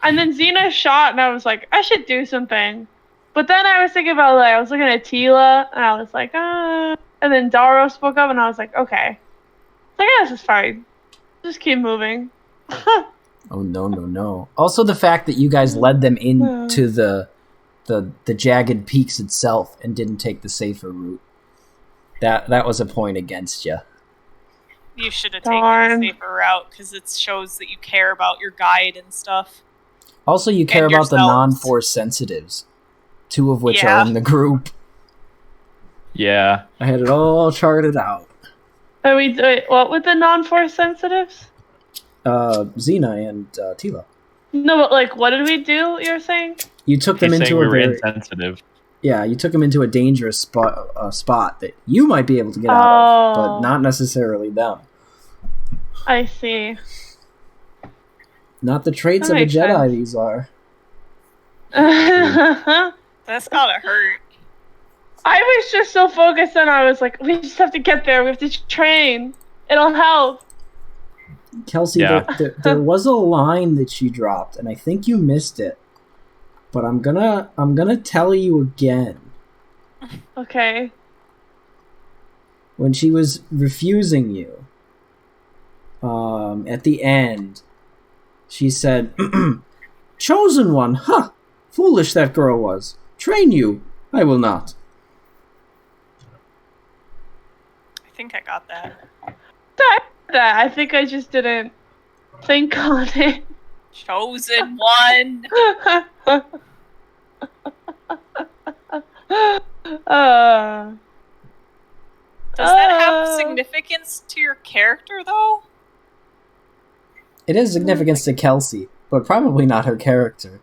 And then Xena shot, and I was like, I should do something. But then I was thinking about, I was looking at Tila, and I was like, ah. And then Daro spoke up, and I was like, okay. Like, yeah, this is fine. Just keep moving. Oh, no. Also, the fact that you guys led them into the jagged peaks itself and didn't take the safer route. That was a point against you. You should have taken the safer route, because it shows that you care about your guide and stuff. Also, you care about the non-force sensitives, 2 of which are in the group. Yeah. I had it all charted out. What with the non-force sensitives? Xena and Tila. No, but what did we do, you're saying? You took them into a very insensitive. Yeah, you took them into a dangerous spot that you might be able to get out of, but not necessarily them. I see. Not the traits of a Jedi, these are. That's gotta hurt. I was just so focused on, I was like, we just have to get there. We have to train. It'll help. Kelsey, there was a line that she dropped, and I think you missed it. But I'm gonna tell you again. Okay. When she was refusing you, at the end, she said, "Chosen one, huh? Foolish that girl was. Train you, I will not." I think I got that. I think I just didn't think on it. Chosen one. Does that have significance to your character, though? It has significance to Kelsey, but probably not her character.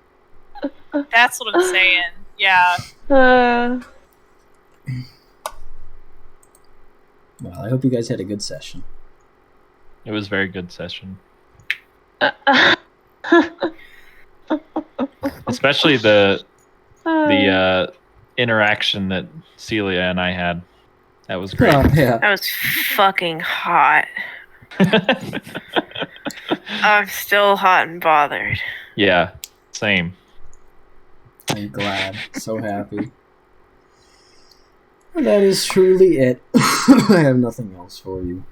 That's what I'm saying. Yeah. Well, I hope you guys had a good session. It was a very good session. Especially the interaction that Celia and I had. That was great. That was fucking hot. I'm still hot and bothered. Yeah, same. I'm glad. So happy. That is truly it. I have nothing else for you.